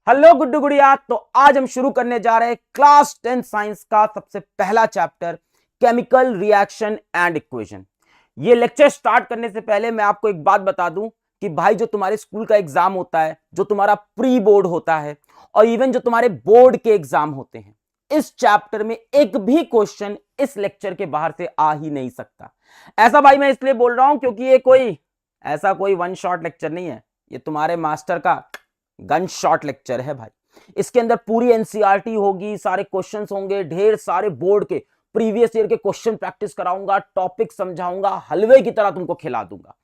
Hello Guddu गुड़िया। तो आज हम शुरू करने जा रहे हैं क्लास 10 साइंस का सबसे पहला chapter chemical reaction and equation. ये लेक्चर स्टार्ट करने से पहले मैं आपको एक बात बता दूं कि भाई जो तुम्हारे स्कूल का एग्जाम होता है, जो तुम्हारा प्री बोर्ड होता है और इवन जो तुम्हारे बोर्ड के एग्जाम होते हैं, इस चैप्टर में एक भी क्वेश्चन इस लेक्चर के बाहर से आ ही नहीं सकता। ऐसा भाई मैं इसलिए बोल रहा हूं क्योंकि ये कोई वन शॉट लेक्चर नहीं है। ये तुम्हारे मास्टर का गन शॉट लेक्चर है भाई। इसके अंदर पूरी एनसीईआरटी होगी, सारे क्वेश्चंस होंगे, ढेर सारे बोर्ड के प्रीवियस ईयर के क्वेश्चन प्रैक्टिस कराऊंगा, टॉपिक समझाऊंगा, हलवे की तरह तुमको खिला दूंगा।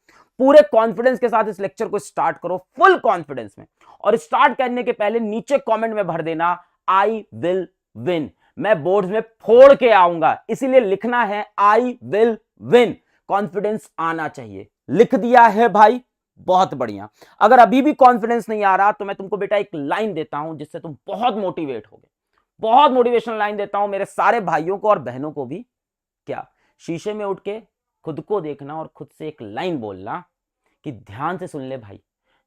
पूरे कॉन्फिडेंस के साथ इस लेक्चर को स्टार्ट करो, फुल कॉन्फिडेंस में। और स्टार्ट करने के पहले नीचे कमेंट में भर देना आई विल विन। मैं बोर्ड में फोड़ के आऊंगा, इसीलिए लिखना है आई विल विन। कॉन्फिडेंस आना चाहिए। लिख दिया है भाई, बहुत बढ़िया। अगर अभी भी कॉन्फिडेंस नहीं आ रहा तो मैं तुमको बेटा एक लाइन देता हूं जिससे तुम बहुत मोटिवेट होगे। बहुत मोटिवेशनल लाइन देता हूं मेरे सारे भाइयों को और बहनों को भी। क्या शीशे में उठ के खुद को देखना और खुद से एक लाइन बोलना कि ध्यान से सुन ले भाई,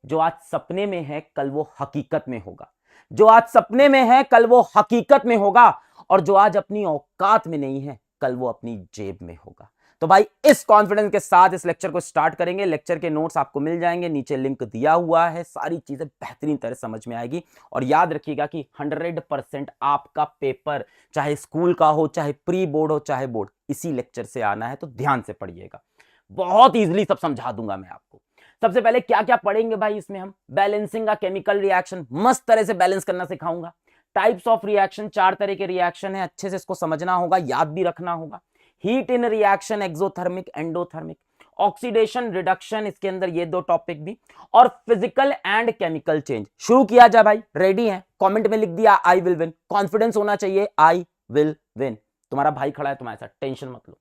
जो आज सपने में है कल वो हकीकत में होगा। जो आज सपने में है कल वो हकीकत में होगा, और जो आज अपनी औकात में नहीं है कल वो अपनी जेब में होगा। तो भाई इस कॉन्फिडेंस के साथ इस लेक्चर को स्टार्ट करेंगे। लेक्चर के नोट्स आपको मिल जाएंगे, नीचे लिंक दिया हुआ है। सारी चीजें बेहतरीन तरह समझ में आएगी। और याद रखिएगा कि 100% आपका पेपर चाहे स्कूल का हो, चाहे प्री बोर्ड हो, चाहे बोर्ड, इसी लेक्चर से आना है। तो ध्यान से पढ़िएगा, बहुत इजीली सब समझा दूंगा मैं आपको। सबसे पहले क्या क्या पढ़ेंगे भाई इसमें हम? बैलेंसिंग का केमिकल रिएक्शन, मस्त तरह से बैलेंस करना सिखाऊंगा। टाइप्स ऑफ रिएक्शन, 4 तरह के रिएक्शन है, अच्छे से इसको समझना होगा, याद भी रखना होगा। Heat in reaction, exothermic, endothermic, oxidation, reduction, इसके अंदर ये 2 टॉपिक भी, और फिजिकल एंड केमिकल चेंज। शुरू किया जाए भाई, रेडी है? कमेंट में लिख दिया आई विल विन। कॉन्फिडेंस होना चाहिए, आई विल विन। तुम्हारा भाई खड़ा है तुम्हारे साथ, टेंशन मत लो।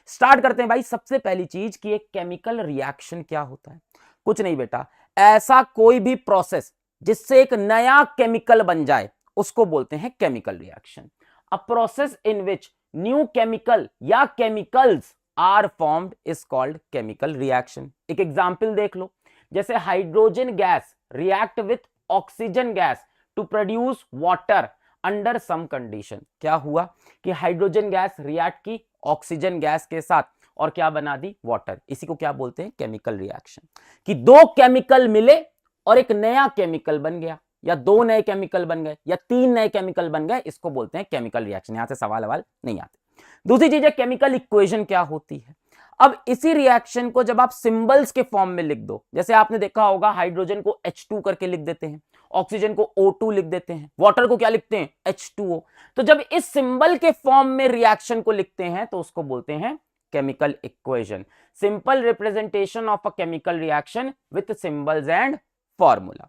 स्टार्ट करते हैं भाई। सबसे पहली चीज कि एक केमिकल रिएक्शन क्या होता है? कुछ नहीं बेटा, ऐसा कोई भी प्रोसेस जिससे एक नया केमिकल बन जाए उसको बोलते हैं chemical reaction. A process in which new chemical या chemicals are formed is called chemical reaction. एक एग्जांपल देख लो, जैसे hydrogen gas react with oxygen gas to produce water under some condition. क्या हुआ कि हाइड्रोजन गैस रिएक्ट की oxygen gas के साथ और क्या बना दी? वाटर। इसी को क्या बोलते हैं? Chemical reaction. कि 2 केमिकल मिले और एक नया केमिकल बन गया, या 2 नए केमिकल बन गए, या 3 नए केमिकल बन गए, इसको बोलते हैं केमिकल रिएक्शन। यहां से सवाल नहीं आते। दूसरी चीज है केमिकल इक्वेशन क्या होती है। अब इसी रिएक्शन को जब आप सिंबल्स के फॉर्म में लिख दो, जैसे आपने देखा होगा हाइड्रोजन को H2 करके लिख देते हैं, ऑक्सीजन को O2 लिख देते हैं, वाटर को क्या लिखते हैं? H2O। तो जब इस सिंबल के फॉर्म में रिएक्शन को लिखते हैं तो उसको बोलते हैं chemical equation. Simple representation of a chemical reaction with symbols and formula.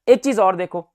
एक चीज और देखो,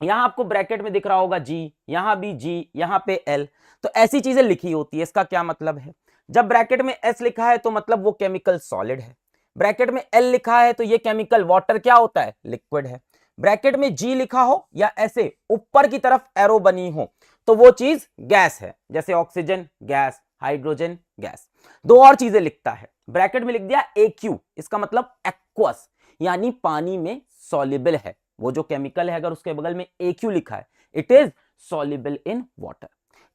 यहां आपको ब्रैकेट में दिख रहा होगा G, यहां भी G, यहां पे L। तो ऐसी चीजें लिखी होती है। इसका क्या मतलब है? जब ब्रैकेट में S लिखा है तो मतलब वो केमिकल सॉलिड है। ब्रैकेट में L लिखा है तो ये केमिकल वाटर क्या होता है? लिक्विड है। ब्रैकेट में G लिखा हो या ऐसे ऊपर की तरफ एरो बनी हो तो वो चीज गैस है, जैसे ऑक्सीजन गैस, हाइड्रोजन गैस। 2 और चीजें लिखता है, ब्रैकेट में लिख दिया AQ, इसका मतलब एक्वस, यानी पानी में सॉल्युबल है। वो जो केमिकल है अगर उसके बगल में AQ लिखा है, it is soluble in water.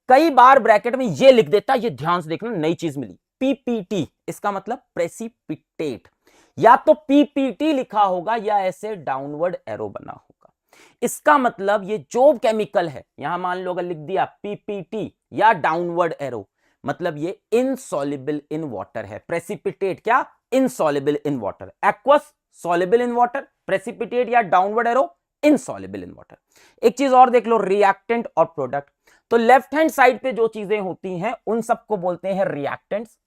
कई बार ब्रैकेट में ये लिख देता, ये ध्यान से देखना, नई चीज मिली, PPT, इसका मतलब प्रेसिपिटेट। या तो PPT लिखा होगा या ऐसे डाउनवर्ड एरो बना होगा। इसका मतलब ये जो केमिकल है, यहां मान लो अगर लिख दिया PPT या डाउनवर्ड एरो, मतलब ये इनसॉल्युबल इन वाटर है। प्रेसिपिटेट क्या? Insoluble in water. Aqueous soluble in water, precipitate या downward arrow insoluble in water. एक चीज और देख लो, रिएक्टेंट और प्रोडक्ट। तो लेफ्ट हैंड साइड पे जो चीजें होती हैं उन सबको बोलते हैं रिएक्टेंट्स।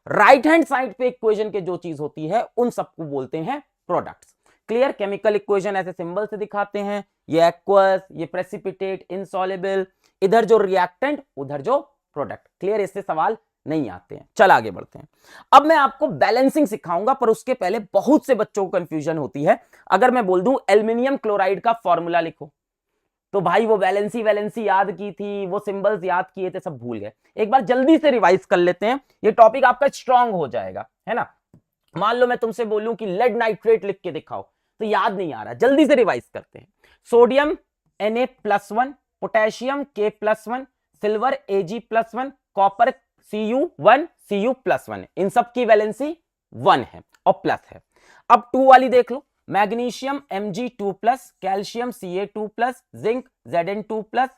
राइट हैंड साइड पे इक्वेशन के जो चीज होती है उन सबको बोलते हैं प्रोडक्ट्स। क्लियर? केमिकल इक्वेशन ऐसे सिंबल से दिखाते हैं, ये एक्वस, ये प्रेसिपिटेट, इनसॉल्युबल, इधर जो रिएक्टेंट, उधर जो प्रोडक्ट। क्लियर? इससे सवाल नहीं आते हैं। चल आगे बढ़ते हैं। अब मैं आपको बैलेंसिंग सिखाऊंगा, पर उसके पहले बहुत से बच्चों को कंफ्यूजन होती है। अगर मैं बोल दूं एल्युमिनियम क्लोराइड का फॉर्मूला लिखो, तो भाई वो वैलेंसी याद की थी, वो सिंबल्स याद किए थे, सब भूल गए। एक बार जल्दी से रिवाइज कर लेते हैं, ये टॉपिक आपका स्ट्रांग हो जाएगा, है ना। मान लो मैं तुमसे बोलूं कि लेड नाइट्रेट लिख के दिखाओ, तो याद नहीं आ रहा, जल्दी से रिवाइज करते हैं। Sodium Na+1, potassium K+1, silver Ag+1, copper Cu1 Cu+1, इन सब की वैलेंसी 1 है और प्लस है। अब 2 वाली देख लो, magnesium Mg2+, calcium Ca2+, zinc Zn2+,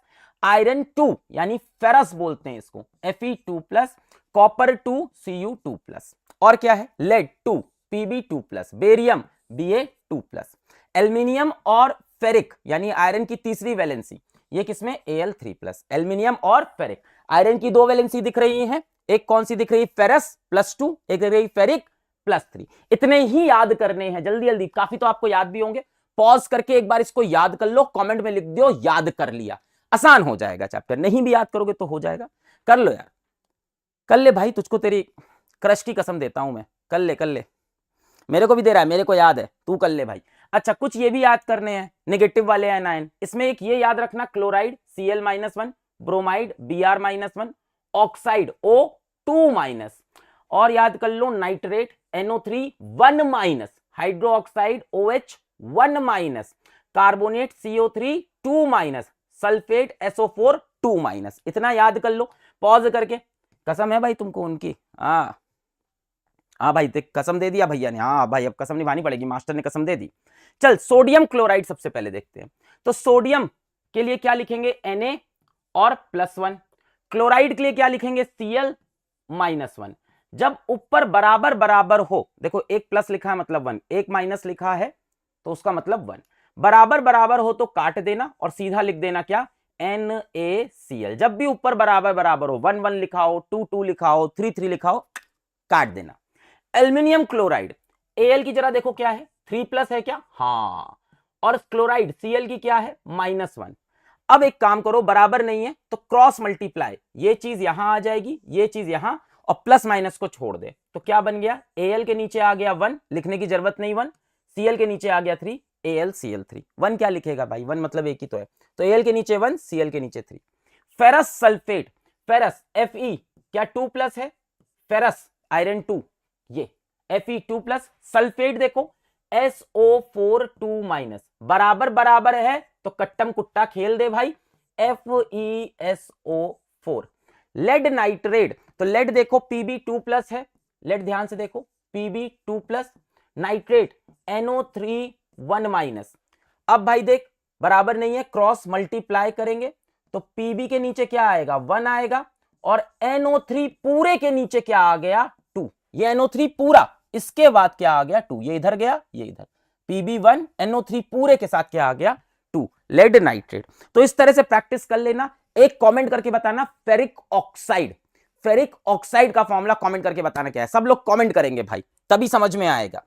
iron 2 यानी फेरस बोलते हैं इसको Fe2+, कॉपर 2 Cu2+, और क्या है lead 2 Pb2+, barium Ba2+, aluminium और फेरिक यानी आयरन की तीसरी वैलेंसी, ये किसमें Al3+, एल्यूमिनियम और फेरिक, आयरन की 2 वैलेंसी दिख रही हैं, एक कौन सी दिख रही है फेरस +2, एक दिख रही फेरिक +3। इतने ही याद करने हैं, जल्दी जल्दी, काफी तो आपको याद भी होंगे। पॉज करके एक बार इसको याद कर लो, कमेंट में लिख दो याद कर लिया, आसान हो जाएगा चैप्टर। नहीं भी याद करोगे तो हो जाएगा, कर लो यार, कर ले भाई, तुझको तेरी क्रश की कसम देता हूं मैं, कर ले कर ले, मेरे को भी दे रहा है, मेरे को याद है, तू कर ले भाई। अच्छा, कुछ ये भी याद करने हैं नेगेटिव वाले एनायन, इसमें एक ये याद रखना, chloride Cl-1, bromide Br-1, oxide O2-, और याद कर लो nitrate NO3 1-, hydroxide OH1-, carbonate CO3 2-, sulphate SO4 2-। इतना याद कर लो पॉज करके, कसम है भाई तुमको उनकी। हाँ भाई, देख कसम दे दिया भैया ने, हाँ भाई अब कसम निभानी पड़ेगी, मास्टर ने कसम दे दी। चल सोडियम क्लोराइड सबसे पहले देखते हैं, तो सोडियम के लिए क्या लिखेंगे Na और +1, क्लोराइड के लिए क्या लिखेंगे Cl-1। जब ऊपर बराबर बराबर हो, देखो एक प्लस लिखा है मतलब 1, एक माइनस लिखा है तो उसका मतलब 1, बराबर बराबर हो तो काट देना और सीधा लिख देना क्या NaCl। जब भी ऊपर बराबर बराबर हो, 1 1 लिखा हो, 2 2 लिखा हो, 3 3 लिखा हो, काट देना। एल्यूमिनियम क्लोराइड Al की जरा देखो क्या है, 3+ है क्या, हाँ, और क्लोराइड Cl की क्या है -1। अब एक काम करो, बराबर नहीं है तो क्रॉस मल्टीप्लाई, ये चीज यहां आ जाएगी, ये चीज यहां, और प्लस माइनस को छोड़ दे तो क्या बन गया, Al के नीचे आ गया 1, लिखने की जरूरत नहीं 1, Cl के नीचे आ गया 3, AlCl3। 1 क्या लिखेगा भाई, 1 मतलब एक ही तो है, तो Al के नीचे 1, Cl के नीचे 3। फेरस सल्फेट, फेरस Fe क्या 2+ है, फेरस आयरन 2, ये Fe2+, सल्फेट देखो SO4 2-, बराबर बराबर है तो कट्टम कुट्टा खेल दे भाई, FeSO4। लेड नाइट्रेट, तो लेड देखो Pb2+ है, लेड ध्यान से देखो Pb2+, नाइट्रेट NO3 1-। अब भाई देख बराबर नहीं है, क्रॉस मल्टीप्लाई करेंगे तो Pb के नीचे क्या आएगा 1 आएगा, और NO3 पूरे के नीचे क्या आ गया 2, ये NO3 पूरा, इसके बाद क्या आ गया 2, ये इधर गया ये इधर, Pb1 NO3 पूरे के साथ क्या आ गया 2, लेड नाइट्रेट। तो इस तरह से प्रैक्टिस कर लेना। एक कमेंट करके बताना फेरिक ऑक्साइड, फेरिक ऑक्साइड का फॉर्मूला कमेंट करके बताना क्या है, सब लोग कमेंट करेंगे भाई तभी समझ में आएगा।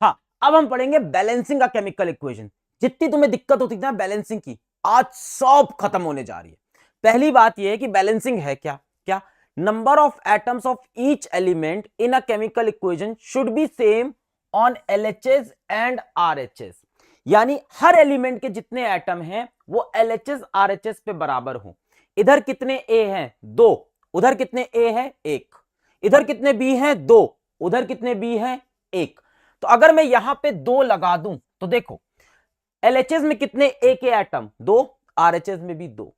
हाँ, अब हम पढ़ेंगे बैलेंसिंग का केमिकल इक्वेशन। जितनी तुम्हें दिक्कत होती थी ना बैलेंसिंग की, आज सब खत्म होने जा रही है। पहली बात यह है कि बैलेंसिंग है क्या, क्या number of atoms of each element in a chemical equation should be same on LHS and RHS, यानी हर एलिमेंट के जितने एटम हैं वो LHS RHS पे बराबर हो। इधर कितने A हैं 2, उधर कितने A है 1, इधर कितने B हैं 2, उधर कितने B हैं 1। तो अगर मैं यहां पे 2 लगा दूं तो देखो LHS में कितने A के एटम 2, RHS में भी 2,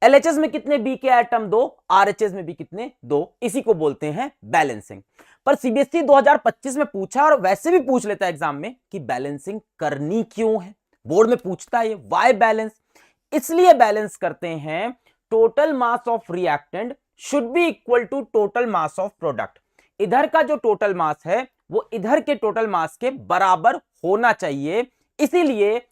LHS में कितने B के एटम 2, RHS में भी कितने 2, इसी को बोलते हैं बैलेंसिंग। पर CBSE 2025 में पूछा और वैसे भी पूछ लेता है एग्जाम में कि बैलेंसिंग करनी क्यों है, बोर्ड में पूछता है व्हाई बैलेंस। इसलिए बैलेंस करते हैं total mass of reactant should be equal to total mass of product. इधर का जो टोटल मास है वो इधर के टोटल मास के बराबर होना चाहिए, इसीलिए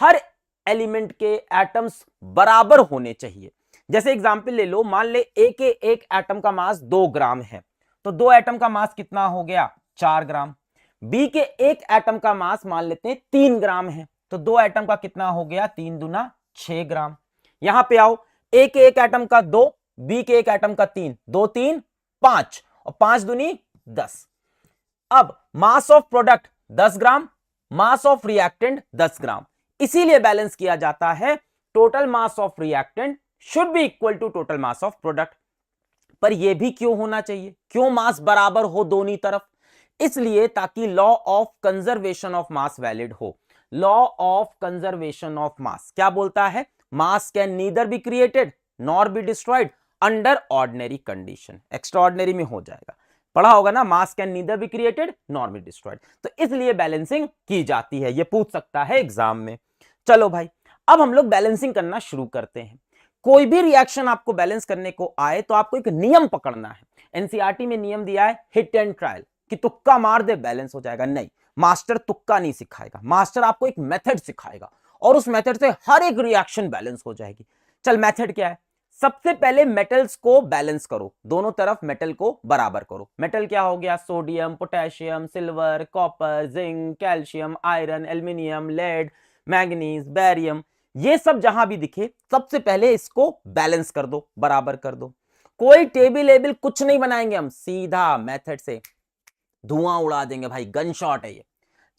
हर एलिमेंट के एटम्स बराबर होने चाहिए। जैसे एग्जांपल ले लो, मान ले ए के एक एटम का मास 2 ग्राम है तो 2 एटम का मास कितना हो गया 4 ग्राम। बी के एक एटम का मास मान लेते हैं 3 ग्राम है तो 2 एटम का कितना हो गया 3 दूना 6 ग्राम। यहां पे आओ, ए के एक एटम का 2, बी के एक एटम का 3, 2 3 5 और 5 दूनी 10। अब mass of product 10 gram, mass of reactant 10 gram, इसीलिए बैलेंस किया जाता है total mass of reactant should be equal to total mass of product. पर यह भी क्यों होना चाहिए, क्यों मास बराबर हो दोनों तरफ, इसलिए ताकि law of conservation of mass valid हो। Law of conservation of mass क्या बोलता है, mass can neither be created nor be destroyed under ordinary condition, extraordinary में हो जाएगा, पढ़ा होगा ना, mass can neither be created nor be destroyed, तो इसलिए बैलेंसिंग की जाती है, ये पूछ सकता है एग्जाम में। चलो भाई, अब हम लोग बैलेंसिंग करना शुरू करते हैं। कोई भी रिएक्शन आपको बैलेंस करने को आए तो आपको एक नियम पकड़ना है। एनसीईआरटी में नियम दिया है हिट एंड ट्रायल, कि तुक्का मार दे बैलेंस हो जाएगा, नहीं, मास्टर तुक्का नहीं सिखाएगा, मास्टर आपको एक मेथड सिखाएगा और उस मेथड से हर एक रिएक्शन बैलेंस हो जाएगी। चल मेथड क्या है? सबसे पहले मेटल्स को बैलेंस करो, दोनों तरफ मेटल को बराबर करो। मेटल क्या हो गया? Sodium, potassium, silver, copper, zinc, calcium, iron, aluminium, lead, manganese, barium, ये सब जहां भी दिखे सबसे पहले इसको बैलेंस कर दो, बराबर कर दो। कोई टेबल एबल कुछ नहीं बनाएंगे हम, सीधा मेथड से धुआं उड़ा देंगे भाई, गन शॉट है ये।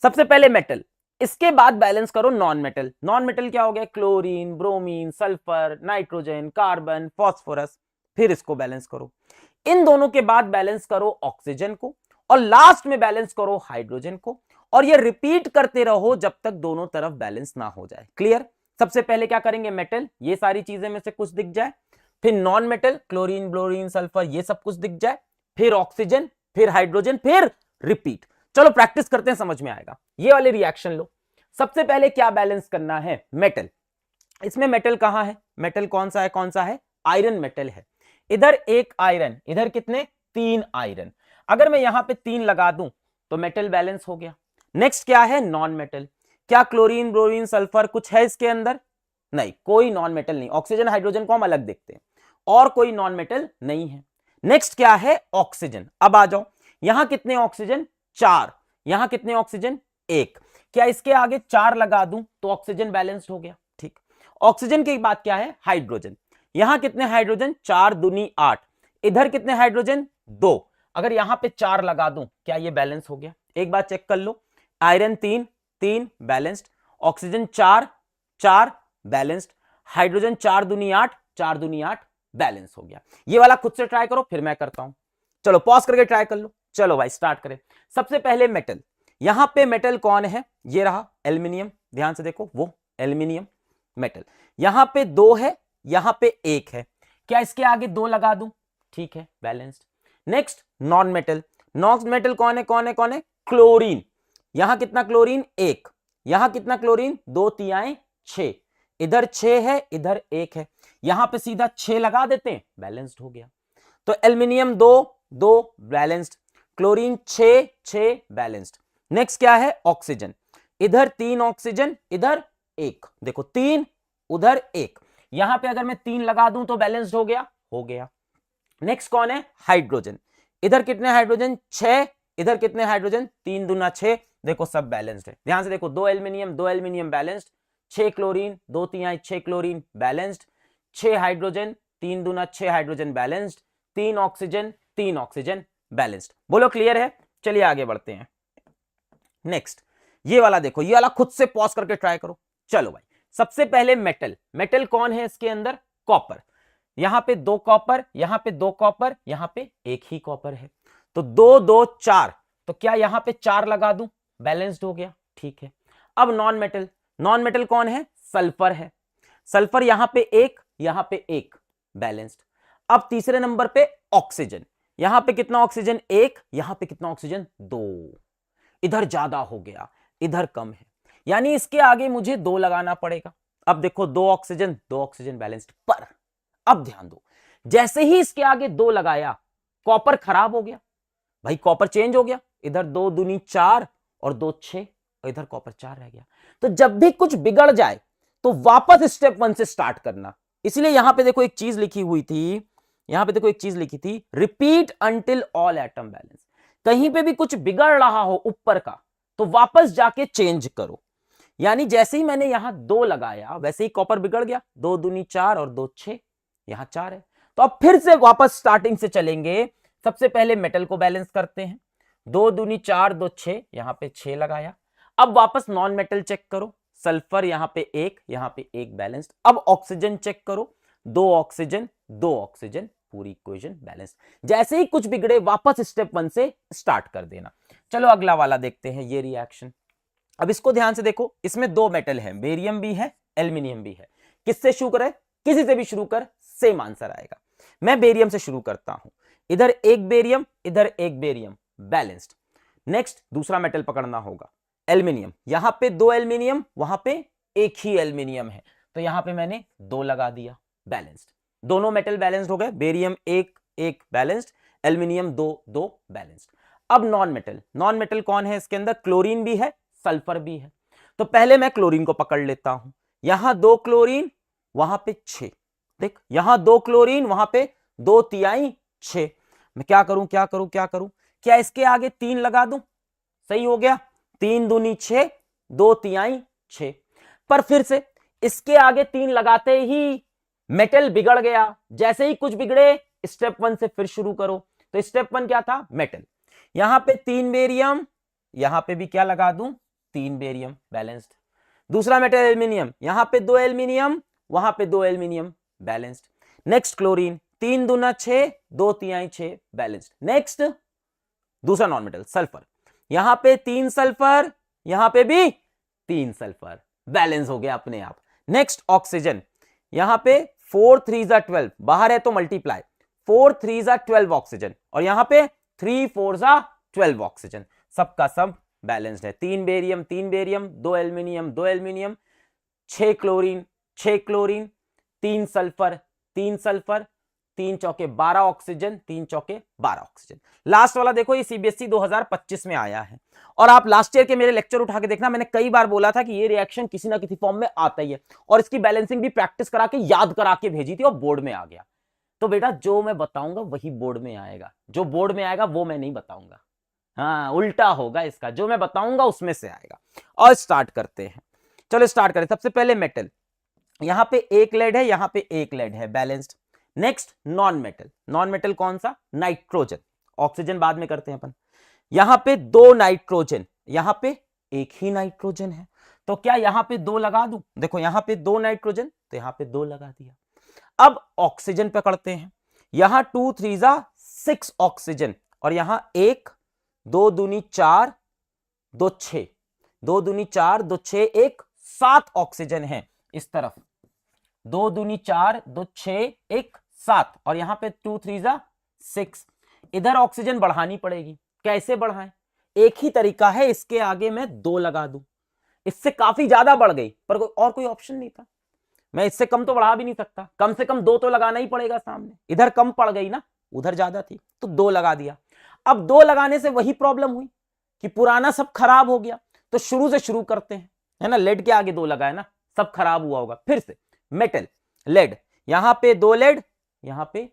सबसे पहले मेटल, इसके बाद बैलेंस करो नॉन मेटल। नॉन मेटल क्या हो गया? Chlorine, bromine, sulphur, nitrogen, carbon, phosphorus, फिर इसको बैलेंस करो। इन दोनों के बाद बैलेंस करो ऑक्सीजन को और लास्ट में बैलेंस करो हाइड्रोजन को, और ये रिपीट करते रहो जब तक दोनों तरफ बैलेंस ना हो जाए। क्लियर? सबसे पहले क्या करेंगे? मेटल, ये सारी चीजें में से कुछ दिख जाए, फिर non metal, chlorine, bromine, sulphur, ये सब कुछ दिख जाए, फिर ऑक्सीजन, फिर हाइड्रोजन, फिर रिपीट। चलो प्रैक्टिस करते हैं, समझ में आएगा। ये वाले रिएक्शन लो। सबसे पहले क्या बैलेंस करना है? मेटल। इसमें मेटल कहां है? मेटल कौन सा है? कौन सा है? आयरन मेटल है। इधर एक आयरन, इधर कितने? 3 आयरन। अगर मैं यहां पे 3 लगा दूं तो मेटल बैलेंस हो गया। नेक्स्ट क्या है? Non metal. क्या क्लोरीन, ब्रोमीन, सल्फर कुछ है इसके अंदर? नहीं, कोई नॉन मेटल नहीं। ऑक्सीजन, हाइड्रोजन को हम अलग देखते हैं, और कोई नॉन मेटल नहीं है। नेक्स्ट क्या है? ऑक्सीजन। अब आ जाओ, यहां कितने ऑक्सीजन? 4। यहां कितने ऑक्सीजन? 1। क्या इसके आगे 4 लगा दूं तो ऑक्सीजन बैलेंस्ड हो गया? ठीक। ऑक्सीजन के बाद क्या है? हाइड्रोजन। यहां कितने हाइड्रोजन? 4 दूनी 8। इधर कितने हाइड्रोजन? 2। अगर यहां पे 4 लगा दूं, क्या ये बैलेंस हो गया? एक बार चेक कर लो। Iron 3 balanced, oxygen 4 balanced, hydrogen 4 दूनी 8 बैलेंस हो गया। ये वाला खुद से ट्राई करो, फिर मैं करता हूं। चलो पॉज करके ट्राई कर लो। चलो भाई स्टार्ट करें। सबसे पहले मेटल, यहां पे मेटल कौन है? ये रहा एल्यूमिनियम, ध्यान से देखो, वो एल्यूमिनियम मेटल। यहां पे 2 है, यहां पे 1 है। क्या इसके आगे 2 लगा दूं? ठीक है, balanced. Next non metal. Non metal कौन है? कौन है? कौन है? क्लोरीन। यहां कितना क्लोरीन? 1। यहां कितना क्लोरीन? 2 तिहाई 6। इधर 6 है, इधर 1 है, यहां पे सीधा 6 लगा देते हैं, बैलेंस्ड हो गया। तो aluminium 2 balanced, chlorine 6 balanced. Next क्या है? ऑक्सीजन। इधर 3 ऑक्सीजन, इधर 1। देखो 3, उधर 1। यहां पे अगर मैं 3 लगा दूं तो बैलेंस्ड हो गया? हो गया। नेक्स्ट कौन है? हाइड्रोजन। इधर कितने हाइड्रोजन? 6। इधर कितने हाइड्रोजन? 3 दूना 6। देखो सब बैलेंस्ड है, ध्यान से देखो, 2 एल्यूमिनियम बैलेंस्ड, 6 क्लोरीन, 2 तिहाई 6 क्लोरीन बैलेंस्ड, 6 हाइड्रोजन, 3 दूना 6 हाइड्रोजन बैलेंस्ड, 3 ऑक्सीजन बैलेंस्ड। बोलो क्लियर है? चलिए आगे बढ़ते हैं। नेक्स्ट ये वाला देखो, ये वाला खुद से पॉज करके ट्राई करो। चलो भाई, सबसे पहले मेटल। मेटल कौन है इसके अंदर? कॉपर। यहां पे 2 कॉपर, यहां पे 2 कॉपर, यहां पे 1 ही कॉपर है, तो 2 2 4। तो क्या यहां पे 4 लगा दूं? बैलेंस्ड हो गया, ठीक है। अब नॉन मेटल। नॉन मेटल कौन है? सल्फर है। सल्फर यहां पे 1, यहां पे 1, बैलेंस्ड। अब तीसरे नंबर पे ऑक्सीजन। यहां पे कितना ऑक्सीजन? 1। यहां पे कितना ऑक्सीजन? 2। इधर ज्यादा हो गया, इधर कम है, यानी इसके आगे मुझे 2 लगाना पड़ेगा। अब देखो 2 ऑक्सीजन बैलेंस्ड। पर अब ध्यान दो, जैसे ही इसके आगे 2 लगाया, कॉपर खराब हो गया भाई, कॉपर चेंज हो गया। इधर 2 दूनी 4 और 2 6, और इधर कॉपर 4 रह गया। तो जब भी कुछ बिगड़ जाए तो वापस स्टेप 1 से स्टार्ट करना। इसलिए यहां पे देखो एक चीज लिखी हुई थी, यहां पे देखो एक चीज लिखी थी, repeat until all atom balance. कहीं पे भी कुछ बिगड़ रहा हो ऊपर का, तो वापस जाके चेंज करो। यानी जैसे ही मैंने यहां 2 लगाया, वैसे ही कॉपर बिगड़ गया, 2 दूनी 4 और 2 6, यहां 4 है। तो अब फिर से वापस स्टार्टिंग से चलेंगे। सबसे पहले मेटल को बैलेंस करते हैं, 2 दूनी 4 2 6, यहां पे 6 लगाया। अब वापस नॉन मेटल चेक करो, सल्फर यहां पे 1, यहां पे 1 बैलेंस्ड। अब ऑक्सीजन चेक करो, 2 ऑक्सीजन, पूरी इक्वेशन बैलेंस। जैसे ही कुछ बिगड़े वापस स्टेप 1 से स्टार्ट कर देना। चलो अगला वाला देखते हैं, ये रिएक्शन। अब इसको ध्यान से देखो, इसमें 2 मेटल है, बेरियम भी है, एल्यूमिनियम भी है। किससे शुरू करे, किसी से भी शुरू कर, सेम आंसर आएगा। मैं बेरियम से शुरू करता हूं, इधर एक बेरियम, इधर एक बेरियम, बैलेंस्ड। नेक्स्ट दूसरा मेटल पकड़ना होगा, एल्यूमिनियम। यहां पे 2 एल्यूमिनियम, वहां पे एक ही एल्यूमिनियम है, तो यहां पे मैंने 2 लगा दिया, बैलेंस्ड। दोनों मेटल बैलेंस्ड हो गए, बेरियम एक एक बैलेंस्ड, एल्यूमिनियम 2 2 बैलेंस्ड। अब नॉन मेटल, नॉन मेटल कौन है इसके अंदर, क्लोरीन भी है, सल्फर भी है। तो पहले मैं क्लोरीन को पकड़ लेता हूं, यहां 2 क्लोरीन, वहां पे 6, देख यहां 2 क्लोरीन, वहां पे 2 तिहाई 6। मैं क्या करूं क्या करूं क्या करूं, क्या इसके आगे 3 लगा दूं, सही हो गया, 3 दूनी 6, 2 तिहाई 6। पर फिर से इसके आगे 3 लगाते ही मेटल बिगड़ गया, जैसे ही कुछ बिगड़े स्टेप 1 से फिर शुरू करो। तो स्टेप 1 क्या था, मेटल। यहां पे 3 बेरियम, यहां पे भी क्या लगा दूं, 3 बेरियम, बैलेंस्ड। दूसरा मेटल एल्यूमिनियम, यहां पे 2 एल्यूमिनियम, वहां पे 2 एल्यूमिनियम, बैलेंस्ड। नेक्स्ट क्लोरीन, 3 दूना 6, 2 तिहाई 6, बैलेंस्ड। नेक्स्ट दूसरा नॉन मेटल सल्फर, यहां पे 3 सल्फर, यहां पे भी 3 सल्फर, बैलेंस हो गया अपने आप। नेक्स्ट ऑक्सीजन, यहां पे 4 3 12, बाहर है तो मल्टीप्लाई, 4 3 12 ऑक्सीजन, और यहां पे 3 4 12 ऑक्सीजन, सबका सब बैलेंस्ड है। 3 barium 3 barium, 2 aluminium 2 aluminium, 6 chlorine 6 chlorine, 3 sulphur 3 sulphur, 3 चौके 12 ऑक्सीजन, 3 चौके 12 ऑक्सीजन। लास्ट वाला देखो, ये सीबीएसई 2025 में आया है, और आप लास्ट ईयर के मेरे लेक्चर उठा के देखना, मैंने कई बार बोला था कि ये रिएक्शन किसी ना किसी फॉर्म में आता ही है, और इसकी बैलेंसिंग भी प्रैक्टिस करा के याद करा के भेजी थी और बोर्ड में आ गया। तो बेटा जो मैं बताऊंगा वही बोर्ड में आएगा, जो बोर्ड में आएगा वो मैं नहीं बताऊंगा, हाँ उल्टा होगा इसका, जो मैं बताऊंगा उसमें से आएगा। और स्टार्ट करते हैं, चलो स्टार्ट करें। सबसे पहले मेटल, यहां पे एक लेड है, यहां पे एक लेड है, balanced. Next non metal, non metal कौन सा, नाइट्रोजन, ऑक्सीजन बाद में करते हैं अपन। यहां पे 2 नाइट्रोजन, यहां पे एक ही नाइट्रोजन है, तो क्या यहां पे 2 लगा दूं, देखो यहां पे 2 नाइट्रोजन, तो यहां पे 2 लगा दिया। अब ऑक्सीजन पकड़ते हैं, यहां 2 3 6 ऑक्सीजन, और यहां 1 2 दूनी 4 2 6, 2 दूनी 4 2 6 1 7 ऑक्सीजन है इस तरफ, 2 दूनी 4 2 6 1 7, और यहां पे 2 3 6। इधर ऑक्सीजन बढ़ानी पड़ेगी, कैसे बढ़ाएं, एक ही तरीका है, इसके आगे मैं 2 लगा दूं, इससे काफी ज्यादा बढ़ गई, पर कोई ऑप्शन नहीं था, मैं इससे कम तो बढ़ा भी नहीं सकता, कम से कम 2 तो लगाना ही पड़ेगा सामने, इधर कम पड़ गई ना, उधर ज्यादा थी, तो 2 लगा दिया। अब 2 लगाने से वही प्रॉब्लम हुई कि पुराना सब खराब हो गया, तो शुरू से शुरू करते हैं, है ना, लेड के आगे 2 लगाए ना, सब खराब हुआ होगा। फिर से मेटल, लेड, यहां पे 2 लेड, यहां पे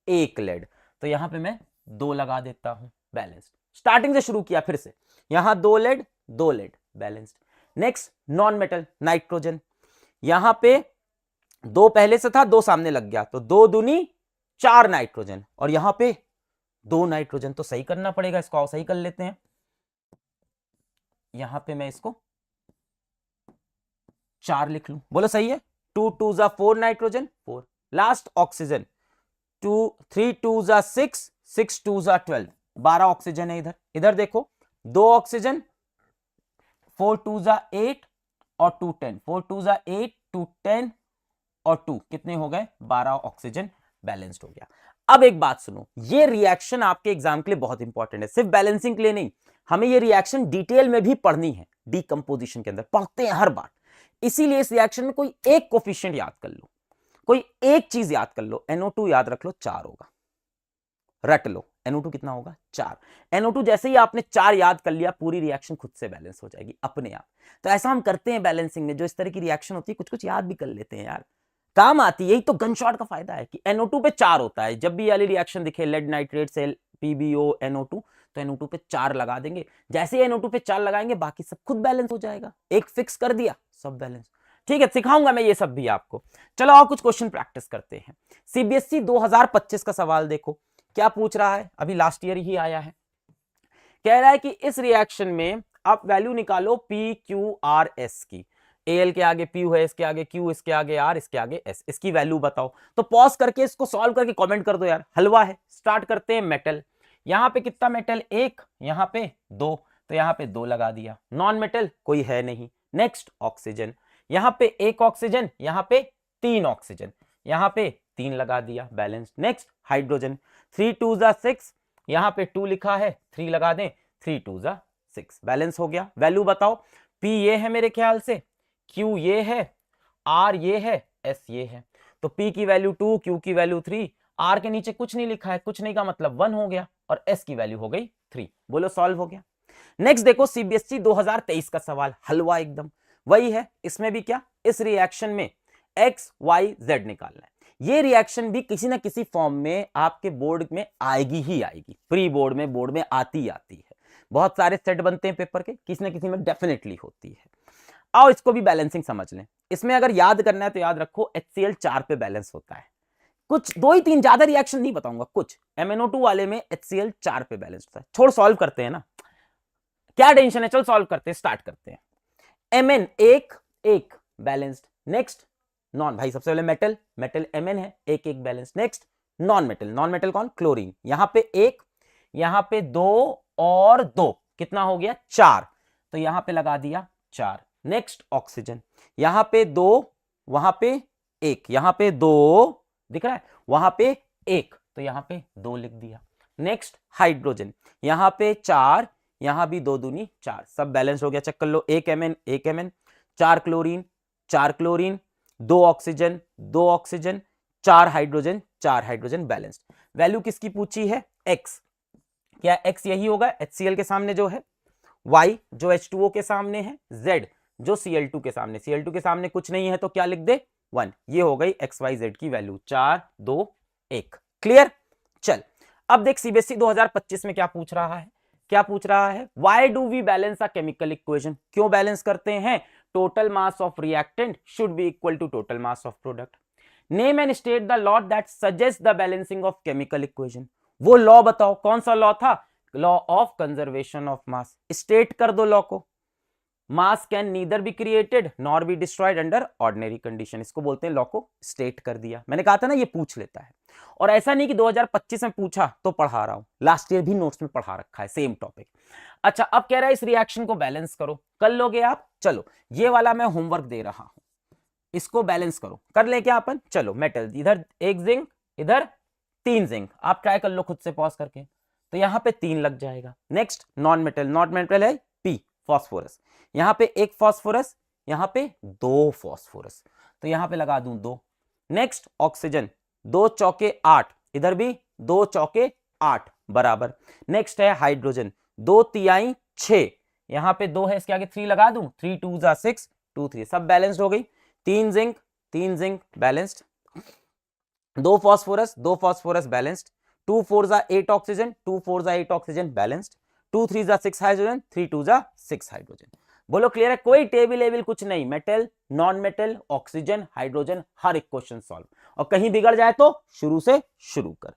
1 लेड, तो यहां पे मैं 2 लगा देता हूं, बैलेंस्ड। स्टार्टिंग से शुरू किया, फिर से यहां 2 lead 2 lead, balanced. Next non metal nitrogen, यहां पे 2 पहले से था, 2 सामने लग गया, तो 2 दूनी 4 नाइट्रोजन, और यहां पे 2 नाइट्रोजन, तो सही करना पड़ेगा इसको, सही कर लेते हैं। यहां पे मैं इसको 4 लिख लूं, बोलो सही है, 2 2 4 नाइट्रोजन 4, लास्ट ऑक्सीजन 2 3 2 6 6 2 12, 12 ऑक्सीजन है इधर। इधर देखो 2 ऑक्सीजन, 4 2 8 और 2 10, 4 2 8 2 10 और 2 कितने हो गए, 12 ऑक्सीजन, बैलेंस्ड हो गया। अब एक बात सुनो, ये रिएक्शन आपके एग्जाम के लिए बहुत इंपॉर्टेंट है, सिर्फ बैलेंसिंग के लिए नहीं, हमें ये रिएक्शन डिटेल में भी पढ़नी है, डीकंपोजिशन के अंदर पढ़ते हैं हर बार, इसीलिए इस रिएक्शन में कोई एक कोफिशिएंट याद कर लो, कोई एक चीज याद कर लो, NO2 याद रख लो 4 होगा, रट लो, NO2 कितना होगा 4। NO2 जैसे ही आपने 4 याद कर लिया, पूरी रिएक्शन खुद से बैलेंस हो जाएगी अपने आप। तो ऐसा हम करते हैं बैलेंसिंग में, जो इस तरह की रिएक्शन होती है कुछ कुछ याद भी कर लेते हैं यार, काम आती है, यही तो गनशॉट का फायदा है कि NO2 पे 4 होता है, जब भी वाली रिएक्शन दिखे, लेड नाइट्रेट से PbO NO2, तो NO2 पे 4 लगा देंगे, जैसे ही NO2 पे 4 लगाएंगे बाकी सब खुद बैलेंस हो जाएगा, एक फिक्स कर दिया सब बैलेंस। ठीक है, सिखाऊंगा मैं ये सब भी आपको। चलो और कुछ क्वेश्चन प्रैक्टिस करते हैं। सीबीएसई 2025 का सवाल देखो क्या पूछ रहा है, अभी लास्ट ईयर ही आया है, कह रहा है कि इस रिएक्शन में आप वैल्यू निकालो PQRS की, AL के आगे P है, इसके आगे Q, इसके आगे R, इसके आगे S, इसकी वैल्यू बताओ। तो पॉज करके इसको सॉल्व करके कमेंट कर दो यार, हलवा है। स्टार्ट करते हैं, मेटल, यहां पे कितना मेटल, 1, यहां पे 2, तो यहां पे 2 लगा दिया। नॉन मेटल कोई है नहीं। नेक्स्ट ऑक्सीजन, यहां पे 1 ऑक्सीजन, यहां पे 3 ऑक्सीजन, यहां पे 3 लगा दिया, बैलेंस। नेक्स्ट हाइड्रोजन, 3 2 जा 6, यहां पे 2 लिखा है, 3 लगा दें, 3 2 जा 6, बैलेंस हो गया। वैल्यू बताओ, P ये है मेरे ख्याल से, Q ये है, R ये है, S ये है। तो P की वैल्यू 2, Q की वैल्यू 3, R के नीचे कुछ नहीं लिखा है, कुछ नहीं का मतलब 1 हो गया, और S की वैल्यू हो गई 3। बोलो सॉल्व हो गया। नेक्स्ट देखो सीबीएसई 2023 का सवाल, हलवा एकदम वही है। इसमें भी क्या, इस रिएक्शन में एक्स वाई जेड निकालना है। ये रिएक्शन भी किसी ना किसी फॉर्म में आपके बोर्ड में आएगी ही आएगी, प्री बोर्ड में, बोर्ड में आती है। बहुत सारे सेट बनते हैं पेपर के, किसी ना किसी में डेफिनेटली होती है। आओ इसको भी बैलेंसिंग समझ लें। इसमें अगर याद करना है तो याद रखो HCl 4 पे बैलेंस होता है। कुछ 2 ही 3 ज्यादा रिएक्शन नहीं बताऊंगा, कुछ MnO2 वाले में HCl 4 पे बैलेंस होता है। छोड़, सॉल्व करते हैं ना, क्या टेंशन है, चल सॉल्व करते हैं, स्टार्ट करते हैं। Mn एक बैलेंस्ड। नेक्स्ट नॉन, भाई सबसे पहले मेटल, मेटल Mn है, एक बैलेंस्ड। नेक्स्ट नॉन मेटल कौन, क्लोरीन, यहां पे 1, यहां पे 2 और 2, कितना हो गया 4, तो यहां पे लगा दिया 4। नेक्स्ट ऑक्सीजन, यहां पे 2, वहां पे 1, यहां पे 2 दिख रहा है, वहां पे 1, तो यहां पे 2 लिख दिया। नेक्स्ट हाइड्रोजन, यहां पे 4, यहां भी 2 दूनी 4, सब बैलेंस हो गया। चेक कर लो, 1 Mn, 4 chlorine, 2 oxygen, 2 oxygen, 4 hydrogen balanced. Value किसकी पूछी है, x, क्या x यही होगा HCl के सामने जो है, y जो H2O के सामने है, z जो Cl2 के सामने, Cl2 के सामने कुछ नहीं है तो क्या लिख दे 1। ये हो गई XYZ की वैल्यू, 4 2 1। क्लियर। चल अब देख सीबीएसई 2025 में क्या पूछ रहा है, why do we balance a chemical equation, क्यों बैलेंस करते हैं, total mass of reactant should be equal to total mass of product. Name and state the law that suggest the balancing of chemical equation. वो law बताओ, कौन सा law था, law of conservation of mass. State कर दो law को। Mass can neither be created nor be destroyed under ordinary condition, इसको बोलते हैं लॉ को स्टेट कर दिया। मैंने कहा था ना ये पूछ लेता है, और ऐसा नहीं कि 2025 में पूछा तो पढ़ा रहा हूं, लास्ट ईयर भी नोट्स में पढ़ा रखा है सेम टॉपिक। अच्छा अब कह रहा है इस रिएक्शन को बैलेंस करो, कर लोगे आप, चलो ये वाला मैं होमवर्क दे रहा हूं, इसको बैलेंस करो, कर ले क्या अपन, चलो मेटल, इधर 1 जिंक, इधर 3 जिंक, आप ट्राई कर लो खुद से पॉज करके, तो यहां पे 3 लग जाएगा। नेक्स्ट नॉन मेटल है P, फॉस्फोरस, यहां पे 1 फॉस्फोरस, यहां पे 2 फॉस्फोरस, तो यहां पे लगा दूं 2। नेक्स्ट ऑक्सीजन, 2 चौके 8, इधर भी 2 चौके 8 बराबर। नेक्स्ट है हाइड्रोजन, 2 तिहाई 6, यहां पे 2 है, इसके आगे 3 लगा दूं, 3 2 जा 6, 2 3, सब बैलेंस्ड हो गई। 3 जिंक बैलेंस्ड, 2 फॉस्फोरस बैलेंस्ड, 2 4 जा 8 ऑक्सीजन, 2 4 जा 8 ऑक्सीजन बैलेंस्ड, 2 3 जा 6 हाइड्रोजन, 3 2 जा 6 हाइड्रोजन। बोलो क्लियर है, कोई टेबल कुछ नहीं, metal non metal oxygen hydrogen, हर एक क्वेश्चन सॉल्व, और कहीं बिगड़ जाए तो शुरू से शुरू कर।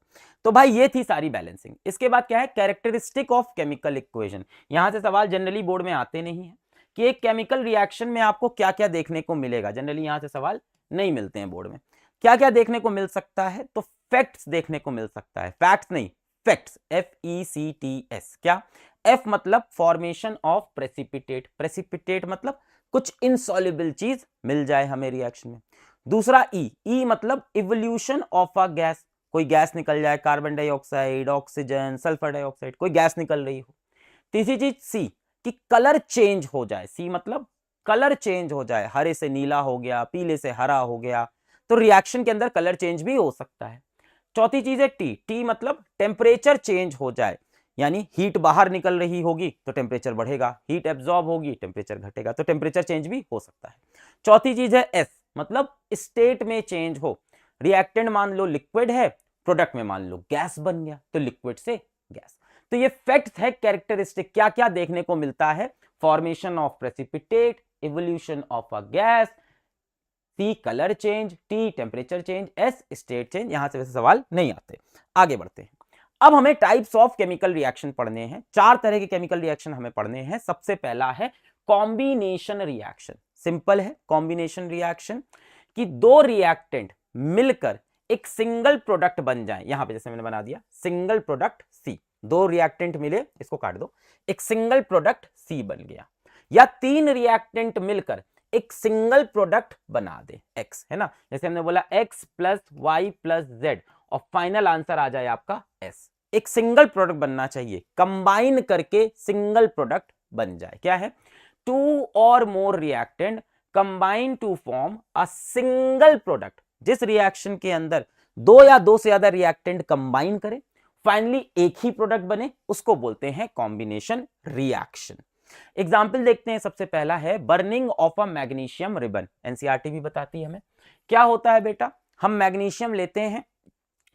तो भाई ये थी सारी बैलेंसिंग। इसके बाद क्या है, कैरेक्टरिस्टिक ऑफ केमिकल इक्वेशन। यहां से सवाल जनरली बोर्ड में आते नहीं है कि एक केमिकल रिएक्शन में आपको क्या क्या देखने को मिलेगा, जनरली यहां से सवाल नहीं मिलते हैं बोर्ड में। क्या क्या देखने को मिल सकता है, तो फैक्ट्स देखने को मिल सकता है, फैक्ट्स नहीं फैक्ट्स, FECTS। क्या, F मतलब फॉर्मेशन ऑफ प्रेसिपिटेट, प्रेसिपिटेट मतलब कुछ इनसॉल्युबल चीज मिल जाए हमें रिएक्शन में। दूसरा E मतलब इवोल्यूशन ऑफ अ गैस, कोई गैस निकल जाए, carbon dioxide, oxygen, sulphur dioxide, कोई गैस निकल रही हो। तीसरी चीज C कि कलर चेंज हो जाए, C मतलब कलर चेंज हो जाए, हरे से नीला हो गया, पीले से हरा हो गया, तो रिएक्शन के अंदर कलर चेंज भी हो सकता है। चौथी चीज है T मतलब टेम्परेचर चेंज हो जाए, यानी हीट बाहर निकल रही होगी तो टेम्परेचर बढ़ेगा, हीट एब्जॉर्ब होगी टेम्परेचर घटेगा, तो टेम्परेचर चेंज भी हो सकता है। चौथी चीज है S मतलब स्टेट में चेंज हो, रिएक्टेंट मान लो लिक्विड है, प्रोडक्ट में मान लो गैस बन गया, तो लिक्विड से गैस। तो ये फैक्ट है कैरेक्टरिस्टिक, क्या क्या देखने को मिलता है, formation of precipitate, evolution of a gas, C colour change, T temperature change, S state change. यहां से वैसे सवाल नहीं आते। आगे बढ़ते हैं, अब हमें टाइप्स ऑफ केमिकल रिएक्शन पढ़ने हैं। 4 तरह के केमिकल रिएक्शन हमें पढ़ने हैं। सबसे पहला है कॉम्बिनेशन रिएक्शन। सिंपल है कॉम्बिनेशन रिएक्शन कि 2 रिएक्टेंट मिलकर एक सिंगल प्रोडक्ट बन जाए। यहां पे जैसे मैंने बना दिया सिंगल प्रोडक्ट C, 2 रिएक्टेंट मिले, इसको काट दो, एक सिंगल प्रोडक्ट C बन गया। या 3 रिएक्टेंट मिलकर एक सिंगल प्रोडक्ट बना दे, x है ना, जैसे हमने बोला x plus y plus z और फाइनल आंसर आ जाए आपका s। एक सिंगल प्रोडक्ट बनना चाहिए, कंबाइन करके सिंगल प्रोडक्ट बन जाए। क्या है? टू और more reactant combine to form a single product. जिस रिएक्शन के अंदर दो या दो से ज्यादा रिएक्टेंट कंबाइन करें, फाइनली एक ही प्रोडक्ट बने, उसको बोलते हैं कॉम्बिनेशन रिएक्शन। एग्जाम्पल देखते हैं। सबसे पहला है burning of a magnesium ribbon. NCERT भी बताती है हमें। क्या होता है बेटा, हम मैग्नीशियम लेते हैं,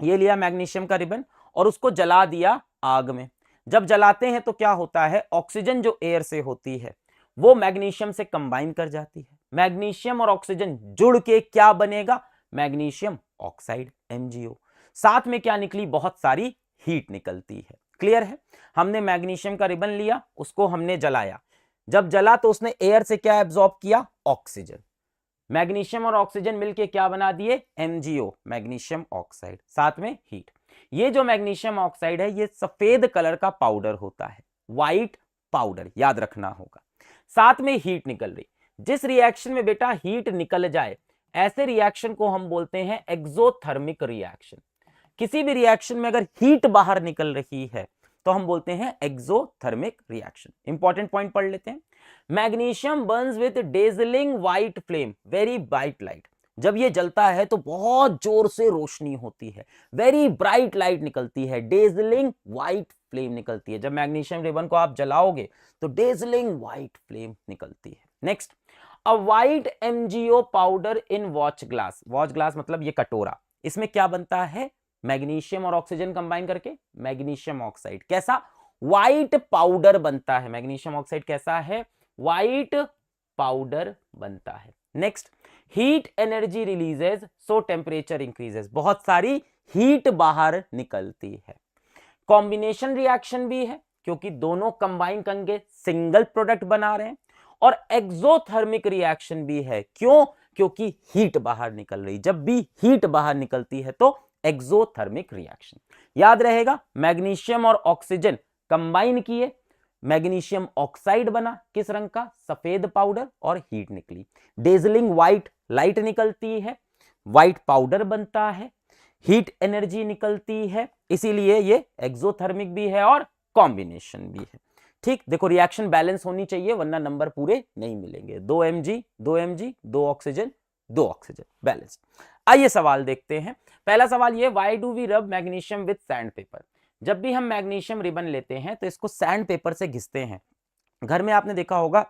ये लिया मैग्नीशियम का रिबन और उसको जला दिया आग में। जब जलाते हैं तो क्या होता है, ऑक्सीजन जो एयर से होती है वो मैग्नीशियम से कंबाइन कर जाती है। मैग्नीशियम और ऑक्सीजन जुड़ के क्या बनेगा, मैग्नीशियम ऑक्साइड MgO। साथ में क्या निकली, बहुत सारी हीट निकलती है। क्लियर है? हमने मैग्नीशियम का रिबन लिया, उसको हमने जलाया, जब जला तो उसने एयर से क्या एब्जॉर्ब किया, ऑक्सीजन। मैग्नीशियम और ऑक्सीजन मिलके क्या बना दिए, MgO, मैग्नीशियम ऑक्साइड, साथ में हीट। ये जो मैग्नीशियम ऑक्साइड है ये सफेद कलर का पाउडर होता है, व्हाइट पाउडर, याद रखना होगा। साथ में हीट निकल रही। जिस रिएक्शन में बेटा हीट निकल जाए, ऐसे रिएक्शन को हम बोलते हैं एक्सोथर्मिक रिएक्शन। किसी भी रिएक्शन में अगर हीट बाहर निकल रही है तो हम बोलते हैं एक्सोथर्मिक रिएक्शन। इंपॉर्टेंट पॉइंट पढ़ लेते हैं। Magnesium Burns with dazzling white flame, very bright light. जब ये जलता है तो बहुत जोर से रोशनी होती है, वेरी ब्राइट लाइट निकलती है, डेजलिंग व्हाइट फ्लेम निकलती है। जब मैग्नीशियम रिबन को आप जलाओगे तो डेजलिंग व्हाइट फ्लेम निकलती है। Next, a white MgO powder in watch glass. Watch glass मतलब ये कटोरा, इसमें क्या बनता है, मैग्नीशियम और ऑक्सीजन कंबाइन करके मैग्नीशियम ऑक्साइड। कैसा, व्हाइट पाउडर बनता है। मैग्नीशियम ऑक्साइड कैसा है, व्हाइट पाउडर बनता है। नेक्स्ट, हीट एनर्जी रिलीजेस सो टेम्परेचर इंक्रीजेस। बहुत सारी हीट बाहर निकलती है। कॉम्बिनेशन रिएक्शन भी है क्योंकि दोनों कंबाइन करके सिंगल प्रोडक्ट बना रहे हैं, और एक्सोथर्मिक रिएक्शन भी है। क्यों? क्योंकि हीट बाहर निकल रही। जब भी हीट बाहर निकलती है तो एक्सोथर्मिक रिएक्शन। याद रहेगा, मैग्नीशियम और ऑक्सीजन कंबाइन किए, मैग्नीशियम ऑक्साइड बना, किस रंग का, सफेद पाउडर, और हीट निकली, डेजलिंग व्हाइट लाइट निकलती है, व्हाइट पाउडर बनता है, हीट एनर्जी निकलती है, इसीलिए ये एक्सोथर्मिक भी है और कॉम्बिनेशन भी है। ठीक, देखो रिएक्शन बैलेंस होनी चाहिए वरना नंबर पूरे नहीं मिलेंगे। 2 mg 2 mg 2 oxygen 2 oxygen, balance. आइए सवाल देखते हैं। पहला सवाल ये, व्हाई डू वी रब मैग्नीशियम विद सैंड पेपर। जब भी हम मैग्नीशियम रिबन लेते हैं तो इसको सैंड पेपर से घिसते हैं। घर में आपने देखा होगा,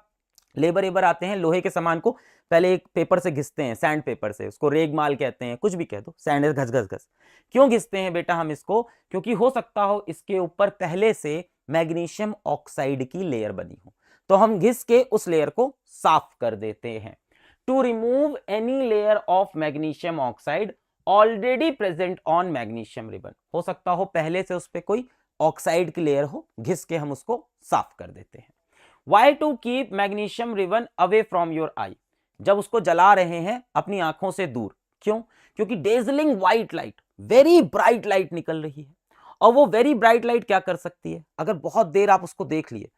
लेबर एबर आते हैं, लोहे के सामान को पहले एक पेपर से घिसते हैं, सैंड पेपर से, उसको रेगमाल कहते हैं, कुछ भी कह दो, सैंड घस घस घस। क्यों घिसते हैं बेटा हम इसको, क्योंकि हो सकता हो इसके ऊपर पहले से मैग्नीशियम ऑक्साइड की लेयर बनी हो, तो हम घिस के उस लेयर को साफ कर देते हैं। To remove any layer of magnesium oxide already present on magnesium ribbon. हो सकता हो पहले से उस पर कोई ऑक्साइड की लेयर हो, घिस के हम उसको साफ कर देते हैं। Why to keep magnesium ribbon away from your eye. जब उसको जला रहे हैं अपनी आंखों से दूर। क्यों? क्योंकि dazzling white light, very bright light निकल रही है, और वो वेरी ब्राइट लाइट क्या कर सकती है, अगर बहुत देर आप उसको देख लिए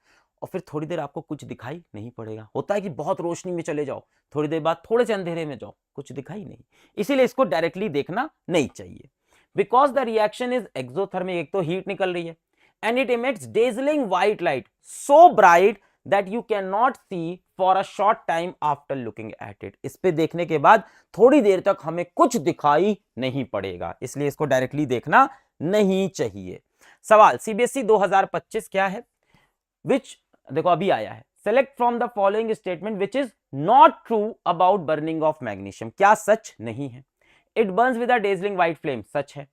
और फिर थोड़ी देर आपको कुछ दिखाई नहीं पड़ेगा, होता है कि बहुत रोशनी में चले जाओ, थोड़ी देर बाद थोड़े से अंधेरे में जाओ, कुछ दिखाई नहीं, इसीलिए इसको डायरेक्टली देखना नहीं चाहिए। Because the reaction is exothermic, एक तो हीट निकल रही है, and it emits dazzling white light so bright that you can not see for a short time after looking at it. इस पे देखने के बाद थोड़ी देर तक हमें कुछ दिखाई नहीं पड़ेगा, इसलिए इसको डायरेक्टली देखना नहीं चाहिए। सवाल सीबीएसई 2025 क्या है, विच, देखो अभी आया है, select from the following statement which is not true about burning of magnesium. क्या सच नहीं है? It burns with a dazzling white flame, सच है।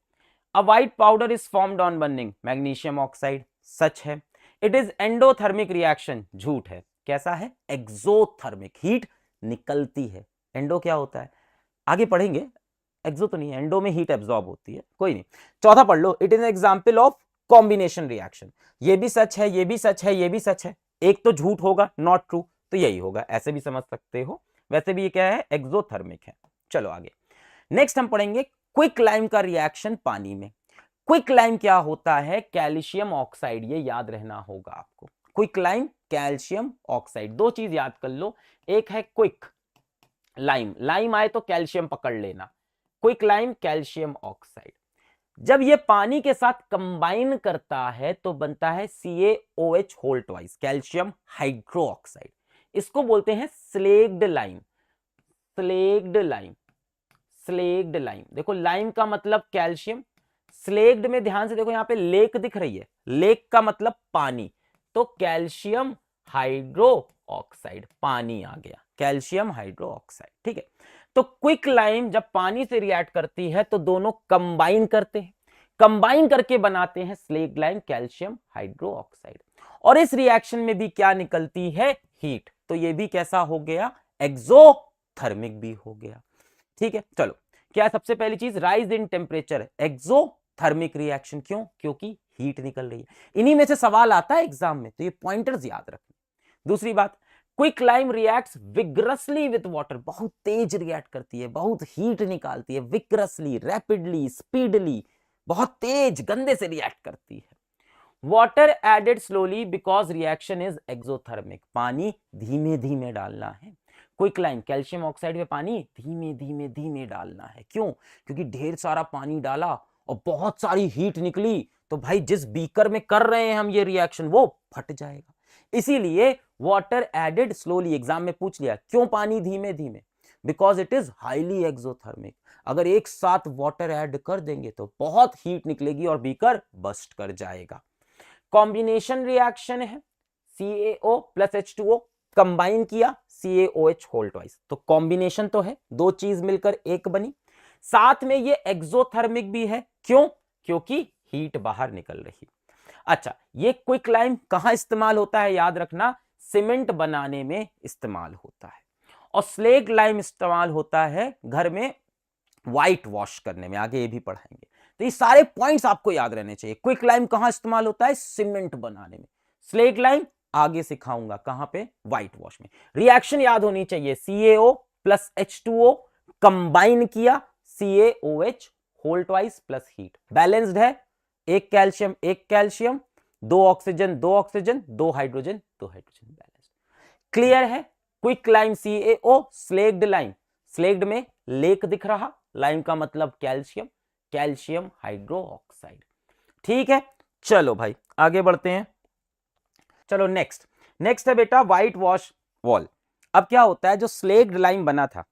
A white powder is formed on burning magnesium oxide, सच है। इट इज एंडोथर्मिक रिएक्शन, झूठ है। कैसा है? एक्सोथर्मिक, हीट निकलती है। एंडो क्या होता है आगे पढ़ेंगे, एक्सो तो नहीं है, एंडो में हीट एब्जॉर्ब होती है, कोई नहीं। चौथा पढ़ लो, it is an example of combination reaction. ये भी सच है, ये भी सच है, ये भी सच है, एक तो झूठ होगा, नॉट ट्रू, तो यही होगा, ऐसे भी समझ सकते हो। वैसे भी ये क्या है, एक्सोथर्मिक है। चलो आगे, नेक्स्ट हम पढ़ेंगे क्विक लाइम का रिएक्शन पानी में। क्विक लाइम क्या होता है, कैल्शियम ऑक्साइड, ये याद रहना होगा आपको। क्विक लाइम कैल्शियम ऑक्साइड, दो चीज याद कर लो, एक है क्विक, लाइम, लाइम आए तो कैल्शियम पकड़ लेना, क्विक लाइम कैल्शियम ऑक्साइड। जब ये पानी के साथ कंबाइन करता है तो बनता है CaOH whole twice, calcium hydroxide. इसको बोलते हैं slaked lime, slaked lime, slaked lime. देखो लाइम का मतलब कैल्शियम, स्लेग्ड में ध्यान से देखो, यहां पे लेक दिख रही है, लेक का मतलब पानी, तो कैल्शियम हाइड्रो ऑक्साइड, पानी आ गया, कैल्शियम हाइड्रो ऑक्साइड। ठीक है, तो क्विक लाइम जब पानी से रिएक्ट करती है तो दोनों कंबाइन करते हैं, कंबाइन करके बनाते हैं slaked lime calcium hydro oxide. और इस रिएक्शन में भी क्या निकलती है, हीट, तो ये भी कैसा हो गया, एक्सोथर्मिक भी हो गया। ठीक है, चलो क्या सबसे पहली चीज, rise in temperature, exothermic reaction, क्यों, क्योंकि हीट निकल रही है। इन्हीं में से सवाल आता है एग्जाम में, तो ये पॉइंटर्स याद रखना। दूसरी बात, quick lime reacts vigorously with water, बहुत तेज रिएक्ट करती है, बहुत हीट निकालती है, विग्रसली, रैपिडली, स्पीडली, बहुत तेज गंदे से रिएक्ट करती है। Water added slowly because reaction is exothermic, पानी धीमे धीमे डालना है। क्विक लाइम कैल्शियम ऑक्साइड में पानी धीमे धीमे धीमे डालना है, क्यों, क्योंकि ढेर सारा पानी डाला और बहुत सारी हीट निकली तो भाई जिस बीकर में कर रहे हैं हम ये रिएक्शन वो फट जाएगा, इसीलिए वाटर एडेड स्लोली। एग्जाम में पूछ लिया क्यों पानी धीमे धीमे, because it is highly exothermic. अगर एक साथ वाटर ऐड कर देंगे तो बहुत हीट निकलेगी और बीकर बस्ट कर जाएगा। कॉम्बिनेशन रिएक्शन है, CaO प्लस H2O कंबाइन किया, CaOH होल ट्वाइस, तो कॉम्बिनेशन तो है, दो चीज मिलकर एक बनी, साथ में ये एक्सोथर्मिक भी है, क्यों, क्योंकि हीट बाहर निकल रही। अच्छा, ये क्विक लाइम कहां इस्तेमाल होता है, याद रखना, सीमेंट बनाने में इस्तेमाल होता है, और स्लेग लाइम इस्तेमाल होता है घर में व्हाइट वॉश करने में, आगे ये भी पढ़ाएंगे। तो ये सारे पॉइंट्स आपको याद रहने चाहिए। क्विक लाइम कहां इस्तेमाल होता है, सीमेंट बनाने में, स्लेग लाइम आगे सिखाऊंगा कहां पे, व्हाइट वॉश में। रिएक्शन याद होनी चाहिए, CaO प्लस H2O कंबाइन किया, CaOH whole twice plus heat, balanced है, एक कैल्शियम, दो ऑक्सीजन दो ऑक्सीजन, दो हाइड्रोजन दो हाइड्रोजन, बैलेंस्ड। क्लियर है, क्विक लाइम CaO, स्लेग्ड लाइम, स्लेग्ड में लेक दिख रहा, लाइम का मतलब कैल्शियम, कैल्शियम हाइड्रो ऑक्साइड। ठीक है, चलो भाई आगे बढ़ते हैं। चलो नेक्स्ट है बेटा व्हाइट वॉश वॉल। अब क्या होता है, जो स्लेग्ड लाइम बना था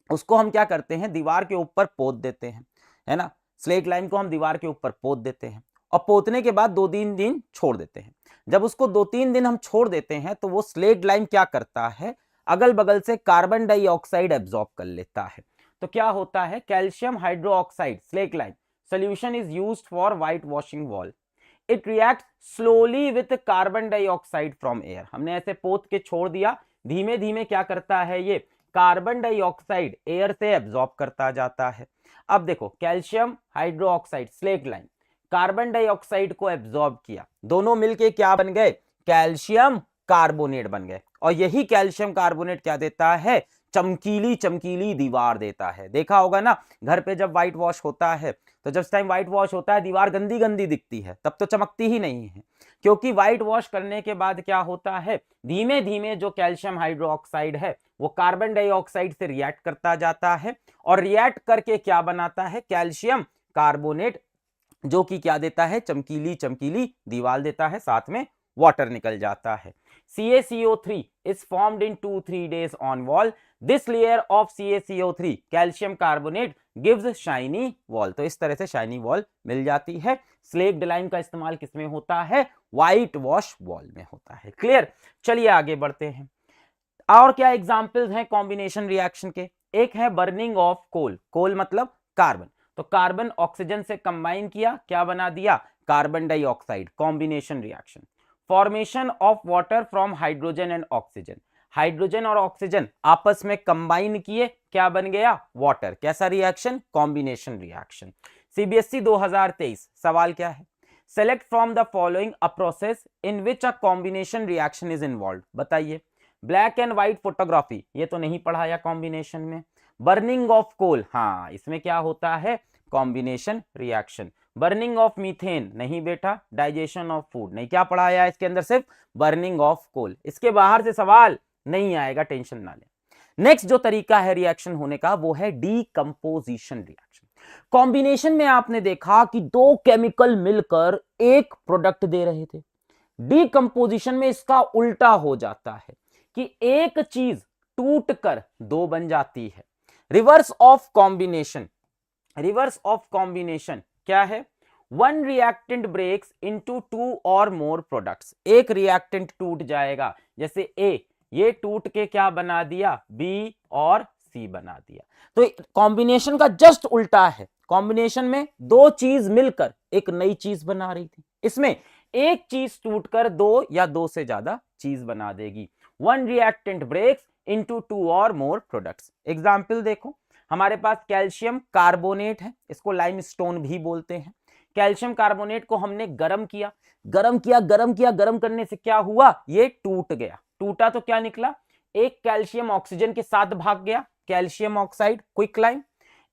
उसको हम क्या करते हैं, दीवार के ऊपर पोत देते हैं, है ना, स्लेग्ड लाइम को हम दीवार के ऊपर पोत देते हैं और पोतने के बाद 2-3 दिन छोड़ देते हैं। जब उसको 2-3 दिन हम छोड़ देते हैं तो वो स्लेग्ड लाइम क्या करता है, अगल बगल से कार्बन डाइऑक्साइड एब्जॉर्ब कर लेता है। तो क्या होता है, calcium hydroxide slaked lime solution is used for white washing wall, it react slowly with carbon dioxide from air. हमने ऐसे पोत के छोड़ दिया, धीमे धीमे क्या करता है, ये कार्बन डाइऑक्साइड एयर से एब्जॉर्ब करता जाता है। अब देखो calcium hydroxide slaked lime carbon dioxide को एब्जॉर्ब किया, दोनों मिलके क्या बन गए, कैल्शियम कार्बोनेट बन गए, और यही कैल्शियम कार्बोनेट क्या देता है, चमकीली चमकीली दीवार देता है। देखा होगा ना घर पे जब व्हाइट वॉश होता है, तो जब टाइम व्हाइट वॉश होता है दीवार गंदी गंदी दिखती है, तब तो चमकती ही नहीं है, क्योंकि व्हाइट वॉश करने के बाद क्या होता है, धीमे धीमे जो कैल्शियम हाइड्रोक्साइड है वो कार्बन डाइऑक्साइड से रिएक्ट करता जाता है, और रिएक्ट करके क्या बनाता है, कैल्शियम कार्बोनेट, जो कि क्या देता है, चमकीली चमकीली दीवार देता है, साथ में वाटर निकल जाता है। CaCO3 is formed in 2-3 days on wall. This layer of CaCO3 calcium carbonate gives shiny wall. तो इस तरह से शाइनी वॉल मिल जाती है। स्लेग्ड लाइम का इस्तेमाल किसमें होता है, व्हाइट वॉश वॉल में होता है। क्लियर, चलिए आगे बढ़ते हैं। और क्या एग्जांपल्स हैं कॉम्बिनेशन रिएक्शन के, एक है बर्निंग ऑफ कोल, कोल मतलब कार्बन, तो कार्बन ऑक्सीजन से कंबाइन किया, क्या बना दिया, carbon dioxide, combination reaction. Formation of water from hydrogen and oxygen, hydrogen और ऑक्सीजन आपस में कंबाइन किए, क्या बन गया, वाटर, कैसा रिएक्शन, कॉम्बिनेशन रिएक्शन। CBSE 2023 सवाल क्या है, select from the following a process in which a combination reaction is involve, बताइए। ब्लैक एंड व्हाइट फोटोग्राफी, ये तो नहीं पढ़ाया कॉम्बिनेशन में। बर्निंग ऑफ कोल, हाँ इसमें क्या होता है, combination reaction. Burning of methane, नहीं बेटा। डाइजेशन ऑफ फूड, नहीं, क्या पढ़ाया इसके अंदर, सिर्फ बर्निंग ऑफ कोल। इसके बाहर से सवाल नहीं आएगा, टेंशन ना ले। नेक्स्ट जो तरीका है रिएक्शन होने का वो है डीकंपोजिशन रिएक्शन। कॉम्बिनेशन में आपने देखा कि दो केमिकल मिलकर एक प्रोडक्ट दे रहे थे। डीकंपोजिशन में इसका उल्टा हो जाता है कि एक चीज टूटकर दो बन जाती है। Reverse of combination, reverse of combination क्या है? One reactant breaks into two और मोर प्रोडक्ट्स। एक रिएक्टेंट टूट जाएगा, जैसे ए, ये टूट के क्या बना दिया? बी और सी बना दिया। तो कॉम्बिनेशन का जस्ट उल्टा है। कॉम्बिनेशन में दो चीज मिलकर एक नई चीज बना रही थी, इसमें एक चीज टूटकर दो या दो से ज्यादा चीज बना देगी। One reactant breaks into two और मोर प्रोडक्ट्स। एग्जाम्पल देखो, हमारे पास कैल्शियम कार्बोनेट है, इसको लाइमस्टोन भी बोलते हैं। कैल्शियम कार्बोनेट को हमने गर्म किया, गर्म किया, गर्म किया, गर्म करने से क्या हुआ? ये टूट गया। टूटा तो क्या निकला? एक कैल्शियम ऑक्सीजन के साथ भाग गया, कैल्शियम ऑक्साइड, क्विकलाइम।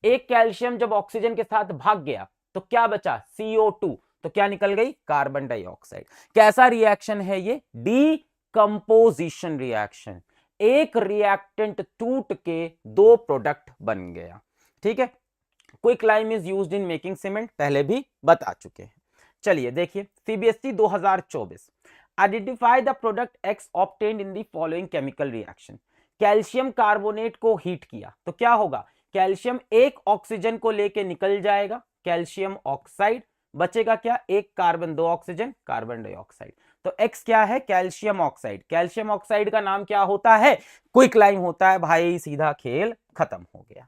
एक कैल्शियम जब ऑक्सीजन के साथ भाग गया तो क्या बचा? CO2, तो क्या निकल गई? Carbon dioxide. कैसा रिएक्शन है ये? Decomposition reaction. एक रिएक्टेंट टूट के दो प्रोडक्ट बन गया। ठीक है, quicklime is used in making cement, पहले भी बता चुके हैं। चलिए देखिए, CBSE 2024, identify the product x obtained in the following chemical reaction. Calcium carbonate को हीट किया तो क्या होगा? कैल्शियम एक ऑक्सीजन को लेके निकल जाएगा, कैल्शियम ऑक्साइड, बचेगा क्या? एक कार्बन, दो ऑक्सीजन, कार्बन डाइऑक्साइड। तो एक्स क्या है? Calcium oxide. कैल्शियम ऑक्साइड का नाम क्या होता है? क्विकलाइम होता है। भाई सीधा खेल खत्म हो गया।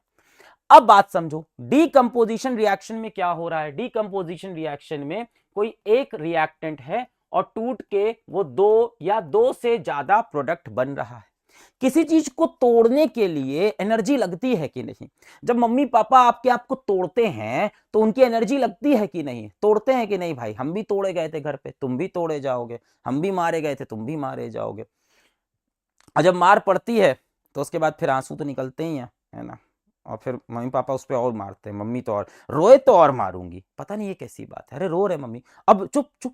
अब बात समझो, डीकंपोजिशन रिएक्शन में क्या हो रहा है? डीकंपोजिशन रिएक्शन में कोई एक रिएक्टेंट है और टूट के वो दो या दो से ज्यादा प्रोडक्ट बन रहा है। किसी चीज को तोड़ने के लिए एनर्जी लगती है कि नहीं? जब मम्मी पापा आपको तोड़ते हैं तो उनकी एनर्जी लगती है कि नहीं? तोड़ते हैं कि नहीं भाई? हम भी तोड़े गए थे घर पे, तुम भी तोड़े जाओगे। हम भी मारे गए थे, तुम भी मारे जाओगे। और जब मार पड़ती है तो उसके बाद फिर आंसू तो निकलते ही हैं, है ना? और फिर मम्मी पापा उस पर और मारते हैं, मम्मी तो और रोए तो और मारूंगी। पता नहीं ये कैसी बात है, अरे रो रहे मम्मी, अब चुप चुप,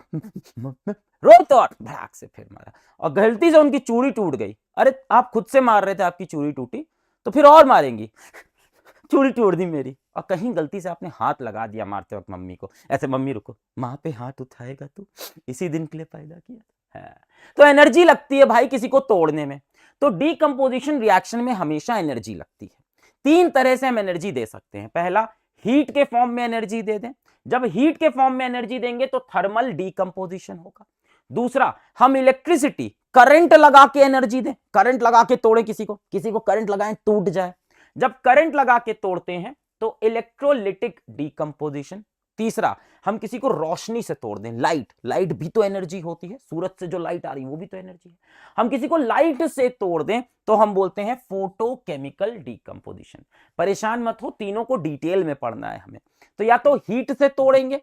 रोए तो और भड़ाक से फिर मारा। और गलती से उनकी चूड़ी टूट गई, अरे आप खुद से मार रहे थे, आपकी चूड़ी टूटी तो फिर और मारेंगी, चूड़ी तोड़ दी मेरी। और कहीं गलती से आपने हाथ लगा दिया मारते वक्त मम्मी को, ऐसे मम्मी रुको, माँ पे हाथ उठाएगा तू, इसी दिन के लिए पैदा किया है। तो एनर्जी लगती है भाई किसी को तोड़ने में। तो डीकंपोजिशन रिएक्शन में हमेशा एनर्जी लगती है। तीन तरह से हम एनर्जी दे सकते हैं। पहला, हीट के फॉर्म में एनर्जी दे दें। जब हीट के फॉर्म में एनर्जी देंगे तो थर्मल डीकंपोजिशन होगा। दूसरा, हम इलेक्ट्रिसिटी, करंट लगा के एनर्जी दें, करंट लगा के तोड़े किसी को करंट लगाएं टूट जाए। जब करंट लगा के तोड़ते हैं तो इलेक्ट्रोलिटिक डीकंपोजिशन। तीसरा, हम किसी को रोशनी से तोड़ दें, लाइट भी तो एनर्जी होती है, सूरज से जो लाइट आ रही है वो भी तो एनर्जी है। हम किसी को लाइट से तोड़ दें तो हम बोलते हैं फोटोकेमिकल डीकंपोजिशन। परेशान मत हो, तीनों को डिटेल में पढ़ना है हमें। तो या तो हीट से तोड़ेंगे,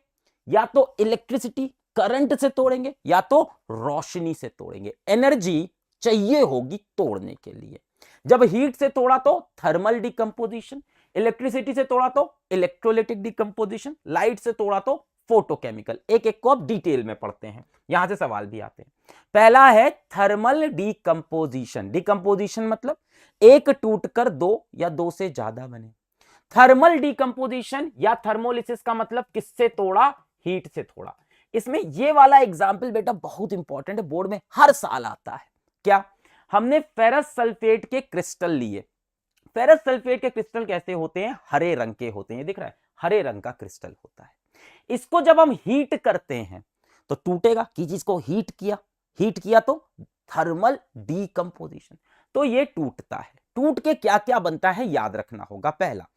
या तो इलेक्ट्रिसिटी करंट से तोड़ेंगे, या तो रोशनी से तोड़ेंगे। एनर्जी चाहिए होगी तोड़ने के लिए। जब हीट से तोड़ा तो थर्मल डीकंपोजिशन, इलेक्ट्रिसिटी से तोड़ा तो इलेक्ट्रोलिटिक डीकंपोजिशन, लाइट से तोड़ा तो फोटोकेमिकल। एक एक को अब डिटेल में पढ़ते हैं, यहां से सवाल भी आते हैं। पहला है थर्मल डीकंपोजिशन। डीकंपोजिशन मतलब एक टूटकर दो या दो से ज्यादा बने। थर्मल डीकंपोजिशन या थर्मोलिसिस का मतलब किससे तोड़ा? हीट से तोड़ा। इसमें ये वाला एग्जाम्पल बेटा बहुत इंपॉर्टेंट है, बोर्ड में हर साल आता है। क्या? हमने फेरस सल्फेट के क्रिस्टल लिए। फेरस सल्फेट के क्रिस्टल कैसे होते हैं? हरे रंग के होते हैं, ये दिख रहा है, हरे रंग का क्रिस्टल होता है। इसको जब हम हीट करते हैं तो टूटेगा। किसी चीज को हीट किया तो थर्मल डीकंपोजिशन, तो ये टूटता है। टूट के क्या क्या बनता है याद रखना होगा। पहला,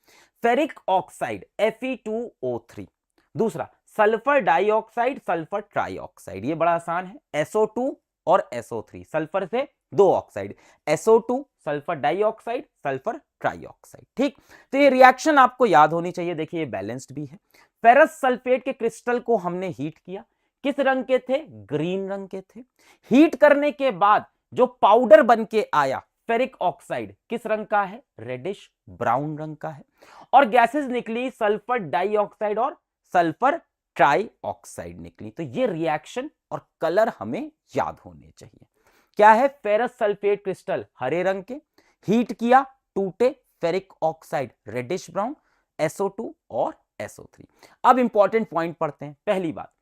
फेरिक ऑक्साइड Fe2O3। दूसरा, सल्फर डाइऑक्साइड, सल्फर ट्राइऑक्साइड, ये बड़ा आसान है, SO2 और SO3, सल्फर से दो oxide, SO2 sulphur dioxide, sulphur trioxide. ठीक, तो ये रिएक्शन आपको याद होनी चाहिए। देखिए ये बैलेंस्ड भी है। फेरस सल्फेट के क्रिस्टल को हमने हीट किया, किस रंग के थे? ग्रीन रंग के थे। हीट करने के बाद जो पाउडर बन के आया फेरिक ऑक्साइड किस रंग का है? रेडिश ब्राउन रंग का है। और गैसेस निकली सल्फर डाइऑक्साइड और सल्फर ट्राइऑक्साइड निकली। तो ये रिएक्शन और कलर हमें याद होने चाहिए। क्या है? फेरस सल्फेट क्रिस्टल हरे रंग के, हीट किया, टूटे, ferric oxide reddish brown, SO2 और SO3। अब इंपॉर्टेंट पॉइंट पढ़ते हैं। पहली बात,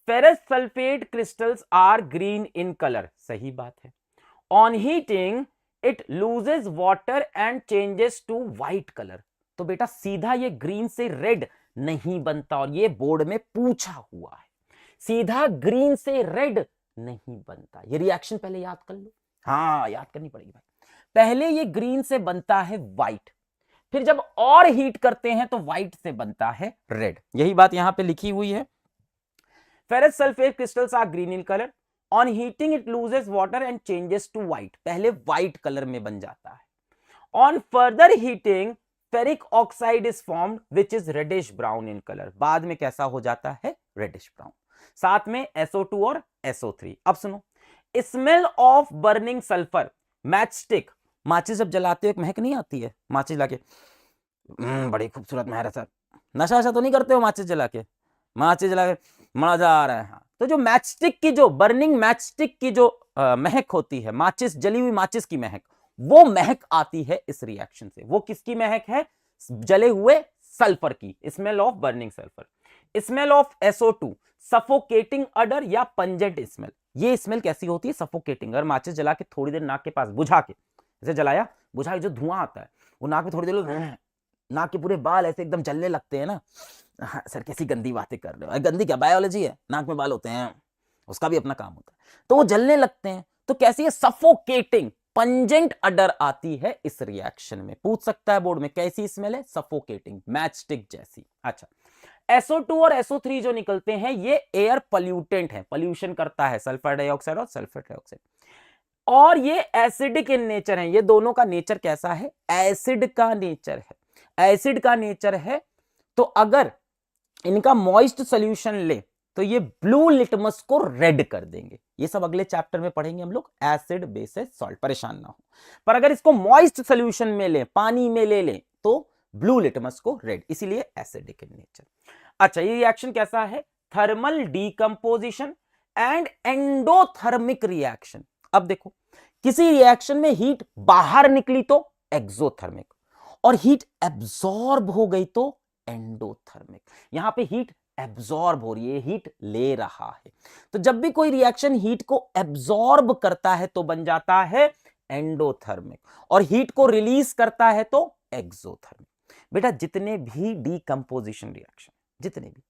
ferrous sulphate crystals are green in colour, सही बात है। On heating it loses water and changes to white colour. तो बेटा सीधा ये ग्रीन से रेड नहीं बनता, और ये बोर्ड में पूछा हुआ है, सीधा ग्रीन से रेड नहीं बनता। ये रिएक्शन पहले याद कर लो, हाँ याद करनी पड़ेगी भाई। पहले ये ग्रीन से बनता है व्हाइट, फिर जब और हीट करते हैं तो व्हाइट से बनता है रेड। यही बात यहां पे लिखी हुई है। Ferrous sulphate crystals are green in colour, on heating it loses water and changes to white. पहले व्हाइट कलर में बन जाता है। On further heating ferric oxide is formed which is reddish brown in colour. बाद में कैसा हो जाता है? Reddish brown. साथ में SO2 और SO3। अब सुनो, smell of burning sulphur, match stick, माचिस जब जलाते हो महक नहीं आती है? माचिस लाके बड़ी खूबसूरत महक सर, नशा तो नहीं करते हो माचिस जला के? माचिस जला के मजा आ रहा है। हाँ, तो जो मैच स्टिक की, जो बर्निंग मैच स्टिक की जो महक होती है, माचिस, जली हुई माचिस की महक, वो महक आती है इस रिएक्शन से। वो किसकी महक है? जले हुए सल्फर की, smell of burning sulphur. Smell of SO2, suffocating odour या पंजेंट स्मेल। ये स्मेल कैसी होती है? सफोकेटिंग। अगर माचिस जला के थोड़ी देर नाक के पास बुझा के, जैसे जलाया, बुझा के जो धुआं आता है वो नाक में थोड़ी देर, नाक के पूरे बाल ऐसे एकदम जलने लगते हैं ना। हाँ, सर कैसी गंदी बातें कर रहे हो? गंदी क्या, बायोलॉजी है, नाक में बाल होते हैं, उसका भी अपना काम होता है। तो वो जलने लगते हैं। तो कैसी है? सफोकेटिंग, पंजेंट अडर आती है इस रिएक्शन में। पूछ सकता है बोर्ड में, कैसी स्मेल है? सफोकेटिंग, मैच स्टिक जैसी। अच्छा, SO2 और SO3 जो निकलते हैं ये एयर पॉल्यूटेंट है, पॉल्यूशन करता है, सल्फर डाइऑक्साइड और सल्फर डाइऑक्साइड, और ये एसिडिक इन नेचर है। ये दोनों का नेचर कैसा है? एसिड का नेचर है, एसिड का नेचर है। तो अगर इनका मॉइस्ट सॉल्यूशन ले तो ये ब्लू लिटमस को रेड कर देंगे। ये सब अगले चैप्टर में पढ़ेंगे हम लोग, एसिड बेसिस सॉल्ट, परेशान ना हो। पर अगर इसको मॉइस्ट सॉल्यूशन में ले, पानी में ले ले, तो ब्लू लिटमस को रेड, इसीलिए एसिडिक इन नेचर। अच्छा, ये रिएक्शन कैसा है? Thermal decomposition and endothermic reaction. अब देखो, किसी रिएक्शन में हीट बाहर निकली तो एक्सोथर्मिक, और हीट एब्जॉर्ब हो गई तो एंडोथर्मिक। यहां पे हीट एब्जॉर्ब हो रही है, हीट ले रहा है। तो जब भी कोई रिएक्शन हीट को एब्जॉर्ब करता है तो बन जाता है एंडोथर्मिक, और हीट को रिलीज करता है तो एक्सोथर्मिक। बेटा जितने भी डीकंपोजिशन रिएक्शन, जितने भी,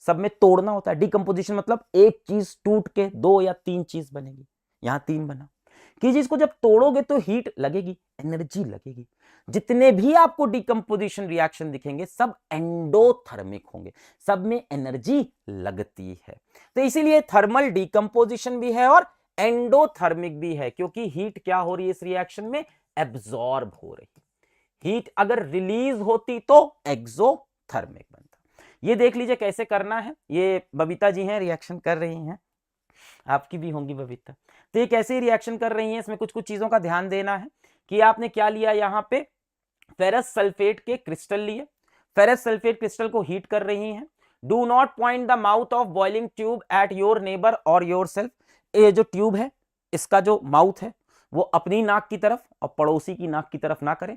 सब में तोड़ना होता है। डीकंपोजिशन मतलब एक चीज टूट के 2 या 3 चीज बनेगी। यहां 3 बना। किसी चीज को जब तोड़ोगे तो हीट लगेगी, एनर्जी लगेगी। जितने भी आपको डीकंपोजिशन रिएक्शन दिखेंगे सब एंडोथर्मिक होंगे, सब में एनर्जी लगती है। तो इसीलिए थर्मल डीकंपोजिशन भी है और एंडोथर्मिक भी है, क्योंकि हीट क्या हो रही है इस रिएक्शन में? एब्जॉर्ब हो रही है। हीट अगर रिलीज होती तो एक्सोथर्मिक बनता। ये देख लीजिए कैसे करना है। ये बबीता जी हैं, रिएक्शन कर रही हैं, आपकी भी होंगी बबीता। तो ये कैसे रिएक्शन कर रही हैं, इसमें कुछ कुछ चीजों का ध्यान देना है कि आपने क्या लिया। यहां पे फेरस सल्फेट के क्रिस्टल लिए, फेरस सल्फेट क्रिस्टल को हीट कर रही हैं। Do not point the mouth of boiling tube at your neighbour और योर सेल्फ। ये जो ट्यूब है, इसका जो माउथ है वो अपनी नाक की तरफ और पड़ोसी की नाक की तरफ ना करें,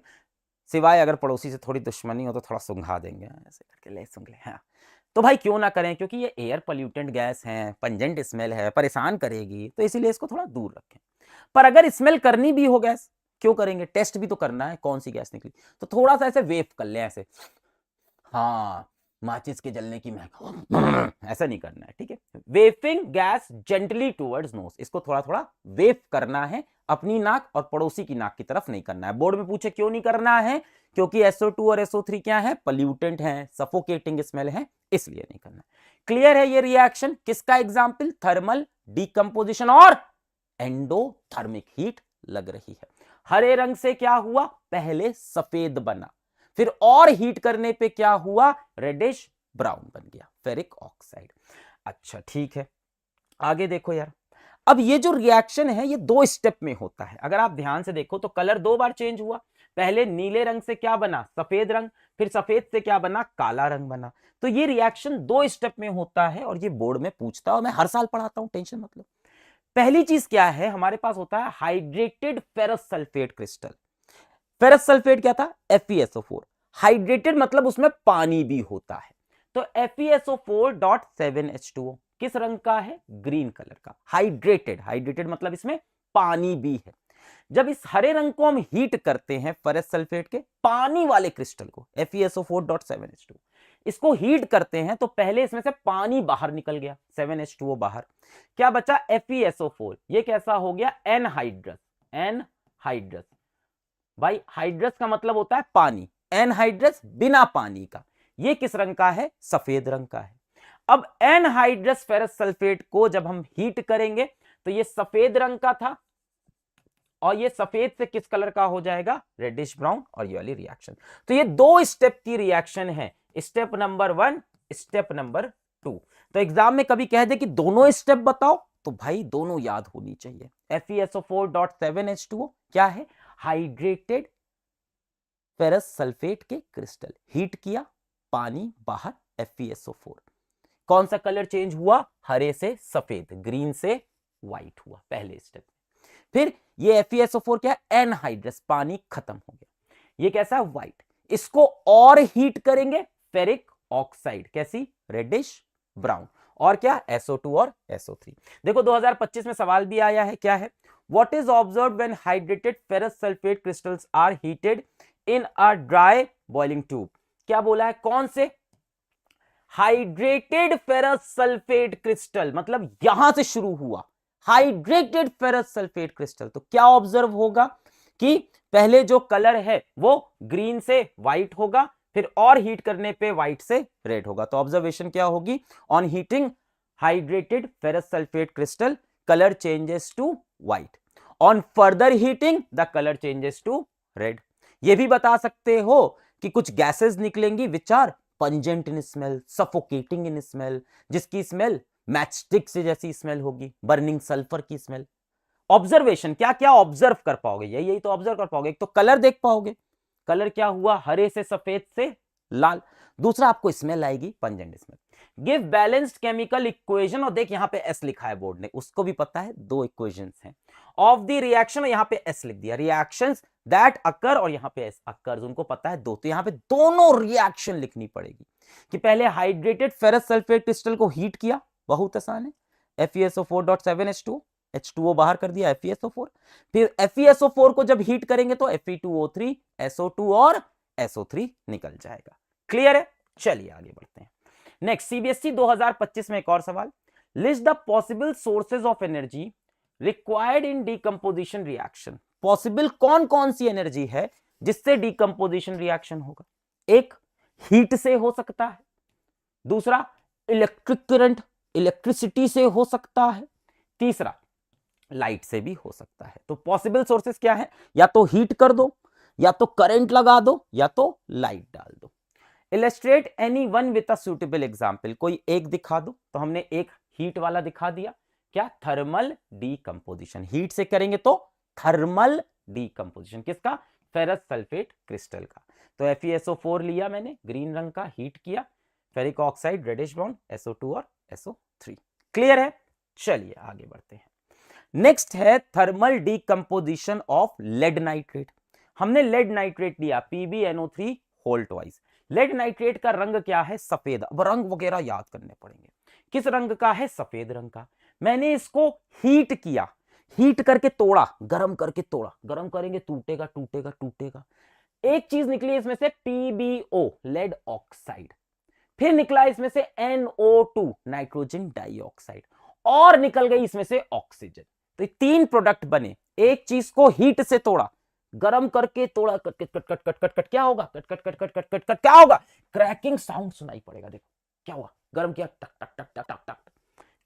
सिवाय अगर पड़ोसी से थोड़ी दुश्मनी हो तो थोड़ा सुंघा देंगे, ऐसे करके ले सुंघ ले। हाँ, तो भाई क्यों ना करें, क्योंकि ये एयर पॉल्यूटेंट गैस है, पंजेंट स्मेल है, परेशान करेगी, तो इसीलिए इसको थोड़ा दूर रखें। पर अगर स्मेल करनी भी हो गैस, क्यों करेंगे? टेस्ट भी तो करना है कौन सी गैस निकली, तो थोड़ा सा ऐसे वेव कर ले, ऐसे, हाँ, माचिस के जलने की महक, ऐसा नहीं करना है, ठीक है। वेफिंग गैस जेंटली टुवर्ड्स नोज, इसको थोड़ा थोड़ा वेव करना है, अपनी नाक और पड़ोसी की नाक की तरफ नहीं करना है। बोर्ड में पूछे क्यों नहीं करना है? क्योंकि SO2 और SO3 क्या है? पॉल्यूटेंट है, सफोकेटिंग स्मेल है, इसलिए नहीं करना। क्लियर है ये रिएक्शन? किसका एग्जाम्पल? थर्मल डीकंपोजिशन और एंडोथर्मिक हीट लग रही है। हरे रंग से क्या हुआ? पहले सफेद बना, फिर और हीट करने पे क्या हुआ? रेडिश ब्राउन बन गया, फेरिक ऑक्साइड। अच्छा ठीक है, आगे देखो यार। अब ये जो रिएक्शन है ये 2 स्टेप में होता है। अगर आप ध्यान से देखो तो कलर 2 बार चेंज हुआ। पहले नीले रंग से क्या बना? सफेद रंग, फिर सफेद से क्या बना? काला रंग बना। तो ये रिएक्शन 2 स्टेप में होता है और ये बोर्ड में पूछता है, मैं हर साल पढ़ाता हूं, टेंशन मत लो। पहली चीज क्या है, हमारे पास होता है hydrated ferrous sulphate crystal. Ferrous sulphate क्या था? FeSO4। हाइड्रेटेड मतलब उसमें पानी भी होता है, तो FeSO4.7H2O किस रंग का है? ग्रीन कलर का। हाइड्रेटेड, हाइड्रेटेड मतलब इसमें पानी भी है। जब इस हरे रंग को हम हीट करते हैं फेरस सल्फेट के पानी वाले क्रिस्टल को, FeSO4.7H2O, इसको हीट करते हैं तो पहले इसमें से पानी बाहर निकल गया, 7H2O बाहर, क्या बचा? FeSO4। ये कैसा हो गया? एनहाइड्रस। एनहाइड्रस भाई, हाइड्रस का मतलब होता है पानी, एनहाइड्रस बिना पानी का। ये किस रंग का है? सफेद रंग का है। अब एनहाइड्रस फेरस सल्फेट को जब हम हीट करेंगे तो ये सफेद रंग का था और ये सफेद से किस कलर का हो जाएगा? Reddish brown. और ये वाली रिएक्शन, तो ये 2 स्टेप की रिएक्शन है, स्टेप नंबर 1, स्टेप नंबर 2। तो एग्जाम में कभी कह दे कि दोनों स्टेप बताओ, तो भाई दोनों याद होनी चाहिए। FeSO4.7H2O क्या है? हाइड्रेटेड फेरस सल्फेट के क्रिस्टल, हीट किया, पानी बाहर, FeSO4। कौन सा कलर चेंज हुआ? हरे से सफेद, ग्रीन से व्हाइट हुआ पहले स्टेप। फिर ये FeSO4 क्या है? एनहाइड्रस, पानी खत्म हो गया। ये कैसा है? व्हाइट। इसको और हीट करेंगे, फेरिक ऑक्साइड, कैसी? Reddish brown. और क्या? SO2 और SO3। देखो 2025 में सवाल भी आया है, क्या है? What is observed when hydrated ferrous sulphate crystals are heated in a dry boiling tube? क्या बोला है? कौन से? हाइड्रेटेड फेरस सल्फेट क्रिस्टल, मतलब यहां से शुरू हुआ हाइड्रेटेड फेरस सल्फेट क्रिस्टल। तो क्या ऑब्जर्व होगा कि पहले जो कलर है वो ग्रीन से व्हाइट होगा, फिर और हीट करने पे व्हाइट से रेड होगा। तो ऑब्जर्वेशन क्या होगी? On heating hydrated ferrous sulphate crystal, colour changes to white. On further heating the colour changes to red. ये भी बता सकते हो कि कुछ गैसेस निकलेंगी which are pungent in smell, suffocating in smell, जिसकी स्मेल मैचस्टिक से जैसी स्मेल होगी, बर्निंग सल्फर की स्मेल। ऑब्जर्वेशन, क्या क्या ऑब्जर्व कर पाओगे? यही तो ऑब्जर्व कर पाओगे। एक तो कलर देख पाओगे, कलर क्या हुआ? हरे से सफेद से लाल। दूसरा आपको स्मेल आएगी, pungent smell. Give balanced chemical equation, और देख यहां पे एस लिखा है बोर्ड ने, उसको भी पता है 2 इक्वेशंस हैं ऑफ द रिएक्शन, यहां पे एस लिख दिया, रिएक्शंस दैट अकर, और यहां पे एस अकर्स, उनको पता है 2। तो यहां पे दोनों रिएक्शन लिखनी पड़ेगी कि पहले हाइड्रेटेड फेरस सल्फेट क्रिस्टल को हीट किया, बहुत आसान है, FeSO4.7H2O, H2O बाहर कर दिया, FeSO4। फिर FeSO4 को जब हीट करेंगे तो Fe2O3, SO2 और SO3 निकल जाएगा। क्लियर है? चलिए आगे बढ़ते हैं। नेक्स्ट, सीबीएसई 2025 में एक और सवाल, list the possible sources of energy required in decomposition reaction. Possible कौन कौन सी एनर्जी है जिससे डीकंपोजिशन रिएक्शन होगा? एक, हीट से हो सकता है, दूसरा इलेक्ट्रिक करंट, इलेक्ट्रिसिटी से हो सकता है, तीसरा लाइट से भी हो सकता है। तो पॉसिबल सोर्सेस क्या है? या तो हीट कर दो, या तो करंट लगा दो, या तो लाइट डाल दो। Illustrate any one with a suitable example, कोई एक दिखा दो। तो हमने एक हीट वाला दिखा दिया, क्या? थर्मल डीकंपोजिशन, हीट से करेंगे तो थर्मल डीकंपोजिशन, किसका? फेरस सल्फेट क्रिस्टल का। तो FeSO4 लिया मैंने, ग्रीन रंग का, हीट किया, ferric oxide reddish brown, SO2 और SO3। क्लियर है? चलिए आगे बढ़ते हैं। नेक्स्ट है thermal decomposition of lead nitrate. हमने लेड नाइट्रेट लिया, PbNO3 whole twice. Lead nitrate का रंग क्या है? सफेद। अब रंग वगैरह याद करने पड़ेंगे, किस रंग का है? सफेद रंग का। मैंने इसको हीट किया, हीट करके तोड़ा, गरम करके तोड़ा, गरम करेंगे टूटेगा टूटेगा टूटेगा। एक चीज निकली इसमें से PbO, लेड ऑक्साइड। फिर निकला इसमें से NO2, नाइट्रोजन डाइऑक्साइड, और निकल गई इसमें से ऑक्सीजन। तो 3 प्रोडक्ट बने। एक चीज को हीट से तोड़ा, गरम करके तोड़ा, cut cut cut cut cut cut cut, क्या होगा? Cut cut cut cut cut cut cut, क्या होगा? क्रैकिंग साउंड सुनाई पड़ेगा। देखो क्या हुआ, गरम किया, टक टक टक टक टक टक,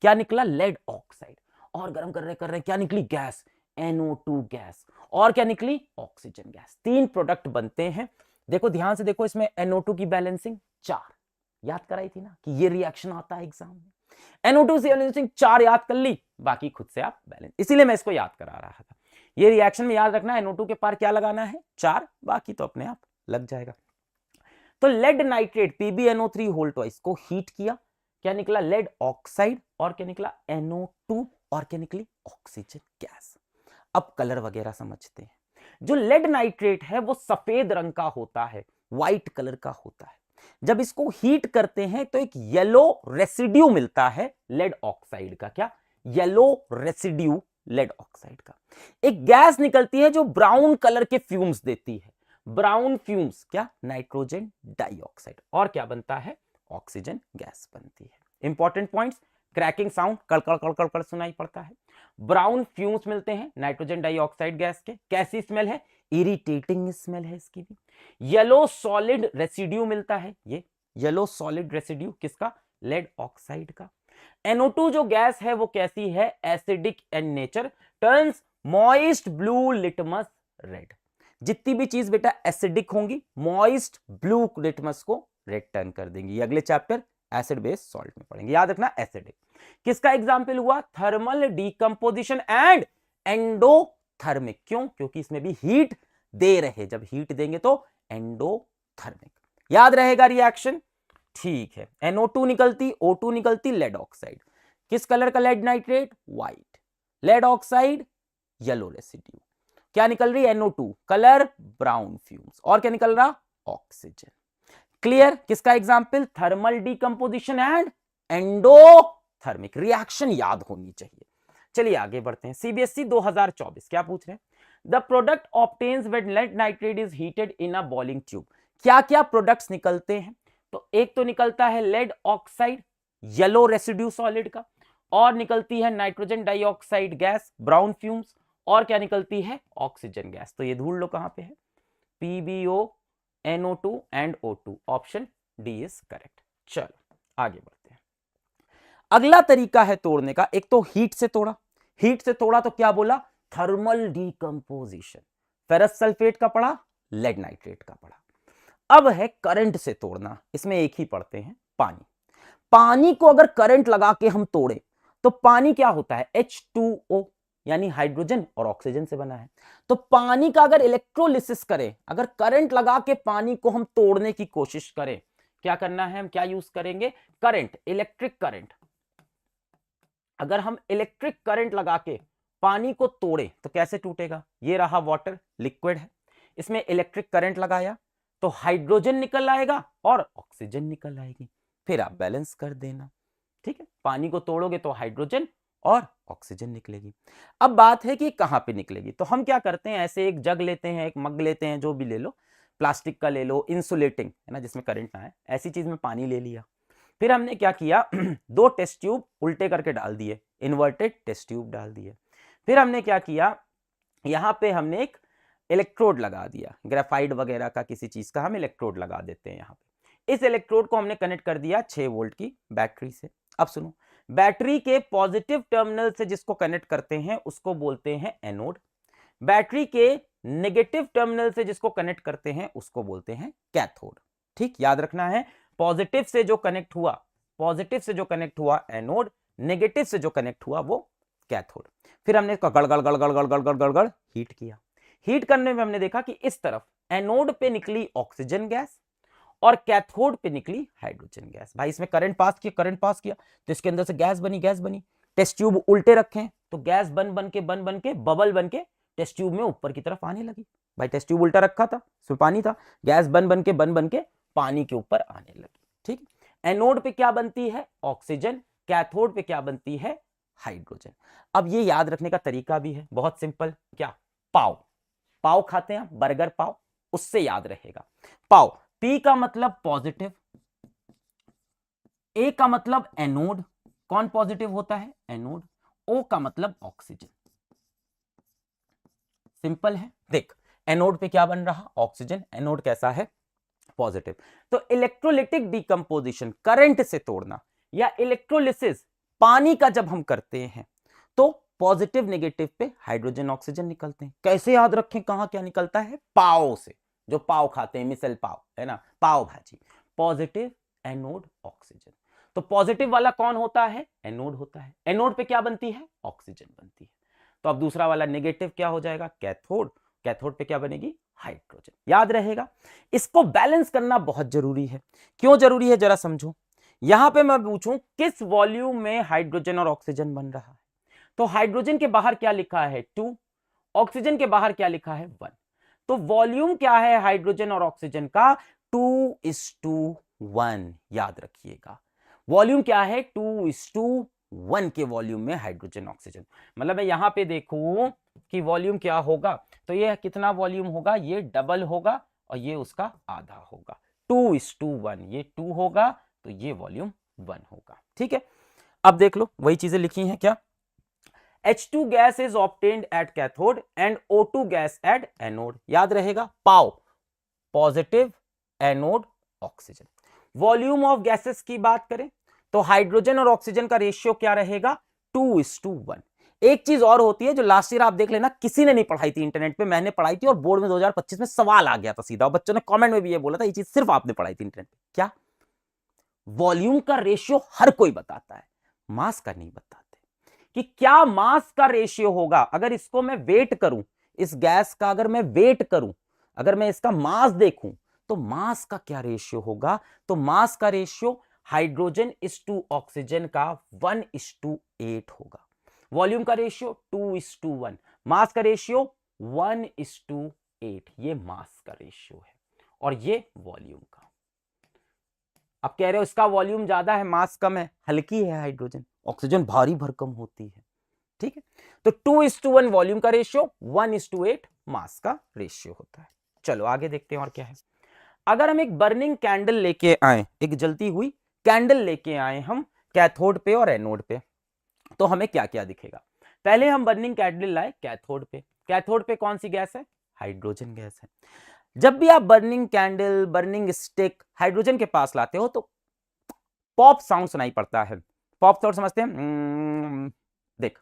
क्या निकला? Lead oxide. और गरम कर रहे क्या निकली? Gas, NO2 gas. और क्या निकली? Oxygen gas. 3 प्रोडक्ट बनते हैं। देखो ध्यान से देखो, इसमें NO2 की बैलेंसिंग 4 याद कराई थी ना कि ये रिएक्शन आता है एग्जाम में। NO2 से बैलेंसिंग 4 याद कर ली, बाकी खुद से आप बैलेंस, इसीलिए मैं इसको याद करा रहा था। ये रिएक्शन में याद रखना, NO2 के पार क्या लगाना है? 4, बाकी तो अपने आप लग जाएगा। तो lead nitrate PbNO3 whole twice को हीट किया, क्या निकला? Lead oxide. और क्या निकला? NO2। और क्या निकली? Oxygen gas. अब कलर वगैरह समझते हैं। जो लेड नाइट्रेट है वो सफेद रंग का होता है, व्हाइट कलर का होता है। जब इसको हीट करते हैं तो एक येलो रेसिड्यू मिलता है लेड ऑक्साइड का। क्या? येलो रेसिड्यू लेड ऑक्साइड का। एक गैस निकलती है जो ब्राउन कलर के फ्यूम्स देती है, ब्राउन फ्यूम्स। क्या? Nitrogen dioxide. और क्या बनता है? ऑक्सीजन गैस बनती है। इंपॉर्टेंट पॉइंट्स, क्रैकिंग साउंड कड़कड़ कड़कड़ कड़ सुनाई पड़ता है, ब्राउन फ्यूम्स मिलते हैं नाइट्रोजन डाइऑक्साइड गैस के। कैसी स्मेल है? इरिटेटिंग स्मेल है इसकी भी। येलो सॉलिड रेसिड्यू मिलता है, ये येलो सॉलिड रेसिड्यू किसका? लेड ऑक्साइड का। NO2 जो गैस है वो कैसी है? Acidic in nature, turns moist blue litmus red. जितनी भी चीज बेटा एसिडिक होंगी, मॉइस्ट ब्लू लिटमस को रेड टर्न कर देंगी। अगले चैप्टर एसिड बेस सॉल्ट में पढ़ेंगे, याद रखना एसिडिक। किसका एग्जाम्पल हुआ? Thermal decomposition and endothermic. क्यों? क्योंकि इसमें भी हीट दे रहे, जब हीट देंगे तो एंडोथर्मिक। याद रहेगा रिएक्शन? ठीक है। NO2 निकलती, O2 निकलती, लेड ऑक्साइड। किस कलर का lead nitrate? White. Lead oxide yellow residue. क्या निकल रही? NO2 colour brown fumes. और क्या निकल रहा? ऑक्सीजन। क्लियर? किसका example? Thermal decomposition and endothermic. Reaction याद होनी चाहिए। चलिए आगे बढ़ते हैं। CBSE 2024 क्या पूछ रहे हैं? The product obtains when lead nitrate is heated in a boiling tube. क्या क्या प्रोडक्ट्स निकलते हैं? तो एक तो निकलता है lead oxide, yellow residue solid का, और निकलती है nitrogen dioxide gas, brown fumes, और क्या निकलती है? Oxygen gas. तो ये ढूंढ लो कहां पे है। PbO, NO2 and O2। Option D is correct. चलो आगे बढ़ते हैं। अगला तरीका है तोड़ने का। एक तो हीट से तोड़ा, हीट से तोड़ा तो क्या बोला? Thermal decomposition. फेरस सल्फेट का पढ़ा, लेड नाइट्रेट का पढ़ा। अब है करंट से तोड़ना। इसमें एक ही पढ़ते हैं, पानी। पानी को अगर करंट लगा के हम तोड़े तो पानी क्या होता है? H2O, यानी हाइड्रोजन और ऑक्सीजन से बना है। तो पानी का अगर इलेक्ट्रोलिसिस करें, अगर करंट लगा के पानी को हम तोड़ने की कोशिश करें, क्या करना है? हम क्या यूज करेंगे? Current, electric current. अगर हम इलेक्ट्रिक करंट लगा के पानी को तोड़े तो कैसे टूटेगा? ये रहा वाटर, लिक्विड है, इसमें इलेक्ट्रिक करंट लगाया तो हाइड्रोजन निकल आएगा और ऑक्सीजन निकल आएगी। फिर आप बैलेंस कर देना। ठीक है, पानी को तोड़ोगे तो हाइड्रोजन और ऑक्सीजन निकलेगी। अब बात है कि कहां पे निकलेगी। तो हम क्या करते हैं, ऐसे एक जग लेते हैं, एक मग लेते हैं, जो भी ले लो, प्लास्टिक का ले लो, इंसुलेटिंग है ना, जिसमें करंट ना आए, ऐसी चीज में पानी ले लिया। फिर हमने क्या किया, 2 टेस्ट ट्यूब उल्टे करके डाल दिए, इन्वर्टेड टेस्ट ट्यूब डाल दिए। फिर हमने क्या किया, यहां पे हमने एक इलेक्ट्रोड लगा दिया, ग्रेफाइट वगैरह का किसी चीज का हम इलेक्ट्रोड लगा देते हैं यहाँ पे। इस इलेक्ट्रोड को हमने कनेक्ट कर दिया 6 वोल्ट की बैटरी से। अब सुनो, बैटरी के पॉजिटिव टर्मिनल से जिसको कनेक्ट करते हैं उसको बोलते हैं एनोड, बैटरी के नेगेटिव टर्मिनल से जिसको कनेक्ट करते हैं उसको बोलते हैं कैथोड। ठीक, याद रखना है, पॉजिटिव से जो कनेक्ट हुआ, पॉजिटिव से जो कनेक्ट हुआ एनोड, नेगेटिव से जो कनेक्ट हुआ वो कैथोड। फिर हमने इसको गड़ गड़ गड़ गड़ गड़ गड़ गड़ गड़ हीट किया। हीट करने में हमने देखा कि इस तरफ एनोड पे निकली ऑक्सीजन गैस और कैथोड पे निकली हाइड्रोजन गैस। भाई इसमें करंट पास किया, करंट पास किया तो इसके अंदर से गैस बनी, गैस बनी। टेस्ट ट्यूब उल्टे रखे तो गैस बन बन के बबल बन के टेस्ट ट्यूब में ऊपर की तरफ आने लगी। भाई टेस्ट ट्यूब उल्टा रखा था, उसमें पानी था, गैस बन बन के पानी के ऊपर आने लगी। ठीक, एनोड पे क्या बनती है? ऑक्सीजन, कैथोड पे क्या बनती है? हाइड्रोजन। अब ये याद रखने का तरीका भी है, बहुत सिंपल। क्या? पाव, पाव खाते हैं, बर्गर पाव, उससे याद रहेगा। पाव, P का मतलब पॉजिटिव, A का मतलब एनोड, कौन पॉजिटिव होता है? एनोड। O का मतलब ऑक्सीजन। सिंपल है। देख, एनोड पे क्या बन रहा? ऑक्सीजन। एनोड कैसा है? पॉजिटिव। तो इलेक्ट्रोलिटिक डिकंपोजिशन, करंट से तोड़ना या इलेक्ट्रोलिसिस पानी का जब हम करते हैं तो पॉजिटिव नेगेटिव पे हाइड्रोजन ऑक्सीजन निकलते हैं। कैसे याद रखें, कहां क्या निकलता है? पाव से, जो पाव खाते हैं, मिसल पाव है ना, पाव भाजी। Positive anode oxygen. तो पॉजिटिव वाला कौन होता है? एनोड होता है। एनोड पे क्या बनती है? ऑक्सीजन बनती है। तो अब दूसरा वाला नेगेटिव क्या हो जाएगा? कैथोड। कैथोड पे क्या बनेगी? हाइड्रोजन। याद रहेगा। इसको बैलेंस करना बहुत जरूरी है। क्यों जरूरी है जरा समझो। यहां पे मैं पूछूं किस वॉल्यूम में हाइड्रोजन और ऑक्सीजन बन रहा है, तो हाइड्रोजन के बाहर क्या लिखा है? 2, ऑक्सीजन के बाहर क्या लिखा है? 1। तो वॉल्यूम क्या है हाइड्रोजन और ऑक्सीजन का? 2:1। याद रखिएगा, वॉल्यूम क्या है? 2:1 के वॉल्यूम में हाइड्रोजन ऑक्सीजन। मतलब मैं यहां पे देखूं कि वॉल्यूम क्या होगा, तो ये कितना वॉल्यूम होगा? ये डबल होगा और ये उसका आधा होगा। 2:1, ये 2 होगा तो ये वॉल्यूम 1 होगा। ठीक है, अब देख लो वही चीजें लिखी हैं क्या? H2 gas is obtained at cathode and O2 gas at anode. याद रहेगा, पाओ positive, anode oxygen. Volume of gases की बात करें तो हाइड्रोजन और ऑक्सीजन का रेशियो क्या रहेगा? 2:1। एक चीज और होती है जो लास्ट ईयर आप देख लेना, किसी ने नहीं पढ़ाई थी इंटरनेट पे, मैंने पढ़ाई थी और बोर्ड में 2025 में सवाल आ गया था सीधा, और बच्चों ने कमेंट में भी ये बोला था, ये चीज सिर्फ आपने पढ़ाई थी इंटरनेट पे। क्या? वॉल्यूम का रेशियो हर कोई बताता है, मास का नहीं बताते कि क्या मास का रेशियो होगा। अगर इसको मैं वेट करूं, इस गैस का अगर मैं वेट करूं, अगर मैं इसका मास देखूं, तो मास का क्या रेशियो होगा? तो मास का रेशियो हाइड्रोजन इस टू ऑक्सीजन का 1:8 होगा। वॉल्यूम का रेशियो 2:1, मास का रेशियो 1:8। ये मास का रेशियो है और ये वॉल्यूम का। अब कह रहे हो इसका वॉल्यूम ज्यादा है, मास कम है, हल्की है हाइड्रोजन, ऑक्सीजन भारी भरकम होती है। ठीक है, तो 2:1 वॉल्यूम का रेशियो, 1:8 मास का रेशियो होता है। चलो आगे देखते हैं और क्या है। अगर हम एक बर्निंग कैंडल लेके आए, एक जलती हुई कैंडल लेके आए हम कैथोड पे और एनोड पे, तो हमें क्या क्या दिखेगा? पहले हम बर्निंग कैंडल लाए कैथोड पे। कैथोड पे कौन सी गैस है? हाइड्रोजन गैस है। जब भी आप burning candle, burning stick hydrogen के पास लाते हो तो पॉप साउंड सुनाई पड़ता है। पॉप साउंड समझते हैं? देख,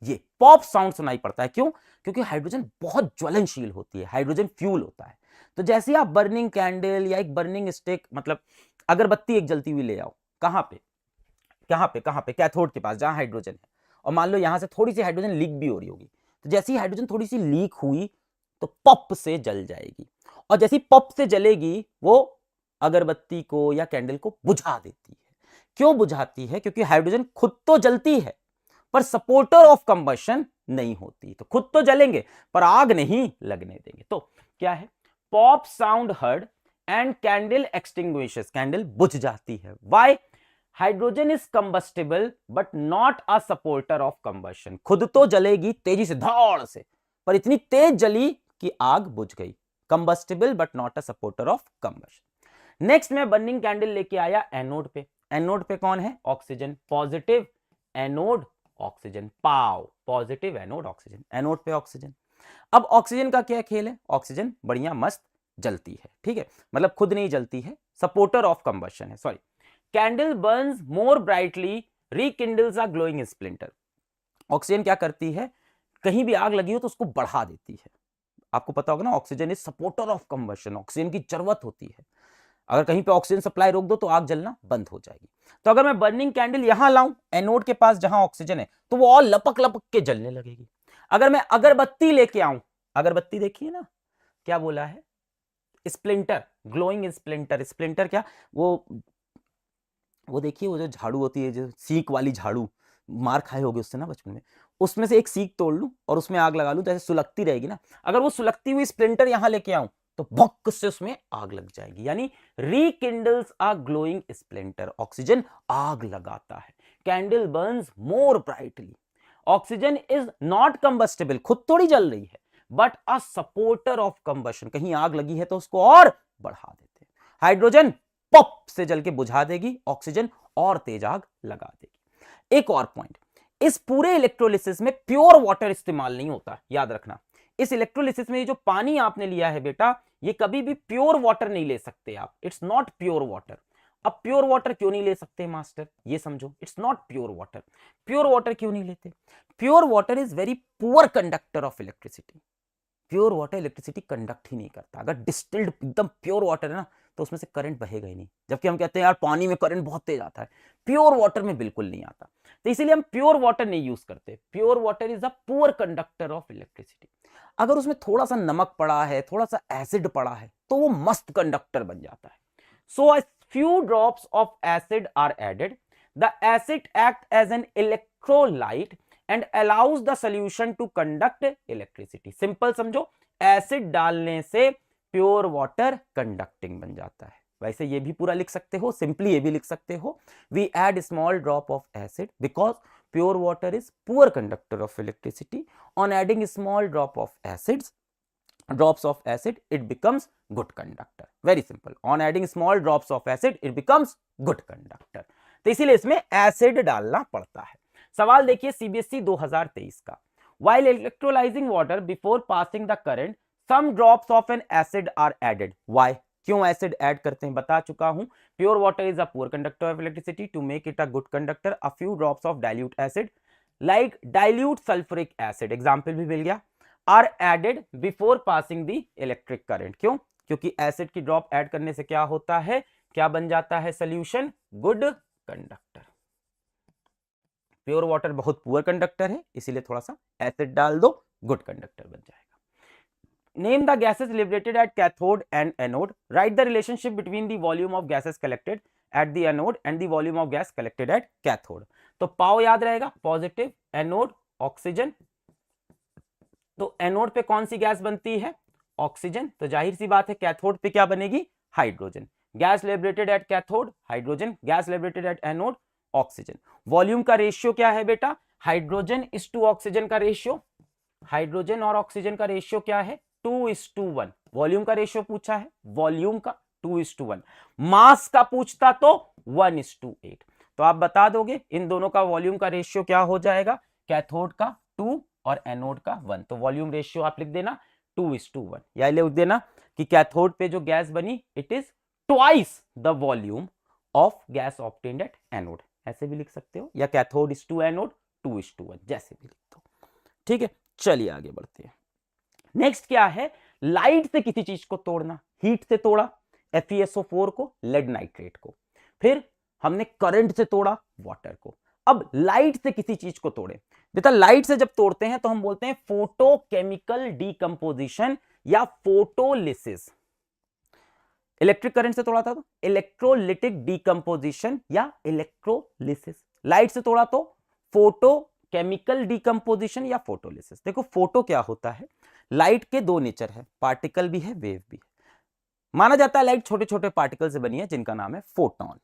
ये पॉप साउंड सुनाई पड़ता है। क्यों? क्योंकि हाइड्रोजन बहुत ज्वलनशील होती है, हाइड्रोजन फ्यूल होता है। तो जैसे आप बर्निंग कैंडल या एक बर्निंग स्टिक, मतलब अगरबत्ती एक जलती हुई ले आओ, कहां पे? कहां पे? कैथोड के पास, जहां हाइड्रोजन है। और मान लो यहां से थोड़ी सी हाइड्रोजन लीक भी हो रही होगी, तो जैसे ही हाइड्रोजन थोड़ी सी लीक हुई तो पप से जल जाएगी, और जैसी पप से जलेगी वो अगरबत्ती को या कैंडल को बुझा देती है। क्यों बुझाती है? क्योंकि हाइड्रोजन खुद तो जलती है पर सपोर्टर ऑफ कंबशन नहीं होती, तो खुद तो जलेंगे पर आग नहीं लगने देंगे। तो क्या है? Pop sound heard and candle extinguishes, candle बुझ जाती है। Why? Hydrogen is combustible but not a supporter of combustion. खुद तो जलेगी तेजी से, धड़ से, पर इतनी तेज जली कि आग बुझ गई। Combustible but not a supporter of combustion. Next मैं बर्निंग कैंडल लेके आया एनोड पे। एनोड पे कौन है? ऑक्सीजन, पॉजिटिव एनोड ऑक्सीजन, पाव पॉजिटिव एनोड ऑक्सीजन, एनोड पे ऑक्सीजन। अब ऑक्सीजन का क्या खेल है? ऑक्सीजन बढ़िया मस्त जलती है, ठीक है, मतलब खुद नहीं जलती है, सपोर्टर ऑफ कंबशन है, sorry. Candle burns more brightly, rekindles a glowing splinter. Oxygen क्या करती है? कहीं भी आग लगी हो तो उसको बढ़ा देती है। आपको पता होगा ना, oxygen is supporter of combustion, oxygen की जरूरत होती है। अगर कहीं पे ऑक्सीजन सप्लाई रोक दो तो आग जलना बंद हो जाएगी। तो अगर मैं बर्निंग कैंडल यहां लाऊं एनोड के पास जहां ऑक्सीजन है, तो वो और लपक लपक के जलने लगेगी। अगर मैं अगरबत्ती लेके आऊं, अगरबत्ती देखिए ना, क्या बोला है? Splinter, glowing splinter. स्प्लिंटर क्या? वो देखिए, वो जो झाड़ू होती है, जो सीक वाली झाड़ू, मार खाए होगे उससे ना बचपन में, उसमें से एक सीक तोड़ लूं और उसमें आग लगा लूं तो ऐसे सुलगती रहेगी ना। अगर वो सुलगती हुई स्प्लिंटर यहां लेके आऊं तो भक्क से उसमें आग लग जाएगी। यानी रिकिंडल्स अ ग्लोइंग स्प्लिंटर, ऑक्सीजन आग लगाता है। Candle burns more brightly, oxygen is not combustible, खुद थोड़ी जल रही है, but a supporter of combustion, कहीं आग लगी है तो उसको और बढ़ा देते हैं। हाइड्रोजन पॉप से जल के बुझा देगी, ऑक्सीजन और तेज आग लगा देगी। एक और पॉइंट, इस पूरे इलेक्ट्रोलिसिस में प्योर वाटर इस्तेमाल नहीं होता, याद रखना। इस इलेक्ट्रोलिसिस में जो पानी आपने लिया है बेटा, ये कभी भी प्योर वाटर नहीं ले सकते आप, इट्स नॉट प्योर वाटर। अब प्योर वाटर क्यों नहीं ले सकते मास्टर? ये समझो, it's not pure water. Pure water क्यों नहीं लेते? Pure water is very poor conductor of electricity. Pure water electricity conduct ही नहीं करता। अगर डिस्टिल्ड एकदम प्योर वाटर है ना, तो उसमें से करंट बहेगा ही नहीं। जबकि हम कहते हैं यार पानी में करंट बहुत तेज आता है, प्योर वाटर में बिल्कुल नहीं आता। तो इसीलिए हम प्योर वाटर नहीं यूज करते। Pure water is a poor conductor of electricity. अगर उसमें थोड़ा सा नमक पड़ा है, थोड़ा सा एसिड पड़ा है, तो वो मस्त कंडक्टर बन जाता है। So a few drops of acid are added, the acid act as an electrolyte and allows the solution to conduct electricity. Simple समझो, एसिड डालने से प्योर वाटर कंडक्टिंग बन जाता है। वैसे ये भी पूरा लिख सकते हो, सिंपली ये भी लिख सकते हो, we add small drop of acid because pure water is poor conductor of electricity, on adding small drop of acids drops of acid it becomes good conductor। very simple, on adding small drops of acid it becomes good conductor। तो इसीलिए इसमें acid डालना पड़ता है। सवाल देखिए CBSE 2023 का, while electrolyzing water before passing the current some drops of an acid are added। why? क्यों एसिड ऐड करते हैं बता चुका हूं। Pure water is a poor conductor of electricity, to make it a good conductor a few drops of dilute acid like dilute sulphuric acid, example भी मिल गया, are added before passing the electric current. क्यों? क्योंकि acid की drop add करने से क्या होता है, क्या बन जाता है solution, good conductor. Pure water बहुत पुअर कंडक्टर है, इसीलिए थोड़ा सा एसिड डाल दो, गुड कंडक्टर बन जाएगा। Name the gases liberated at cathode and anode, right the relationship between the volume of gases collected at the anode and the volume of gas collected at cathode. तो पाव याद रहेगा, positive, anode oxygen, तो anode पे कौन सी gas बनती है, oxygen, तो जाहिर सी बात है कैथोड पे क्या बनेगी, hydrogen. Gas liberated at cathode hydrogen, gas liberated at anode oxygen. Volume का रेशियो क्या है बेटा, हाइड्रोजन इज टू ऑक्सीजन का रेशियो, हाइड्रोजन और ऑक्सीजन का रेशियो क्या है, 2:1। वॉल्यूम का रेशियो पूछा है, वॉल्यूम का 2:1। मास का पूछता तो 1:8। तो आप बता दोगे इन दोनों का वॉल्यूम का रेशियो क्या हो जाएगा, कैथोड का 2 और एनोड का 1। तो वॉल्यूम रेशियो आप लिख देना 2:1, या लिख देना कि कैथोड पे जो गैस बनी it is twice the volume of gas obtained at anode, ऐसे भी लिख सकते हो, या कैथोड इज टू एनोड 2:1, जैसे भी लिख दो। ठीक है, चलिए आगे बढ़ते हैं। नेक्स्ट क्या है, लाइट से किसी चीज को तोड़ना, हीट से तोड़ा FeSO4 को, लेड नाइट्रेट को, फिर हमने करंट से तोड़ा वाटर को, अब लाइट से किसी चीज को तोड़े। बेटा लाइट से जब तोड़ते हैं तो हम बोलते हैं फोटोकेमिकल डीकंपोजिशन या फोटोलिसिस। इलेक्ट्रिक करंट से तोड़ा था तो इलेक्ट्रोलिटिक डीकंपोजिशन या इलेक्ट्रोलिसिस, लाइट से तोड़ा तो फोटोकेमिकल डीकंपोजिशन या फोटोलिसिस। देखो फोटो क्या होता है, लाइट के दो नेचर है, पार्टिकल भी है, वेव भी है। माना जाता है लाइट छोटे छोटे पार्टिकल से बनी है जिनका नाम है फोटोन,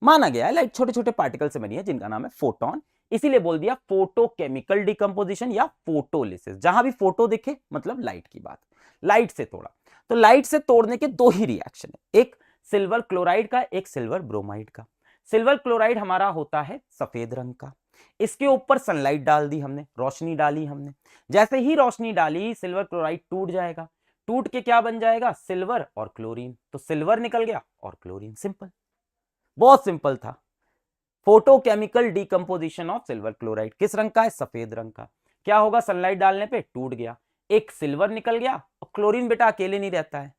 माना गया है लाइट छोटे छोटे पार्टिकल से बनी है जिनका नाम है फोटोन, इसीलिए बोल दिया फोटोकेमिकल डिकम्पोजिशन या फोटोलिसिस। जहां भी फोटो दिखे मतलब लाइट की बात। लाइट से तोड़ा, तो लाइट से तोड़ने के दो ही रिएक्शन है, एक सिल्वर क्लोराइड का, एक सिल्वर ब्रोमाइड का। सिल्वर क्लोराइड हमारा होता है सफेद रंग का, इसके ऊपर सनलाइट डाल दी हमने, रोशनी डाली हमने, जैसे ही रोशनी डाली सिल्वर क्लोराइड टूट जाएगा, टूट के क्या बन जाएगा, सिल्वर और क्लोरीन, तो सिल्वर निकल गया और क्लोरीन। सिंपल, बहुत सिंपल था। Photochemical decomposition of silver chloride, किस रंग का है, सफेद रंग का। क्या होगा, सनलाइट डालने पे टूट गया, एक सिल्वर निकल गया, और क्लोरीन बेटा अकेले नहीं रहता है,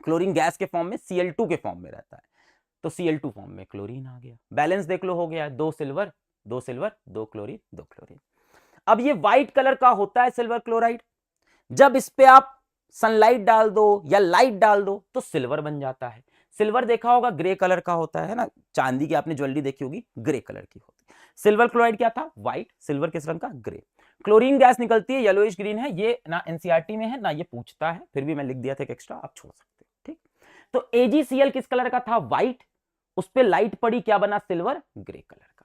क्लोरीन गैस के फॉर्म में Cl2 के फॉर्म में रहता है, तो Cl2 फॉर्म में क्लोरीन आ गया। बैलेंस देख लो, हो गया, दो सिल्वर दो सिल्वर, दो क्लोरीन दो क्लोरीन। अब ये व्हाइट कलर का होता है सिल्वर क्लोराइड, जब इस पे आप सनलाइट डाल दो या लाइट डाल दो तो सिल्वर बन जाता है। सिल्वर देखा होगा ग्रे कलर का होता है ना, चांदी की आपने ज्वेलरी देखी होगी ग्रे कलर की होती है। सिल्वर क्लोराइड क्या था, व्हाइट, सिल्वर किस रंग का, ग्रे। क्लोरीन गैस निकलती है येलोइश ग्रीन है, ये ना एनसीईआरटी में है ना ये पूछता है, फिर भी मैं लिख दिया था एक एक्स्ट्रा, आप छोड़ सकते हो। ठीक, तो AgCl किस कलर का था, व्हाइट, उस पर लाइट पड़ी, क्या बना, सिल्वर ग्रे कलर का।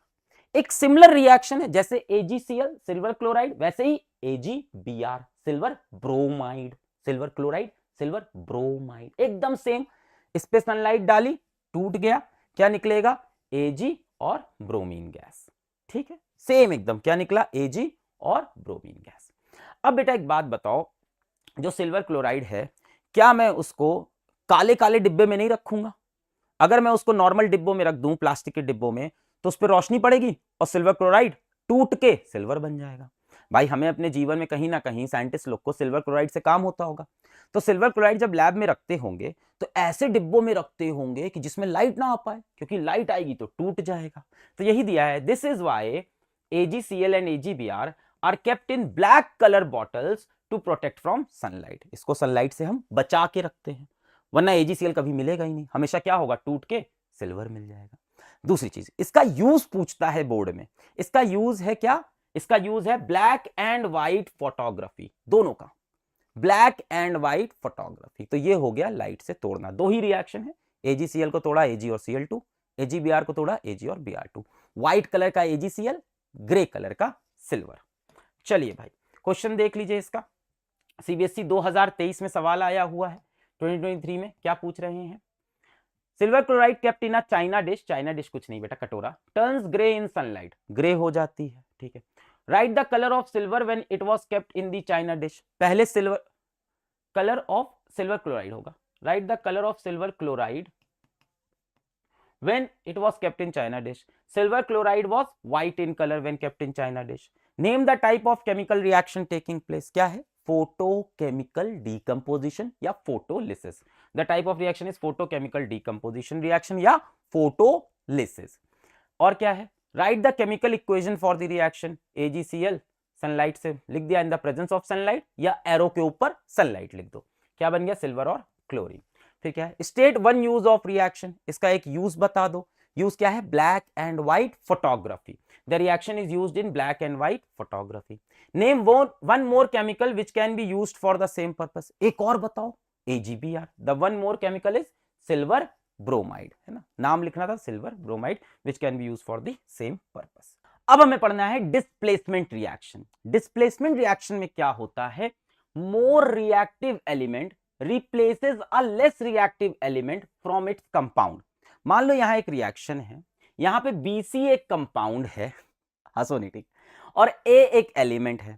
एक सिमिलर रिएक्शन है, जैसे AgCl सिल्वर क्लोराइड, वैसे ही AgBr silver bromide, silver chloride silver bromide, एकदम सेम। इस पे सनलाइट डाली, टूट गया, क्या निकलेगा, Ag और ब्रोमीन गैस। ठीक है, सेम एकदम, क्या निकला, Ag और ब्रोमीन गैस। अब बेटा एक बात बताओ, जो सिल्वर क्लोराइड है क्या मैं उसको काले काले डिब्बे में नहीं रखूंगा? अगर मैं उसको नॉर्मल डिब्बों में रख दूं, प्लास्टिक के डिब्बों में, तो उस पर रोशनी पड़ेगी और सिल्वर क्लोराइड टूट के सिल्वर बन जाएगा। भाई हमें अपने जीवन में कहीं ना कहीं साइंटिस्ट लोग को सिल्वर क्लोराइड से काम होता होगा, तो सिल्वर क्लोराइड जब लैब में रखते होंगे तो ऐसे डिब्बों में रखते होंगे कि जिसमें लाइट ना आ पाए, क्योंकि लाइट आएगी तो टूट जाएगा। तो यही दिया है, this is why AgCl and AgBr are kept in black colour bottles to protect from sunlight. इसको सनलाइट से हम बचा के रखते हैं, वरना AgCl कभी मिलेगा ही नहीं, हमेशा क्या होगा, टूट के सिल्वर मिल जाएगा। दूसरी चीज, इसका यूज पूछता है बोर्ड में, इसका यूज है क्या, इसका यूज है ब्लैक एंड व्हाइट फोटोग्राफी, दोनों का, ब्लैक एंड व्हाइट फोटोग्राफी। तो ये हो गया लाइट से तोड़ना, दो ही रिएक्शन है, AgCl को तोड़ा Ag और Cl2, AgBr को तोड़ा Ag और Br2, व्हाइट कलर का AgCl, ग्रे कलर का सिल्वर। चलिए भाई क्वेश्चन देख लीजिए इसका, CBSE 2023 में सवाल आया हुआ है, 2023 में क्या पूछ रहे हैं, silver chloride kept in a china dish, china dish कुछ नहीं बेटा, कटोरा, turns grey in sunlight, grey हो जाती है, ठीक है। Right the colour of silver when it was kept in the china dish, पहले silver, colour of silver chloride होगा, right the colour of silver chloride when it was kept in China dish. Silver chloride was white in color when kept in China dish. Name the type of chemical reaction taking place. क्या है, photochemical decomposition या photolysis. The type of reaction is photochemical decomposition reaction या photolysis. और क्या है, write the chemical equation for the reaction. AgCl sunlight से लिख दिया, in the presence of sunlight, या एरो के ऊपर सनलाइट लिख दो, क्या बन गया, सिल्वर और क्लोरीन। फिर क्या है, state one use of reaction, इसका एक यूज बता दो, यूज क्या है, black and white photography, the reaction is used in black and white photography. Name one more chemical which can be used for the same purpose, एक और बताओ, AgBr, the one more chemical is silver bromide, है ना, नाम लिखना था, silver bromide which can be used for the same purpose. अब हमें पढ़ना है डिस्प्लेसमेंट रिएक्शन। डिस्प्लेसमेंट रिएक्शन में क्या होता है, more reactive element replaces a less reactive element from its compound। मान लो यहां एक रिएक्शन है, यहां पे BC एक कंपाउंड है, हंसो नहीं ठीक, और A एक एलिमेंट है।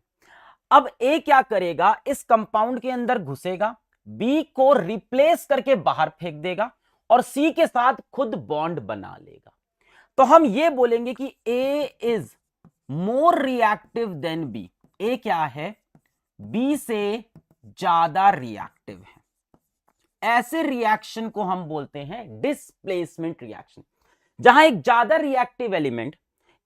अब A क्या करेगा, इस कंपाउंड के अंदर घुसेगा, B को रिप्लेस करके बाहर फेंक देगा और C के साथ खुद बॉन्ड बना लेगा। तो हम ये बोलेंगे कि A is more reactive than B। A क्या है, B से ज्यादा रिएक्टिव है। ऐसे रिएक्शन को हम बोलते हैं डिस्प्लेसमेंट रिएक्शन, जहां एक ज्यादा रिएक्टिव एलिमेंट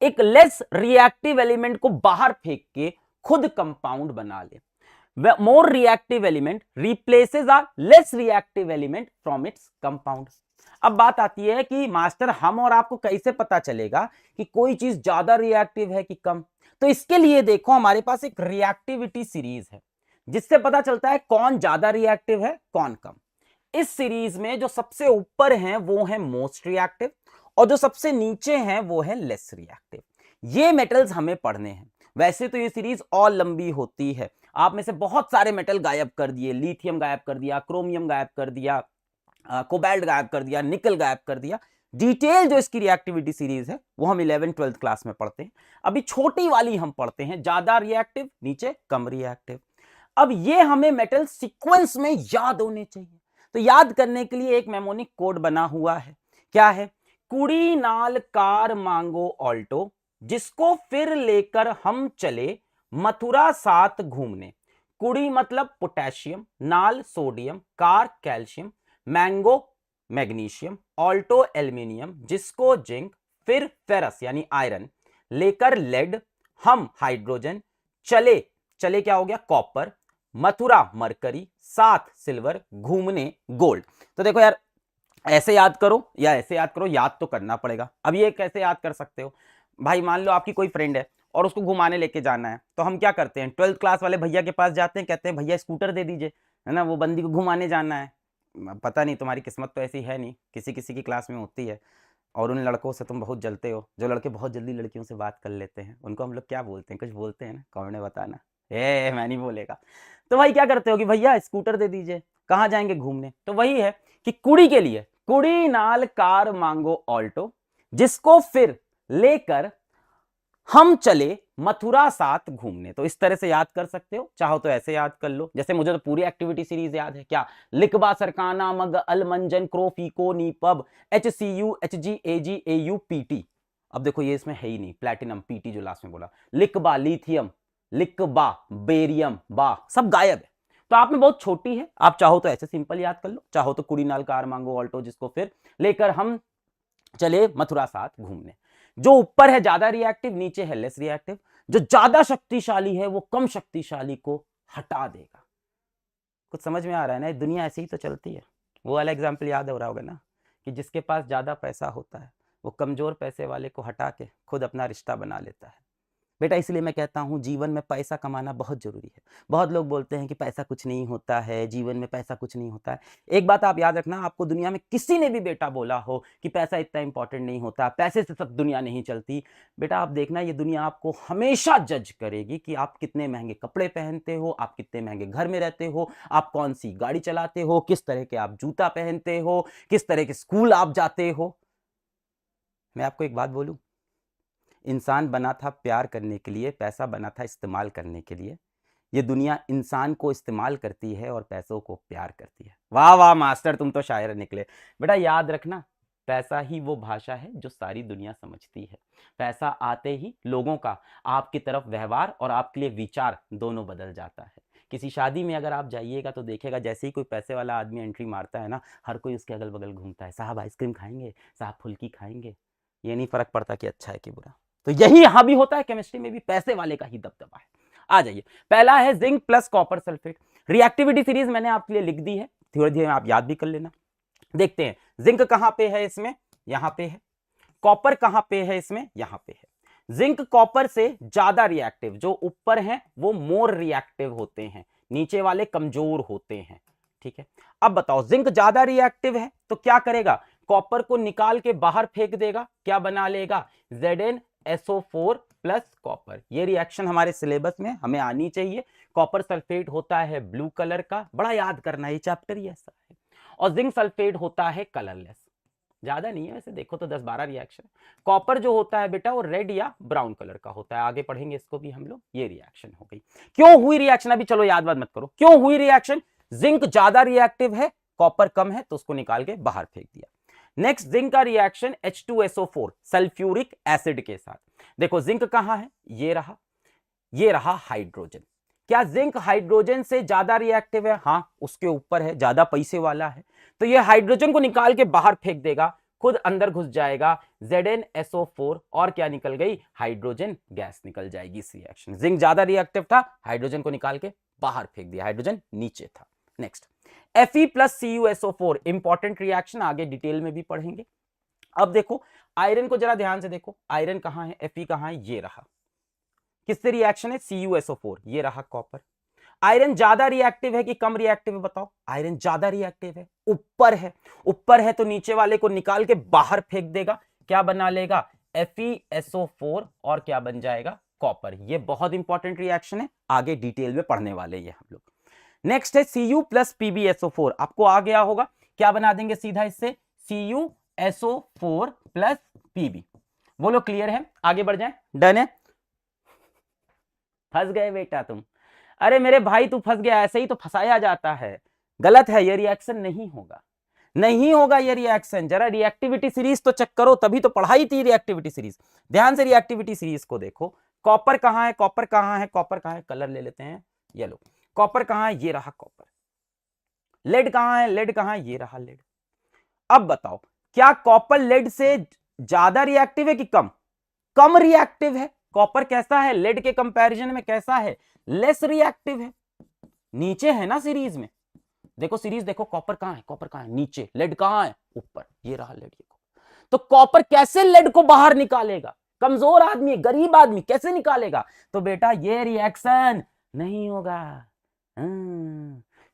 एक लेस रिएक्टिव एलिमेंट को बाहर फेंक के खुद कंपाउंड बना ले। More reactive element replaces a less reactive element from its compound. अब बात आती है कि मास्टर हम और आपको कैसे पता चलेगा कि कोई चीज ज्यादा रिएक्टिव है कि कम। तो इसके लिए देखो हमारे पास एक रिएक्टिविटी सीरीज है जिससे पता चलता है कौन ज्यादा रिएक्टिव है कौन कम। इस सीरीज में जो सबसे ऊपर हैं वो है मोस्ट रिएक्टिव और जो सबसे नीचे हैं वो है लेस रिएक्टिव। ये मेटल्स हमें पढ़ने हैं। वैसे तो ये सीरीज और लंबी होती है, आप में से बहुत सारे मेटल गायब कर दिए, लिथियम गायब कर दिया, क्रोमियम गायब कर दिया, कोबाल्ट गायब कर दिया, निकल गायब कर दिया। डिटेल जो इसकी रिएक्टिविटी सीरीज है वो हम 11th 12th क्लास में पढ़ते हैं। अभी छोटी वाली हम पढ़ते हैं, ज्यादा रिएक्टिव नीचे कम रिएक्टिव। अब ये हमें मेटल सीक्वेंस में याद होने चाहिए, तो याद करने के लिए एक मेमोनिक कोड बना हुआ है। क्या है, कुड़ी नाल कार मांगो ऑल्टो, जिसको फिर लेकर हम चले मथुरा साथ घूमने। कुड़ी मतलब पोटेशियम, नाल sodium, car calcium, mango magnesium, Alto aluminium, जिसको जिंक, फिर फेरस यानी आयरन, लेकर लेड, हम हाइड्रोजन, चले, चले क्या हो गया कॉपर, मथुरा मरकरी, साथ सिल्वर, घूमने गोल्ड। तो देखो यार ऐसे याद करो या ऐसे याद करो, याद तो करना पड़ेगा। अब ये कैसे याद कर सकते हो भाई, मान लो आपकी कोई फ्रेंड है और उसको घुमाने लेके जाना है, तो हम क्या करते हैं, 12th क्लास वाले भैया के पास जाते हैं, कहते हैं भैया स्कूटर दे दीजिए, है ना, वो बंदी को घुमाने जाना है। पता नहीं तुम्हारी किस्मत तो ऐसी है नहीं, किसी किसी की क्लास में होती है। और उन लड़कों से तुम बहुत जलते हो, जो लड़के बहुत जल्दी लड़कियों से बात कर लेते हैं, उनको हम लोग क्या बोलते हैं, कुछ बोलते हैं ना, कमेंट में बताना। मैं नहीं बोलेगा। तो भाई क्या करते हो कि भैया स्कूटर दे दीजिए, कहाँ जाएंगे घूमने। तो वही है कि कुड़ी के लिए कुड़ी नाल कार मांगो ऑल्टो, जिसको फिर लेकर हम चले मथुरा साथ घूमने। तो इस तरह से याद कर सकते हो, चाहो तो ऐसे याद कर लो। जैसे मुझे तो पूरी एक्टिविटी सीरीज याद है, क्या, लिखबा सरकाना मग अलमंजन crow फीको नीपब HCU HG AG AU PT। अब देखो ये इसमें है ही नहीं, प्लैटिनम PT जो लास्ट में बोला, लिखबा लिथियम, लिखबा बेरियम बा, सब गायब है। तो आप में बहुत छोटी है, आप चाहो तो ऐसे सिंपल याद कर लो, चाहो तो कुड़ी नाल कार मांगो ऑल्टो, जिसको फिर लेकर हम चले मथुरा साथ घूमने। जो ऊपर है ज्यादा रिएक्टिव, नीचे है लेस रिएक्टिव। जो ज्यादा शक्तिशाली है वो कम शक्तिशाली को हटा देगा। कुछ समझ में आ रहा है ना, दुनिया ऐसे ही तो चलती है। वो वाला एग्जाम्पल याद हो रहा होगा ना, कि जिसके पास ज्यादा पैसा होता है वो कमजोर पैसे वाले को हटा के खुद अपना रिश्ता बना लेता है। बेटा इसलिए मैं कहता हूँ जीवन में पैसा कमाना बहुत ज़रूरी है। बहुत लोग बोलते हैं कि पैसा कुछ नहीं होता है, जीवन में पैसा कुछ नहीं होता है। एक बात आप याद रखना, आपको दुनिया में किसी ने भी बेटा बोला हो कि पैसा इतना इंपॉर्टेंट नहीं होता, पैसे से सब दुनिया नहीं चलती, बेटा आप देखना ये दुनिया आपको हमेशा जज करेगी कि आप कितने महंगे कपड़े पहनते हो, आप कितने महंगे घर में रहते हो, आप कौन सी गाड़ी चलाते हो, किस तरह के आप जूता पहनते हो, किस तरह के स्कूल आप जाते हो। मैं आपको एक बात बोलूं, इंसान बना था प्यार करने के लिए, पैसा बना था इस्तेमाल करने के लिए। ये दुनिया इंसान को इस्तेमाल करती है और पैसों को प्यार करती है। वाह वाह मास्टर, तुम तो शायर निकले। बेटा याद रखना, पैसा ही वो भाषा है जो सारी दुनिया समझती है। पैसा आते ही लोगों का आपकी तरफ व्यवहार और आपके लिए विचार दोनों बदल जाता है। किसी शादी में अगर आप जाइएगा तो देखिएगा, जैसे ही कोई पैसे वाला आदमी एंट्री मारता है ना, हर कोई उसके अगल बगल घूमता है, साहब आइसक्रीम खाएंगे, साहब फुल्की खाएंगे। ये नहीं फर्क पड़ता कि अच्छा है कि बुरा। तो यही यहां भी होता है, केमिस्ट्री में भी पैसे वाले का ही दबदबा है। आ जाइए, पहला है zinc plus copper sulphate. Reactivity series मैंने आपके लिए लिख दी है, थोड़ी देर आप याद भी कर लेना। देखते हैं जिंक कहां पे है इसमें, यहां पे है। कॉपर कहां पे है इसमें, यहां पे है। जिंक कॉपर से ज्यादा रिएक्टिव, जो ऊपर हैं वो मोर रिएक्टिव होते हैं, नीचे वाले कमजोर होते हैं। ठीक है, अब बताओ जिंक ज्यादा रिएक्टिव है तो क्या करेगा, कॉपर को निकाल के बाहर फेंक देगा, क्या बना लेगा, ZnSO4 प्लस कॉपर। ये रिएक्शन हमारे सिलेबस में हमें आनी चाहिए। कॉपर सल्फेट होता है ब्लू कलर का, बड़ा याद करना, ये चैप्टर ही ऐसा है। और जिंक सल्फेट होता है कलरलेस, ज्यादा नहीं है वैसे, देखो तो 10-12 रिएक्शन। कॉपर जो होता है बेटा वो रेड या ब्राउन कलर का होता है, आगे पढ़ेंगे इसको भी हम लोग। ये रिएक्शन हो गई। क्यों हुई रिएक्शन, अभी चलो याद मत करो, क्यों हुई रिएक्शन, जिंक ज्यादा रिएक्टिव है, कॉपर कम है, तो उसको निकाल के बाहर फेंक दिया। नेक्स्ट जिंक का रिएक्शन H2SO4 सल्फ्यूरिक एसिड के साथ। देखो जिंक कहां है, ये रहा हाइड्रोजन। क्या जिंक हाइड्रोजन से ज्यादा रिएक्टिव है, हां उसके ऊपर है, ज्यादा पैसे वाला है, तो ये हाइड्रोजन को निकाल के बाहर फेंक देगा, खुद अंदर घुस जाएगा, ZnSO4 और क्या निकल गई, हाइड्रोजन गैस निकल जाएगी इस रिएक्शन। जिंक ज्यादा रिएक्टिव था, हाइड्रोजन को निकाल के बाहर फेंक दिया, हाइड्रोजन नीचे था। Next Fe plus CuSO4 important reaction, आगे डिटेल में भी पढ़ेंगे। अब देखो आयरन को जरा ध्यान से देखो, आयरन कहां है, Fe कहां है, ये रहा। किससे रिएक्शन है, CuSO4, ये रहा कॉपर। आयरन ज्यादा रिएक्टिव है कि कम रिएक्टिव है, बताओ। आयरन ज्यादा रिएक्टिव है, ऊपर है, ऊपर है तो नीचे वाले को निकाल के बाहर फेंक देगा, क्या बना लेगा, FeSO4 और क्या बन जाएगा, कॉपर। ये बहुत इंपॉर्टेंट रिएक्शन है, आगे डिटेल में पढ़ने वाले ये हम लोग। नेक्स्ट है Cu प्लस PbSO4, आपको आ गया होगा, क्या बना देंगे सीधा इससे, CuSO4 प्लस Pb। बोलो क्लियर है, आगे बढ़ जाए, डन है। फंस गए बेटा तुम, अरे मेरे भाई तू फंस गया, ऐसे ही तो फंसाया जाता है, गलत है, ये रिएक्शन नहीं होगा, नहीं होगा ये रिएक्शन। जरा रिएक्टिविटी सीरीज तो चेक करो, तभी तो पढ़ाई थी रिएक्टिविटी सीरीज। ध्यान से रिएक्टिविटी सीरीज को देखो, कॉपर कहां है, कॉपर कहां है, कॉपर कहां है, कलर ले लेते हैं येलो। कॉपर कहां है, ये रहा कॉपर। लेड कहां है, लेड कहां है, ये रहा लेड। अब बताओ क्या कॉपर लेड से ज्यादा रिएक्टिव है कि कम, कम रिएक्टिव है। कॉपर कैसा है, लेड के कंपैरिजन में कैसा है, लेस रिएक्टिव है, नीचे है ना सीरीज में, देखो सीरीज देखो, कॉपर कहां है, कॉपर कहां है, नीचे, लेड कहां है, ऊपर, ये रहा लेड। तो कॉपर कैसे लेड को बाहर निकालेगा, कमजोर आदमी, गरीब आदमी कैसे निकालेगा, तो बेटा ये रिएक्शन नहीं होगा।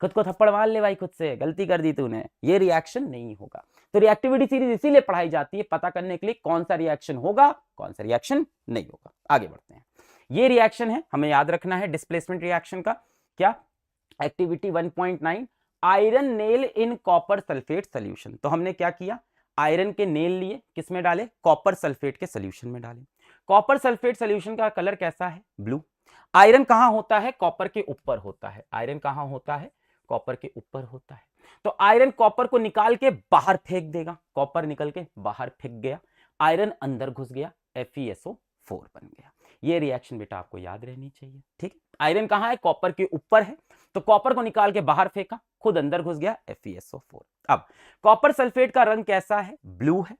खुद को थप्पड़ मार ले भाई, खुद से गलती कर दी तूने, ये रिएक्शन नहीं होगा। तो रिएक्टिविटी सीरीज इसीलिए पढ़ाई जाती है, पता करने के लिए कौन सा रिएक्शन होगा, कौन सा रिएक्शन नहीं होगा। आगे बढ़ते हैं, ये रिएक्शन है, हमें याद रखना है डिस्प्लेसमेंट रिएक्शन का। क्या, activity 1.9 iron nail in copper sulphate solution. तो हमने क्या किया, आयरन के नेल लिए, किसमें डाले, कॉपर सल्फेट के सोल्यूशन में डाले। कॉपर सल्फेट सोल्यूशन का कलर कैसा है, ब्लू। आयरन कहां होता है, कॉपर के ऊपर होता है, आयरन कहां होता है, कॉपर के ऊपर होता है। तो आयरन कॉपर को निकाल के बाहर फेंक देगा, कॉपर निकल के बाहर फेंक गया, आयरन अंदर घुस गया, FeSO4 बन गया। ये रिएक्शन बेटा आपको याद रहनी चाहिए, ठीक। आयरन कहां है, कॉपर के ऊपर है, तो कॉपर को निकाल के बाहर फेंका, खुद अंदर घुस गया, FeSO4। अब कॉपर सल्फेट का रंग कैसा है, ब्लू है।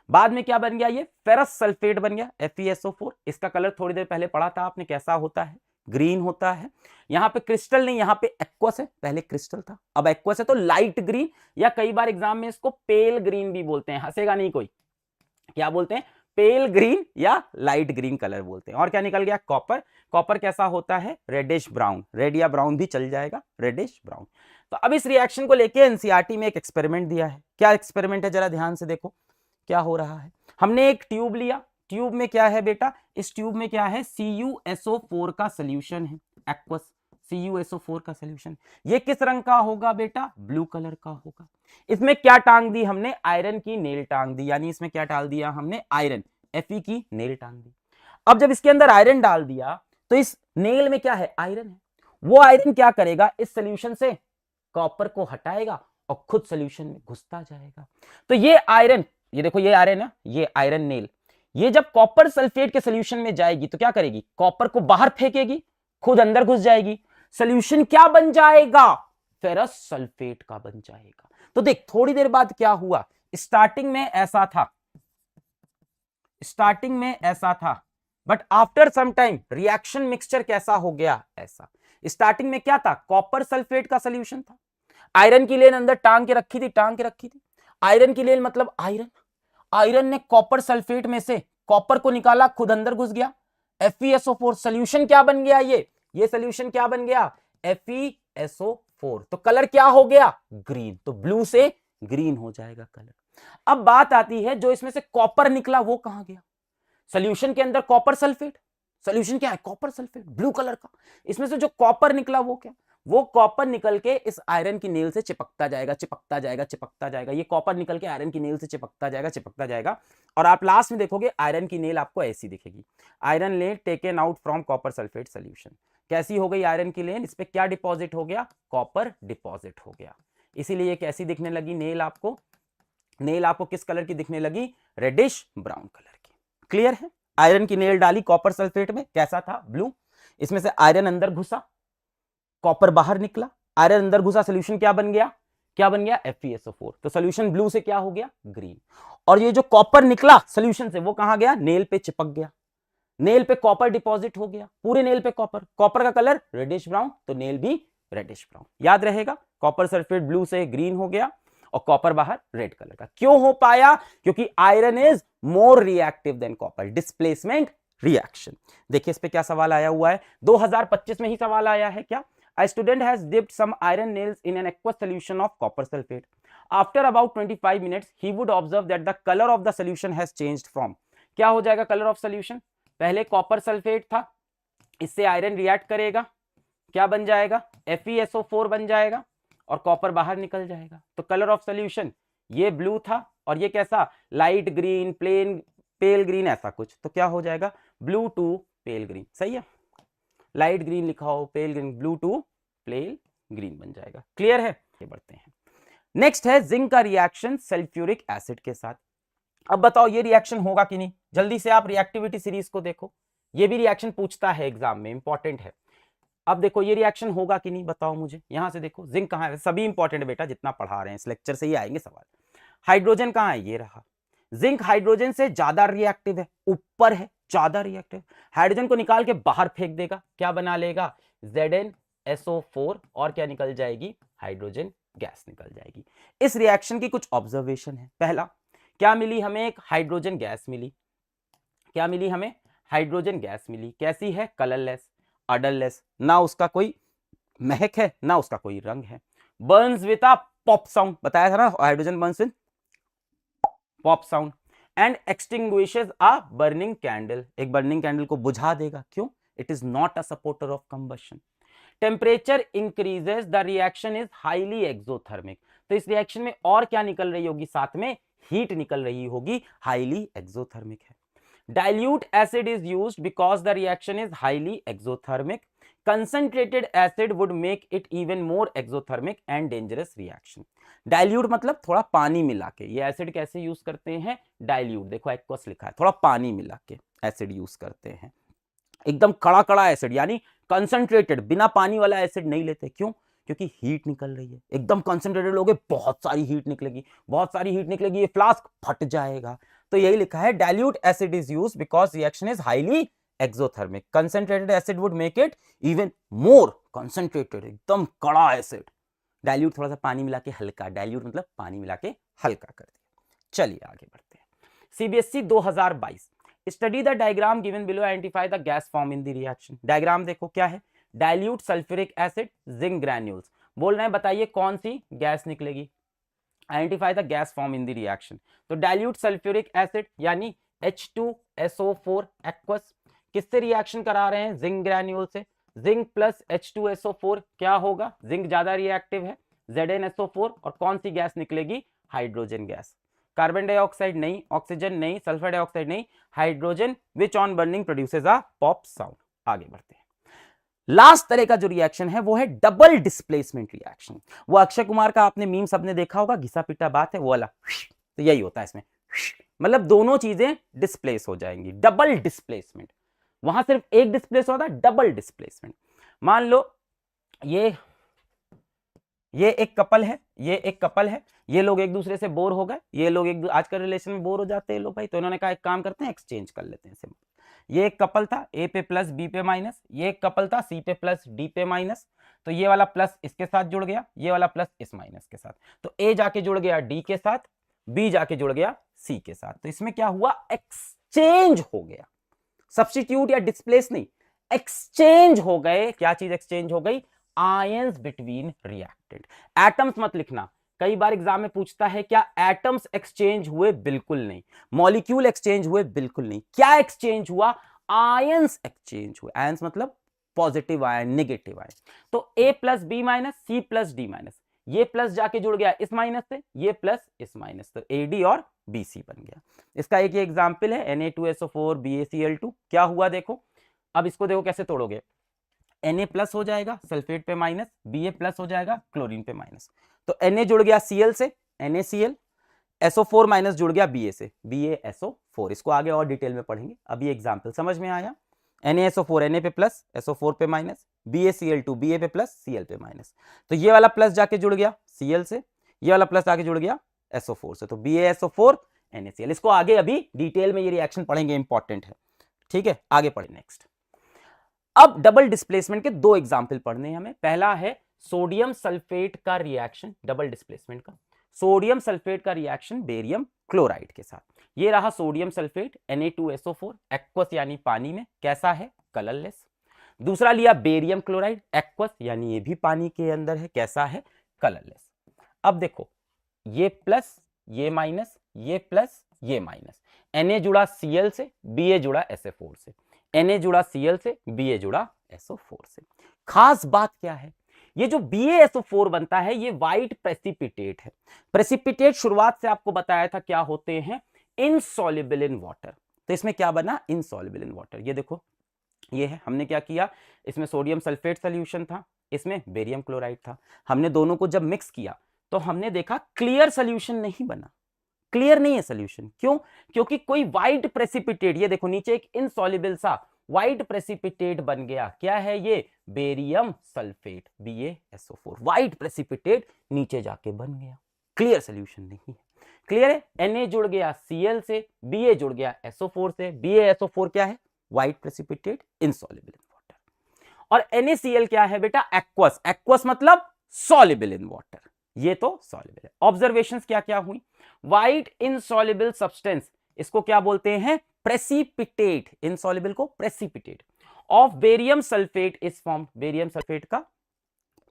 बाद में क्या बन गया, ये फेरस सल्फेट बन गया, FeSO4। इसका कलर थोड़ी देर पहले पढ़ा था आपने, कैसा होता है, ग्रीन होता है। यहां पे क्रिस्टल नहीं, यहां पे एक्वस है, पहले क्रिस्टल था अब एक्वस है, तो लाइट ग्रीन, या कई बार एग्जाम में इसको पेल ग्रीन भी बोलते हैं, हंसेगा नहीं कोई, क्या बोलते हैं, पेल ग्रीन या लाइट ग्रीन कलर बोलते हैं। और क्या निकल गया, कॉपर। कॉपर कैसा होता है, रेडिश ब्राउन, रेड या ब्राउन भी चल जाएगा, रेडिश ब्राउन। तो अब इस रिएक्शन को लेके एनसीईआरटी में एक एक्सपेरिमेंट दिया है। क्या एक्सपेरिमेंट है, जरा ध्यान से देखो क्या हो रहा है। हमने एक ट्यूब लिया, ट्यूब में क्या है बेटा, इस ट्यूब में क्या है, CuSO4 का सोल्यूशन है, एक्वस CuSO4 का सोल्यूशन। ये किस रंग का होगा बेटा, ब्लू कलर का होगा। इसमें क्या टांग दी हमने, आयरन की नेल टांग दी, यानी इसमें क्या डाल दिया हमने, आयरन, Fe की नेल टांग दी। अब जब इसके अंदर आयरन डाल दिया तो इस नेल में क्या है, आयरन है। वो आयरन क्या करेगा, इस सोल्यूशन से कॉपर को हटाएगा और खुद सोल्यूशन में घुसता जाएगा। तो ये आयरन, ये देखो ये आयरन है, ये आयरन नेल, ये जब कॉपर सल्फेट के सोल्यूशन में जाएगी तो क्या करेगी, कॉपर को बाहर फेंकेगी, खुद अंदर घुस जाएगी। सोल्यूशन क्या बन जाएगा, फेरस सल्फेट का बन जाएगा। तो देख थोड़ी देर बाद क्या हुआ, स्टार्टिंग में ऐसा था, स्टार्टिंग में ऐसा था, but after some time reaction mixture कैसा हो गया, ऐसा। स्टार्टिंग में क्या था, कॉपर सल्फेट का सोल्यूशन था, आयरन की लेन अंदर टांग के रखी थी, टांग के रखी थी। आयरन की लेन मतलब आयरन, आयरन ने कॉपर सल्फेट में से कॉपर को निकाला, खुद अंदर घुस गया, FeSO4। सोल्यूशन क्या बन गया, ये सोल्यूशन क्या बन गया, FeSO4। तो कलर क्या हो गया, ग्रीन। तो ब्लू से ग्रीन हो जाएगा कलर। अब बात आती है, जो इसमें से कॉपर निकला वो कहां गया, सोल्यूशन के अंदर कॉपर सल्फेट, सोल्यूशन क्या है, कॉपर सल्फेट, ब्लू कलर का। इसमें से जो कॉपर निकला वो क्या, वो कॉपर निकल के इस आयरन की नेल से चिपकता जाएगा, चिपकता जाएगा, चिपकता जाएगा। ये कॉपर निकल के आयरन की नेल से चिपकता जाएगा, चिपकता जाएगा। और आप लास्ट में देखोगे आयरन की नेल आपको ऐसी दिखेगी, iron nail taken out from copper sulphate solution. कैसी हो गई आयरन की नेल, इस पे क्या डिपॉजिट हो गया, कॉपर डिपॉजिट हो गया। इसीलिए ये कैसी दिखने लगी नेल आपको, नेल आपको किस कलर की दिखने लगी, रेडिश ब्राउन कलर की। क्लियर है। आयरन की नेल डाली कॉपर सल्फेट में, कैसा था, ब्लू। इसमें से आयरन अंदर घुसा, कॉपर बाहर निकला, आयरन अंदर घुसा, सोल्यूशन क्या बन गया, क्या बन गया, FeSO4। तो सोल्यूशन ब्लू से क्या हो गया, ग्रीन। और ये जो कॉपर निकला सोल्यूशन से वो कहां गया, नेल पे चिपक गया, नेल पे कॉपर डिपॉजिट हो गया, पूरे नेल पे कॉपर, कॉपर का कलर रेडिश ब्राउन, तो नेल भी रेडिश ब्राउन। याद रहेगा, कॉपर सल्फेट ब्लू से ग्रीन हो गया और कॉपर बाहर रेड कलर का। क्यों हो पाया, क्योंकि iron is more reactive than copper, displacement reaction. देखिए इस पे क्या सवाल आया हुआ है, 2025 में ही सवाल आया है क्या। A student has dipped some iron nails in an aqueous solution of copper sulfate. After about 25 minutes, he would observe that the color of the solution has changed from, क्या हो जाएगा कलर ऑफ सोल्यूशन, पहले copper sulphate था, इससे iron react करेगा, क्या बन जाएगा, FeSO4 बन जाएगा और कॉपर बाहर निकल जाएगा। तो कलर ऑफ सोल्यूशन ये ब्लू था और ये कैसा, लाइट ग्रीन, प्लेन पेल ग्रीन, ऐसा कुछ। तो क्या हो जाएगा, ब्लू टू पेल ग्रीन। सही है, लाइट ग्रीन लिखा हो, pale green, blue to pale green बन जाएगा। क्लियर है, ये बढ़ते हैं। नेक्स्ट है जिंक का रिएक्शन सल्फ्यूरिक एसिड के साथ। अब बताओ ये रिएक्शन होगा कि नहीं, जल्दी से आप रिएक्टिविटी सीरीज को देखो, ये भी रिएक्शन पूछता है एग्जाम में, इंपॉर्टेंट है। अब देखो ये रिएक्शन होगा कि नहीं, बताओ मुझे। यहां से देखो जिंक कहां है, सभी इंपॉर्टेंट है बेटा, जितना पढ़ा रहे हैं इस लेक्चर से ही आएंगे सवाल। हाइड्रोजन कहां है, ये रहा। जिंक हाइड्रोजन से ज्यादा रिएक्टिव है, ऊपर है, ज्यादा रिएक्टिव। हाइड्रोजन को निकाल के बाहर फेंक देगा, क्या बना लेगा, ZnSO4, और क्या निकल जाएगी, हाइड्रोजन गैस निकल जाएगी। इस रिएक्शन की कुछ ऑब्जर्वेशन है। पहला, क्या मिली हमें, एक हाइड्रोजन गैस मिली। क्या मिली हमें, हाइड्रोजन गैस मिली। कैसी है, कलरलेस, अडरलेस, ना उसका कोई महक है ना उसका कोई रंग है। Burns with a pop sound, बताया था ना, hydrogen burns with pop sound. And extinguishes a burning candle, एक बर्निंग कैंडल को बुझा देगा। क्यों, it is not a supporter of combustion. Temperature increases, the reaction is highly exothermic. तो इस रिएक्शन में और क्या निकल रही होगी, साथ में हीट निकल रही होगी, हाईली एक्सोथर्मिक है। Dilute acid is used because the reaction is highly exothermic. Concentrated acid would make it even more exothermic and dangerous reaction. Dilute मतलब थोड़ा पानी मिला के, ये एसिड कैसे यूज करते हैं, डाइल्यूट, देखो एक्वस लिखा है, थोड़ा पानी मिला के एसिड यूज करते हैं। एकदम कड़ा कड़ा एसिड, यानी कंसंट्रेटेड, बिना पानी वाला एसिड नहीं लेते। क्यों, क्योंकि हीट निकल रही है, एकदम कंसंट्रेटेड लोगे, बहुत सारी हीट निकलेगी, बहुत सारी हीट निकलेगी, ये फ्लास्क फट जाएगा। तो यही लिखा है, dilute acid is used because reaction is highly exothermic. Concentrated acid would make it even more concentrated, एकदम कड़ा एसिड। डाइल्यूट थोड़ा सा पानी मिला के हल्का, डाइल्यूट मतलब पानी मिला के हल्का कर दिया। चलिए आगे बढ़ते हैं। CBSE 2022। Study the diagram given below, identify the gas form in the reaction. Diagram देखो क्या है, dilute sulphuric acid zinc granules, बोल रहे हैं बताइए कौन सी गैस निकलेगी, identify the gas form in the reaction. तो डाइल्यूट सल्फ्यूरिक एसिड यानी H2SO4 एक्वस, किससे रिएक्शन करा रहे हैं, जिंक ग्रैन्यूल से। जिंक प्लस H2SO4 क्या होगा, जिंक ज्यादा रिएक्टिव है, ZnSO4, और कौन सी गैस निकलेगी, हाइड्रोजन गैस। कार्बन डाइऑक्साइड नहीं, ऑक्सीजन नहीं, सल्फर डाइऑक्साइड नहीं, hydrogen, which on burning produces a pop sound. आगे बढ़ते हैं। लास्ट तरह का जो रिएक्शन है वो है डबल डिस्प्लेसमेंट रिएक्शन। वो अक्षय कुमार का आपने मीम सबने देखा होगा, घिसा पिटा बात है वो वाला, तो यही होता है इसमें, मतलब दोनों चीजें डिस्प्लेस हो जाएंगी, डबल डिस्प्लेसमेंट। वहां सिर्फ एक डिस्प्लेस होता है, डबल डिस्प्लेसमेंट। मान लो ये एक कपल है, ये एक कपल है, ये लोग एक दूसरे से बोर हो गए, ये लोग एक आजकल रिलेशन में बोर हो जाते हैं लोग भाई, तो इन्होंने कहा एक काम करते हैं एक्सचेंज कर लेते हैं सिंपल। ये एक कपल था ए पे प्लस बी पे माइनस, ये एक कपल था सी पे प्लस डी पे माइनस, तो ये वाला प्लस इसके साथ जुड़ गया, ये वाला प्लस इस माइनस के साथ, तो ए जाके जुड़ गया डी के साथ, बी जाके जुड़ गया सी के साथ, तो इसमें क्या हुआ, एक्सचेंज हो गया, सब्स्टिट्यूट या डिस्प्लेस नहीं, एक्सचेंज हो गए। क्या चीज एक्सचेंज हो गई, आयंस बिटवीन रिएक्टेंट। एटम्स मत लिखना, कई बार एग्जाम में पूछता है क्या एटम्स एक्सचेंज हुए, बिल्कुल नहीं। मॉलिक्यूल एक्सचेंज हुए, बिल्कुल नहीं। क्या एक्सचेंज हुआ, आयंस एक्सचेंज हुए। आयंस मतलब पॉजिटिव आयन, नेगेटिव आयन। तो A plus B minus, C plus D minus, ये प्लस जाके जुड़ गया इस माइनस से, ये प्लस इस माइनस, तो एडी और बीसी बन गया। इसका एक एग्जाम्पल है Na2SO4 BaCl2। क्या हुआ देखो, अब इसको देखो कैसे तोड़ोगे, Na प्लस हो जाएगा सल्फेट पे माइनस, Ba प्लस हो जाएगा क्लोरीन पे माइनस, तो Na जुड़ गया Cl से, NaCl, SO4 माइनस जुड़ गया Ba से, BaSO4। इसको आगे और डिटेल में पढ़ेंगे, अभी एग्जाम्पल समझ में आया। NaSO4 Na पे प्लस, SO4 पे माइनस, BaCl2 Ba पे प्लस, Cl पे माइनस, तो ये वाला प्लस जाके जुड़ गया Cl से, ये वाला प्लस आके जुड़ गया SO4 से, तो BaSO4 NaCl। इसको आगे अभी डिटेल में ये रिएक्शन पढ़ेंगे, इंपॉर्टेंट है, ठीक है। आगे पढ़े नेक्स्ट। अब डबल डिस्प्लेसमेंट के दो एग्जाम्पल पढ़ने हैं हमें। पहला है सोडियम सल्फेट का रिएक्शन, डबल डिस्प्लेसमेंट का, सोडियम सल्फेट का रिएक्शन बेरियम क्लोराइड के साथ। ये रहा सोडियम सल्फेट Na2SO4 एक्वस यानी पानी में, कैसा है, कलरलेस। दूसरा लिया बेरियम क्लोराइड एक्वस यानी ये भी पानी के अंदर है, कैसा है, कलरलेस। अब देखो ये प्लस, ये माइनस, ये प्लस, ये माइनस, Na जुड़ा Cl से, Ba जुड़ा SO4 से, Na जुड़ा Cl से, Ba जुड़ा SO4 से। खास बात क्या है, ये जो BaSO4 बनता है ये व्हाइट प्रेसिपिटेट है। प्रेसिपिटेट शुरुआत से आपको बताया था क्या होते हैं, इनसॉल्युबल इन वाटर, तो इसमें क्या बना, इनसॉल्युबल इन वाटर। ये देखो ये है, हमने क्या किया, इसमें सोडियम सल्फेट सोल्यूशन था, इसमें बेरियम क्लोराइड था, हमने दोनों को जब मिक्स किया तो हमने देखा क्लियर सोल्यूशन नहीं बना, क्लियर नहीं है सोल्यूशन। क्यों, क्योंकि कोई व्हाइट प्रेसिपिटेट, ये देखो नीचे एक इनसॉल्युबल सा व्हाइट प्रेसिपिटेट बन गया, क्या है ये, barium sulphate BaSO4, white precipitate नीचे जाके बन गया, क्लियर सोल्यूशन नहीं है। क्लियर है, Na जुड़ गया Cl से, Ba जुड़ गया SO4 से, BaSO4 क्या है, white precipitate insoluble in water. और NaCl क्या है बेटा, एक्वस, एक्वस मतलब सॉल्युबल इन वाटर, ये तो सॉल्युबल है। ऑब्जर्वेशंस क्या क्या हुई, व्हाइट इनसॉल्युबल सब्सटेंस, इसको क्या बोलते हैं, प्रेसिपिटेट, इनसॉल्युबल को precipitate of barium sulphate is form, barium sulphate का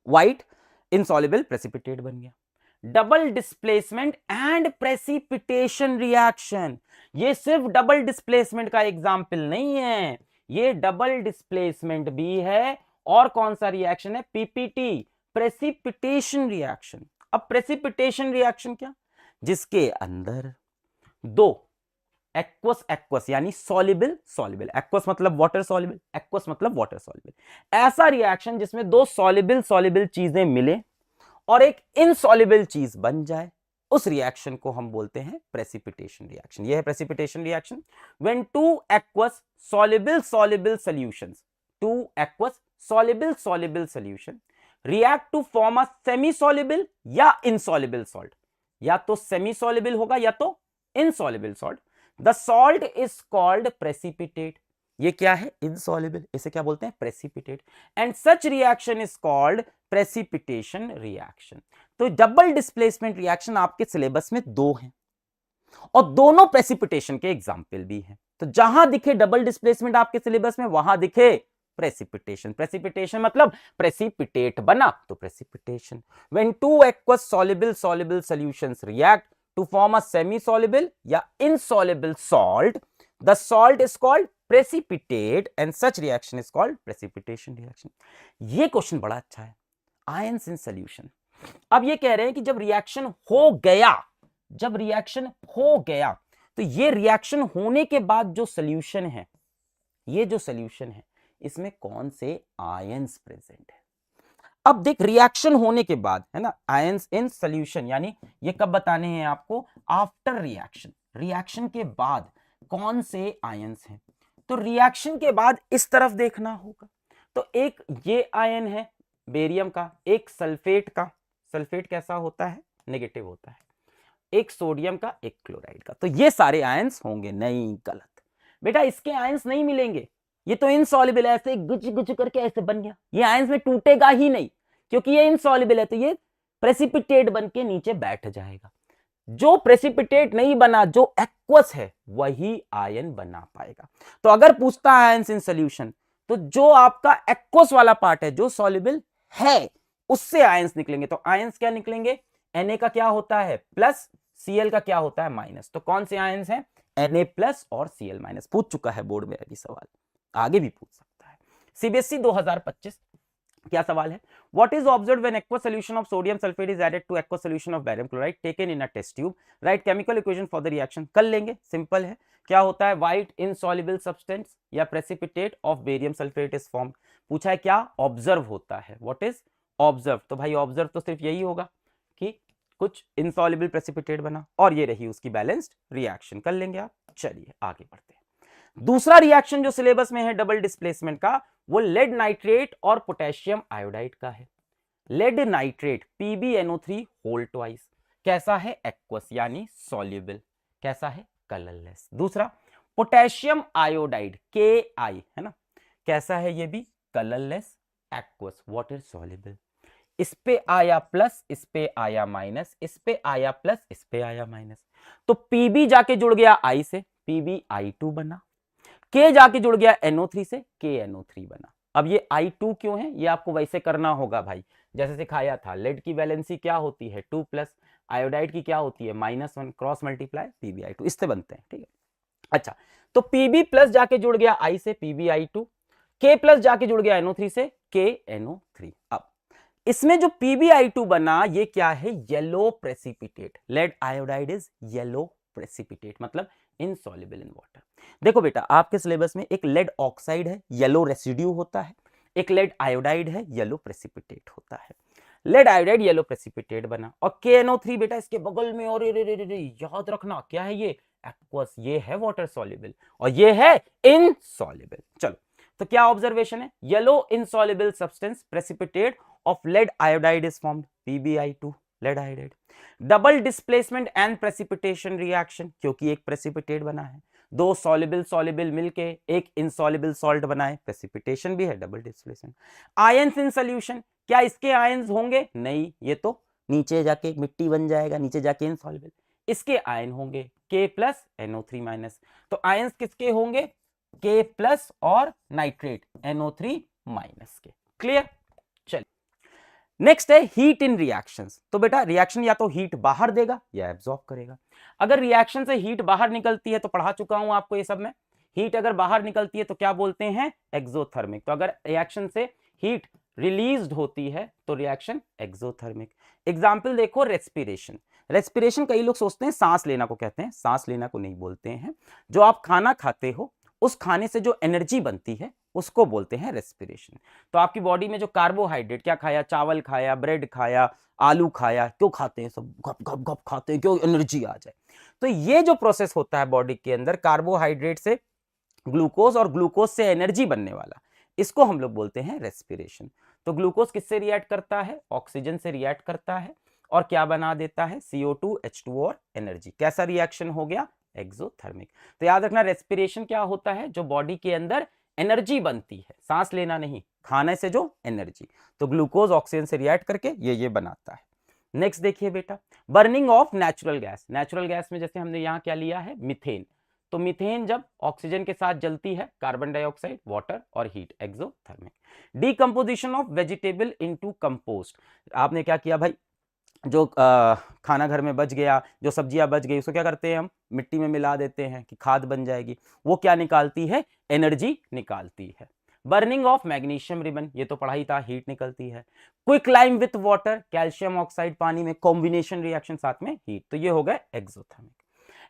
व्हाइट इनसॉल्युबल प्रेसिपिटेट बन गया। Double displacement and precipitation reaction, ये सिर्फ डबल डिस्प्लेसमेंट का एग्जाम्पल नहीं है, ये डबल डिस्प्लेसमेंट भी है, और कौन सा रिएक्शन है, PPT, प्रेसिपिटेशन रिएक्शन। अब प्रेसिपिटेशन रिएक्शन क्या, जिसके अंदर दो एक्वस, एक्वस यानी सॉल्युबल, सॉल्युबल, एक्वस मतलब वाटर सॉल्युबल, एक्वस मतलब वाटर सॉल्युबल, ऐसा रिएक्शन जिसमें दो सॉल्युबल सॉल्युबल चीजें मिले और एक इनसॉल्युबल चीज बन जाए, उस रिएक्शन को हम बोलते हैं प्रेसिपिटेशन रिएक्शन। यह है precipitation reaction. When two aqueous soluble soluble solutions, two aqueous soluble soluble solution react to form a semi soluble या इनसॉल्युबल सॉल्ट, या तो सेमी सॉल्युबल होगा या तो insoluble salt, the salt is called precipitate. ये क्या है, इनसॉल्युबल, इसे क्या बोलते हैं, precipitate, and such reaction is called precipitation reaction. तो डबल डिस्प्लेसमेंट रिएक्शन आपके सिलेबस में दो हैं, और दोनों प्रेसिपिटेशन के एग्जाम्पल भी हैं। तो जहां दिखे डबल डिस्प्लेसमेंट आपके सिलेबस में, वहां दिखे प्रेसिपिटेशन। प्रेसिपिटेशन मतलब प्रेसिपिटेट बना तो precipitation. When two aqueous soluble solutions react to form a semi soluble या insoluble salt, the salt is called precipitate and such reaction is called precipitation reaction। ये question बड़ा अच्छा है, आयंस इन सॉल्यूशन। अब ये कह रहे हैं कि जब रिएक्शन हो गया, जब रिएक्शन हो गया तो ये रिएक्शन होने के बाद जो सॉल्यूशन है, ये जो सॉल्यूशन है इसमें कौन से आयंस प्रेजेंट है। अब देख, रिएक्शन होने के बाद है ना, आयंस इन सॉल्यूशन, यानी ये कब बताने हैं आपको, आफ्टर रिएक्शन, रिएक्शन के बाद कौन से आयंस हैं। तो रिएक्शन के बाद इस तरफ देखना होगा, तो एक ये आयन है बेरियम का, एक सल्फेट का, सल्फेट कैसा होता है, नेगेटिव होता है, एक सोडियम का, एक क्लोराइड का। तो ये सारे आयंस होंगे, नहीं गलत बेटा, इसके आयंस नहीं मिलेंगे, ये तो इनसॉल्युबल है, ऐसे गुच गुच करके ऐसे बन गया, ये आयंस में टूटेगा ही नहीं क्योंकि ये इनसॉल्युबल है, तो ये प्रेसिपिटेट बन के नीचे बैठ जाएगा। जो प्रेसिपिटेट नहीं बना, जो एक्वस है, वही आयन बना पाएगा। तो अगर पूछता है आयंस इन सॉल्यूशन, तो जो आपका एक्वस वाला पार्ट है, जो सॉल्युबल है, उससे आयंस निकलेंगे। तो आयंस क्या निकलेंगे, Na का क्या होता है प्लस, Cl का क्या होता है माइनस। तो कौन से आयंस हैं, Na प्लस और Cl माइनस। पूछ चुका है बोर्ड में अभी सवाल, आगे भी पूछ सकता है। सीबीएसई 2025 क्या सवाल है, what is observed when aqueous solution of sodium sulphate is added to aqueous solution of barium chloride taken in a test tube, write chemical equation for the reaction. कर लेंगे, सिंपल है। क्या होता है, व्हाइट इनसॉल्युबल सब्सटेंस या precipitate of barium sulphate is formed. पूछा है क्या ऑब्जर्व होता है, व्हाट इज ऑब्जर्व। तो भाई ऑब्जर्व तो सिर्फ यही होगा कि कुछ इनसॉल्युबल प्रेसिपिटेट बना, और ये रही उसकी बैलेंस्ड रिएक्शन। कर लेंगे आप, चलिए आगे बढ़ते हैं। दूसरा रिएक्शन जो सिलेबस में है डबल डिस्प्लेसमेंट का, वो लेड नाइट्रेट और पोटेशियम आयोडाइड का है। Lead nitrate PbNO3 whole twice, कैसा है, एक्वस यानी सॉल्युबल, कैसा है, कलरलेस। दूसरा पोटेशियम आयोडाइड Ki है ना, कैसा है, ये भी colourless, aqueous, what is soluble. इस पे आया प्लस, इस पे आया माइनस, इस पे आया प्लस, इस पे आया माइनस, तो Pb जाके जुड़ गया I से, PbI2 बना, K जाके जुड़ गया NO3 से, KNO3 बना। अब ये I2 क्यों है, ये आपको वैसे करना होगा भाई, जैसे सिखाया था। लेड की वैलेंसी क्या होती है 2 प्लस, आयोडाइड की क्या होती है -1, क्रॉस मल्टीप्लाई PbI2, इससे बनते हैं, ठीक है। अच्छा, तो Pb प्लस जाके जुड़ गया I से, PbI2, K प्लस जाके जुड़ गया NO3 से, KNO3। अब इसमें जो PbI2 बना, ये क्या है, yellow precipitate. Lead iodide is yellow precipitate, मतलब इनसॉल्युबल इन वाटर। देखो बेटा, आपके सिलेबस में एक लेड ऑक्साइड है, येलो रेसिड्यू होता है, एक लेड आयोडाइड है, येलो प्रेसिपिटेट होता है। लेड आयोडाइड येलो प्रेसिपिटेट बना, और KNO3 बेटा इसके बगल में, और याद रखना क्या है ये, एक्वस, ये है वाटर सॉल्युबल और ये है इनसॉल्युबल। चलो, तो क्या ऑब्जर्वेशन है, yellow insoluble substance precipitate of lead iodide is formed, PbI2 lead iodide. Double displacement and precipitation reaction, क्योंकि एक प्रेसिपिटेट बना है, दो सॉल्युबल सॉल्युबल मिलके एक इनसॉल्युबल सॉल्ट बनाए, प्रेसिपिटेशन भी है, double displacement. Ions in solution, क्या इसके आयंस होंगे, नहीं, ये तो नीचे जाके मिट्टी बन जाएगा, नीचे जाके इनसॉल्युबल। इसके आयन होंगे K प्लस NO3 माइनस। तो आयंस किसके होंगे, K प्लस और नाइट्रेट NO3 माइनस के। क्लियर, चलिए नेक्स्ट है हीट इन रिएक्शंस। तो बेटा रिएक्शन या तो हीट बाहर देगा या एब्जॉर्ब करेगा। अगर रिएक्शन से हीट बाहर निकलती है, तो पढ़ा चुका हूं आपको ये सब में, हीट अगर बाहर निकलती है तो क्या बोलते हैं, एक्सोथर्मिक। तो अगर रिएक्शन से हीट रिलीज्ड होती है तो रिएक्शन एक्सोथर्मिक। एग्जाम्पल देखो, रेस्पिरेशन। रेस्पिरेशन कई लोग सोचते हैं सांस लेना को कहते हैं, सांस लेना को नहीं बोलते हैं। जो आप खाना खाते हो, उस खाने से जो एनर्जी बनती है उसको बोलते हैं रेस्पिरेशन। तो आपकी बॉडी में जो कार्बोहाइड्रेट, क्या खाया, चावल खाया, ब्रेड खाया, आलू खाया, क्यों खाते हैं, सब घप घप घप खाते हैं, क्यों, एनर्जी आ जाए। तो ये जो प्रोसेस होता है बॉडी के अंदर, कार्बोहाइड्रेट से ग्लूकोज और ग्लूकोज से एनर्जी बनने वाला, इसको हम लोग बोलते हैं रेस्पिरेशन। तो ग्लूकोज किससे रिएक्ट करता है, ऑक्सीजन से रिएक्ट करता है, और क्या बना देता है, CO2 H2O और एनर्जी। कैसा रिएक्शन हो गया, एक्सोथर्मिक। तो याद रखना, रेस्पिरेशन क्या होता है, जो बॉडी के अंदर एनर्जी बनती है, सांस लेना नहीं, खाने से जो एनर्जी। तो ग्लूकोज ऑक्सीजन से रिएक्ट करके ये बनाता है। नेक्स्ट देखिए बेटा, burning of natural gas. Natural gas में जैसे हमने यहां क्या लिया है, मीथेन। तो मीथेन जब ऑक्सीजन के साथ जलती है, कार्बन डाइऑक्साइड, वाटर और heat, exothermic. Decomposition of vegetable into compost. आपने क्या किया भाई, जो खाना घर में बच गया, जो सब्जियां बच गई, उसको क्या करते हैं हम, मिट्टी में मिला देते हैं कि खाद बन जाएगी। वो क्या निकालती है, एनर्जी निकालती है। बर्निंग ऑफ मैग्नीशियम रिबन, ये तो पढ़ा ही था, हीट निकलती है। Quick lime with water, calcium oxide पानी में, कॉम्बिनेशन रिएक्शन साथ में हीट, तो ये हो गए एक्सोथर्मिक।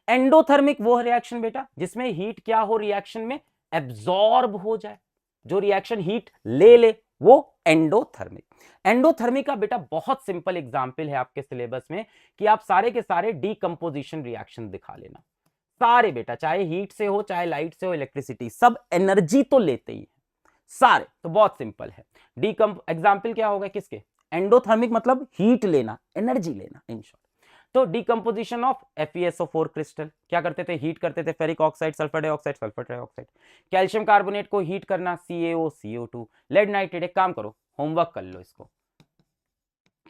एंडोथर्मिक वो रिएक्शन बेटा जिसमें हीट क्या हो, रिएक्शन में एब्जॉर्ब हो जाए, जो रिएक्शन हीट ले ले, वो एंडोथर्मिक। एंडोथर्मिक का बेटा बहुत सिंपल एग्जांपल है आपके सिलेबस में कि आप सारे के सारे डीकंपोजिशन रिएक्शन दिखा लेना, सारे बेटा, चाहे हीट से हो, चाहे लाइट से हो, इलेक्ट्रिसिटी, सब एनर्जी तो लेते ही है सारे, तो बहुत सिंपल है। एग्जाम्पल क्या होगा किसके, एंडोथर्मिक मतलब हीट लेना, एनर्जी लेना इन शॉर्ट। तो डिकम्पोजिशन ऑफ FeSO4 क्रिस्टल, क्या करते थे, हीट करते थे, ferric oxide, sulphur dioxide, sulphur trioxide. Calcium carbonate को हीट करना, CaO CO2। लेड नाइट्रेट, एक काम करो, होमवर्क कर लो इसको,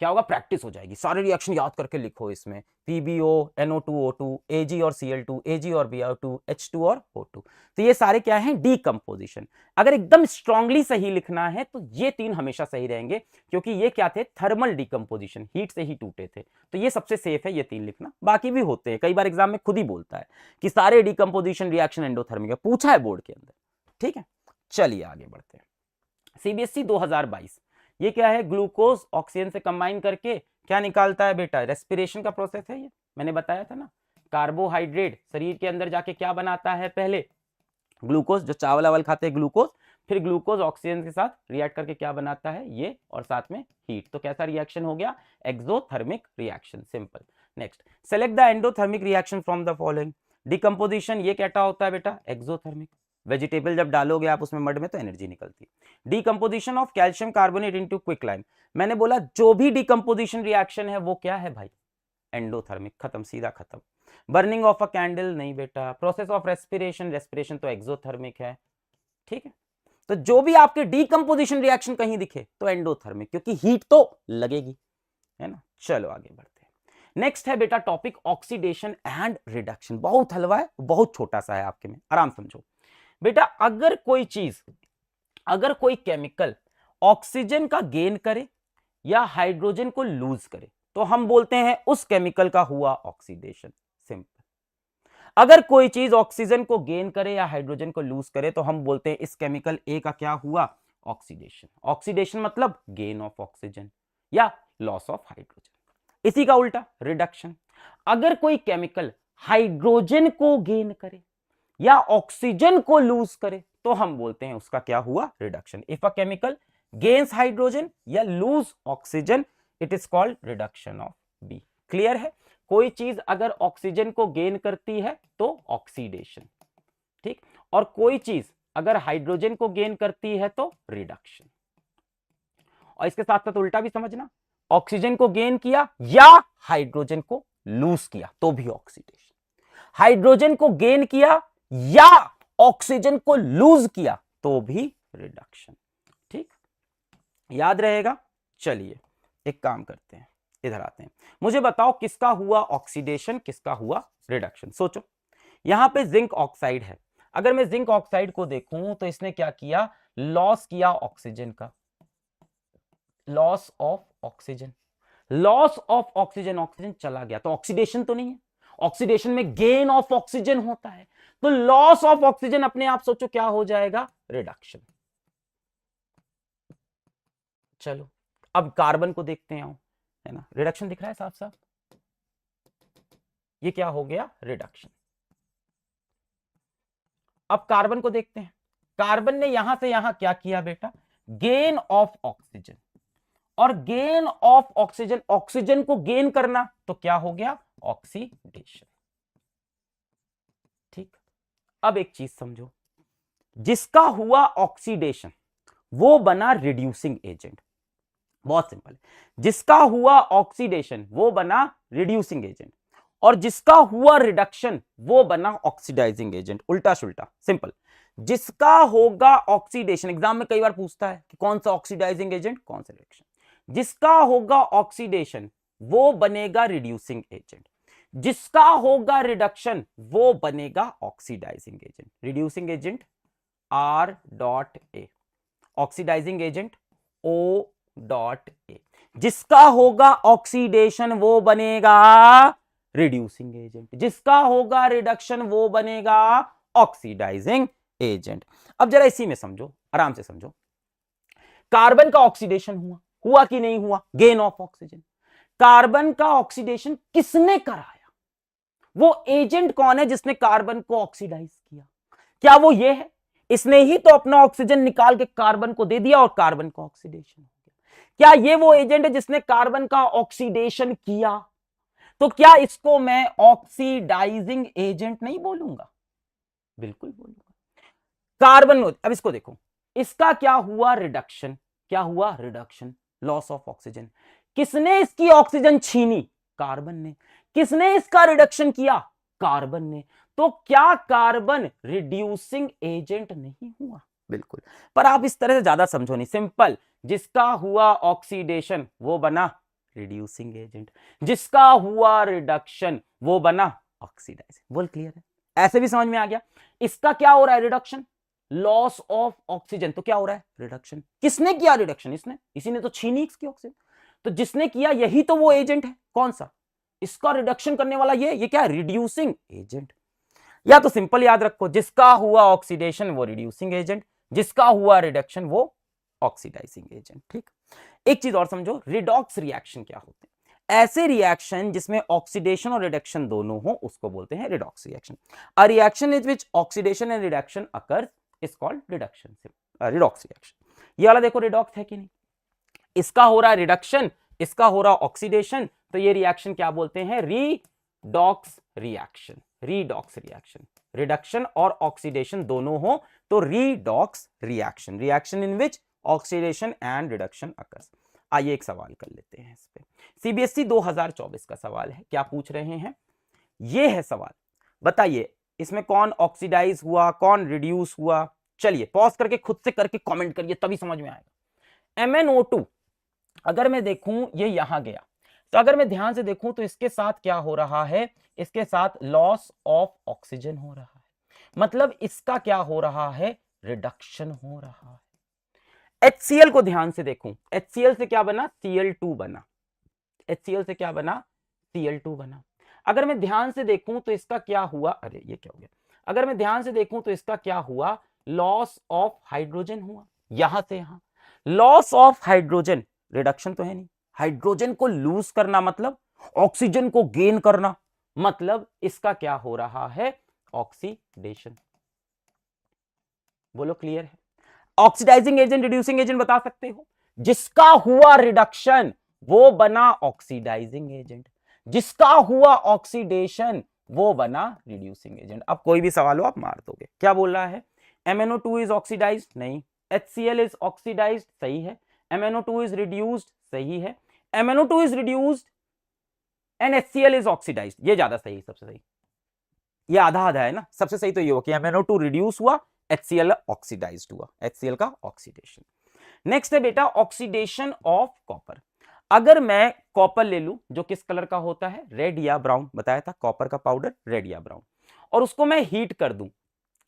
क्या होगा, प्रैक्टिस हो जाएगी, सारे रिएक्शन याद करके लिखो इसमें, PbO, NO2O2, Ag और Cl2, Ag और Br2, H2 और O2। तो ये सारे क्या हैं, डीकंपोजिशन। अगर एकदम स्ट्रांगली सही लिखना है तो ये तीन हमेशा सही रहेंगे, क्योंकि ये क्या थे, थर्मल डीकंपोजिशन, हीट से ही टूटे थे, तो ये सबसे सेफ है, ये तीन लिखना। बाकी भी होते हैं, कई बार एग्जाम में खुद ही बोलता है कि सारे डीकंपोजिशन रिएक्शन एंडोथर्मिक है, पूछा है बोर्ड के अंदर। ठीक है, चलिए आगे बढ़ते हैं। CBSE 2022, ये क्या है, ग्लूकोज ऑक्सीजन से कंबाइन करके क्या निकालता है बेटा, रेस्पिरेशन का प्रोसेस है ये, मैंने बताया था ना। कार्बोहाइड्रेट शरीर के अंदर जाके क्या बनाता है, पहले ग्लूकोज, जो चावल वावल खाते हैं ग्लूकोज, फिर ग्लूकोज ऑक्सीजन के साथ रिएक्ट करके क्या बनाता है ये, और साथ में हीट। तो कैसा रिएक्शन हो गया, exothermic reaction, simple. Next, select the endothermic reaction from the following. Decomposition ये क्या होता है बेटा, एक्सोथर्मिक। वेजिटेबल जब डालोगे आप उसमें मड में तो एनर्जी निकलती है। Decomposition of calcium carbonate into quicklime, मैंने बोला जो भी डिकम्पोजिशन रिएक्शन है वो क्या है भाई, एंडोथर्मिक, खत्म, सीधा खत्म। बर्निंग ऑफ अ कैंडल, नहीं बेटा। प्रोसेस ऑफ रेस्पिरेशन, रेस्पिरेशन तो एक्सोथर्मिक है। ठीक है, तो जो भी आपके डीकंपोजिशन रिएक्शन कहीं दिखे तो एंडोथर्मिक, क्योंकि हीट तो लगेगी, है ना। चलो आगे बढ़ते हैं। नेक्स्ट है बेटा टॉपिक ऑक्सीडेशन एंड रिडक्शन। बहुत हलवा है, बहुत छोटा सा है आपके में, आराम समझो बेटा। अगर कोई चीज, अगर कोई केमिकल ऑक्सीजन का गेन करे या हाइड्रोजन को लूज करे तो हम बोलते हैं उस केमिकल का हुआ ऑक्सीडेशन, सिंपल। अगर कोई चीज ऑक्सीजन को गेन करे या हाइड्रोजन को लूज करे तो हम बोलते हैं इस केमिकल ए का क्या हुआ, ऑक्सीडेशन। ऑक्सीडेशन मतलब गेन ऑफ ऑक्सीजन या लॉस ऑफ हाइड्रोजन। इसी का उल्टा रिडक्शन, अगर कोई केमिकल हाइड्रोजन को गेन करे या ऑक्सीजन को लूज करे तो हम बोलते हैं उसका क्या हुआ, reduction. If a chemical gains hydrogen या lose oxygen, it is called reduction of B. Clear है, कोई चीज अगर ऑक्सीजन को गेन करती है तो ऑक्सीडेशन, ठीक, और कोई चीज अगर हाइड्रोजन को गेन करती है तो रिडक्शन। और इसके साथ साथ उल्टा भी समझना, ऑक्सीजन को गेन किया या हाइड्रोजन को लूज किया तो भी ऑक्सीडेशन, हाइड्रोजन को गेन किया या ऑक्सीजन को लूज किया तो भी रिडक्शन। ठीक, याद रहेगा। चलिए एक काम करते हैं, इधर आते हैं, मुझे बताओ किसका हुआ ऑक्सीडेशन, किसका हुआ रिडक्शन। सोचो, यहां पे जिंक ऑक्साइड है, अगर मैं जिंक ऑक्साइड को देखूं तो इसने क्या किया, लॉस किया ऑक्सीजन का, loss of oxygen, loss of oxygen, oxygen चला गया तो ऑक्सीडेशन तो नहीं है, ऑक्सीडेशन में गेन ऑफ ऑक्सीजन होता है, तो लॉस ऑफ ऑक्सीजन अपने आप सोचो क्या हो जाएगा, रिडक्शन। चलो अब कार्बन को देखते हैं, है ना, रिडक्शन दिख रहा है साफ साफ, ये क्या हो गया, रिडक्शन। अब कार्बन को देखते हैं, कार्बन ने यहां से यहां क्या किया बेटा, गेन ऑफ ऑक्सीजन, और गेन ऑफ ऑक्सीजन, ऑक्सीजन को गेन करना तो क्या हो गया, ऑक्सीडेशन। ठीक, अब एक चीज समझो, जिसका हुआ ऑक्सीडेशन वो बना रिड्यूसिंग एजेंट, बहुत सिंपल, जिसका हुआ ऑक्सीडेशन वो बना रिड्यूसिंग एजेंट, और जिसका हुआ रिडक्शन वो बना ऑक्सीडाइजिंग एजेंट, उल्टा सुल्टा, सिंपल। जिसका होगा ऑक्सीडेशन, एग्जाम में कई बार पूछता है कि कौन सा ऑक्सीडाइजिंग एजेंट, कौन सा रिडक्शन, जिसका होगा ऑक्सीडेशन वो बनेगा रिड्यूसिंग एजेंट, जिसका होगा रिडक्शन वो बनेगा oxidising agent. Reducing agent R.A, oxidising agent O.A, जिसका होगा ऑक्सीडेशन वो बनेगा रिड्यूसिंग एजेंट, जिसका होगा रिडक्शन वो बनेगा ऑक्सीडाइजिंग एजेंट। अब जरा इसी में समझो, आराम से समझो। कार्बन का ऑक्सीडेशन हुआ कि नहीं हुआ? Gain of oxygen. कार्बन का ऑक्सीडेशन किसने कराया? वो एजेंट कौन है जिसने कार्बन को ऑक्सीडाइज किया? क्या वो ये है? इसने ही तो अपना ऑक्सीजन निकाल के कार्बन को दे दिया और कार्बन का ऑक्सीडेशन हो गया। क्या ये वो एजेंट है जिसने कार्बन का ऑक्सीडेशन किया? तो क्या इसको मैं ऑक्सीडाइजिंग एजेंट नहीं बोलूंगा? बिल्कुल बोलूंगा। कार्बन, अब इसको देखो, इसका क्या हुआ? रिडक्शन। क्या हुआ? Reduction, loss of oxygen. किसने इसकी ऑक्सीजन छीनी? कार्बन ने। किसने इसका रिडक्शन किया? कार्बन ने। तो क्या कार्बन रिड्यूसिंग एजेंट नहीं हुआ? बिल्कुल। पर आप इस तरह से ज्यादा समझो नहीं, सिंपल। जिसका हुआ ऑक्सीडेशन वो बना रिड्यूसिंग एजेंट, जिसका हुआ रिडक्शन वो बना ऑक्सीडाइजिंग। बोल क्लियर है? ऐसे भी समझ में आ गया? इसका क्या हो रहा है? Reduction, loss of oxygen. तो क्या हो रहा है? रिडक्शन। किसने किया रिडक्शन? इसने। इसी ने तो छीनी इसकी ऑक्सीजन। तो जिसने किया यही तो वो एजेंट है। कौन सा? इसका रिडक्शन करने वाला ये क्या है? Reducing agent. या तो सिंपल याद रखो, जिसका हुआ ऑक्सीडेशन वो रिड्यूसिंग एजेंट, जिसका हुआ रिडक्शन वो ऑक्सीडाइजिंग एजेंट। ठीक। एक चीज और समझो, रिडॉक्स रिएक्शन क्या होते हैं? ऐसे रिएक्शन जिसमें ऑक्सीडेशन और रिडक्शन दोनों हो उसको बोलते हैं redox reaction. A reaction in which oxidation and reduction occurs is called reduction, redox reaction. ये वाला देखो रिडॉक्स है कि नहीं? इसका हो रहा है रिडक्शन, इसका हो रहा है ऑक्सीडेशन, तो ये रिएक्शन क्या बोलते हैं? Redox reaction. Redox reaction, reduction और ऑक्सीडेशन दोनों हो तो redox reaction, reaction in which oxidation and reduction occurs. आइए एक सवाल कर लेते हैं इस पे। सीबीएसई 2024 का सवाल है। क्या पूछ रहे हैं? ये है सवाल, बताइए इसमें कौन ऑक्सीडाइज हुआ, कौन रिड्यूस हुआ? चलिए पॉज करके खुद से करके कमेंट करिए, तभी समझ में आएगा। MnO2 अगर मैं देखूं ये यहां गया, तो अगर मैं ध्यान से देखूं तो इसके साथ क्या हो रहा है? इसके साथ लॉस ऑफ ऑक्सीजन हो रहा है, मतलब इसका क्या हो रहा है? रिडक्शन हो रहा है। HCl को ध्यान से देखूं, HCl से क्या बना? Cl2 बना। HCl से क्या बना? Cl2 बना। अगर मैं ध्यान से देखूं तो इसका क्या हुआ? अरे ये क्या हो गया? अगर मैं ध्यान से देखूं तो इसका क्या हुआ? लॉस ऑफ हाइड्रोजन हुआ, यहां से यहां। लॉस ऑफ हाइड्रोजन, रिडक्शन तो है नहीं। हाइड्रोजन को लूज करना मतलब ऑक्सीजन को गेन करना, मतलब इसका क्या हो रहा है? ऑक्सीडेशन। बोलो क्लियर है? ऑक्सीडाइजिंग एजेंट, रिड्यूसिंग एजेंट बता सकते हो? जिसका हुआ रिडक्शन वो बना ऑक्सीडाइजिंग एजेंट, जिसका हुआ ऑक्सीडेशन वो बना रिड्यूसिंग एजेंट। अब कोई भी सवाल हो आप मार दोगे। क्या बोल रहा है? MnO2 इज ऑक्सीडाइज्ड, नहीं। HCl इज ऑक्सीडाइज्ड, सही है। MnO2 इज रिड्यूस्ड, सही है। MnO2 is reduced and HCl is oxidised, ये ज्यादा सही है, सबसे सही। ये आधा आधा है ना, सबसे सही तो ये हो कि MnO2 रिड्यूस हुआ, HCl ऑक्सीडाइज्ड हुआ, HCl का ऑक्सीडेशन। नेक्स्ट है बेटा ऑक्सीडेशन ऑफ कॉपर। अगर मैं कॉपर ले लूं जो किस कलर का होता है? रेड या ब्राउन, बताया था कॉपर का पाउडर रेड या ब्राउन, और उसको मैं हीट कर दूं।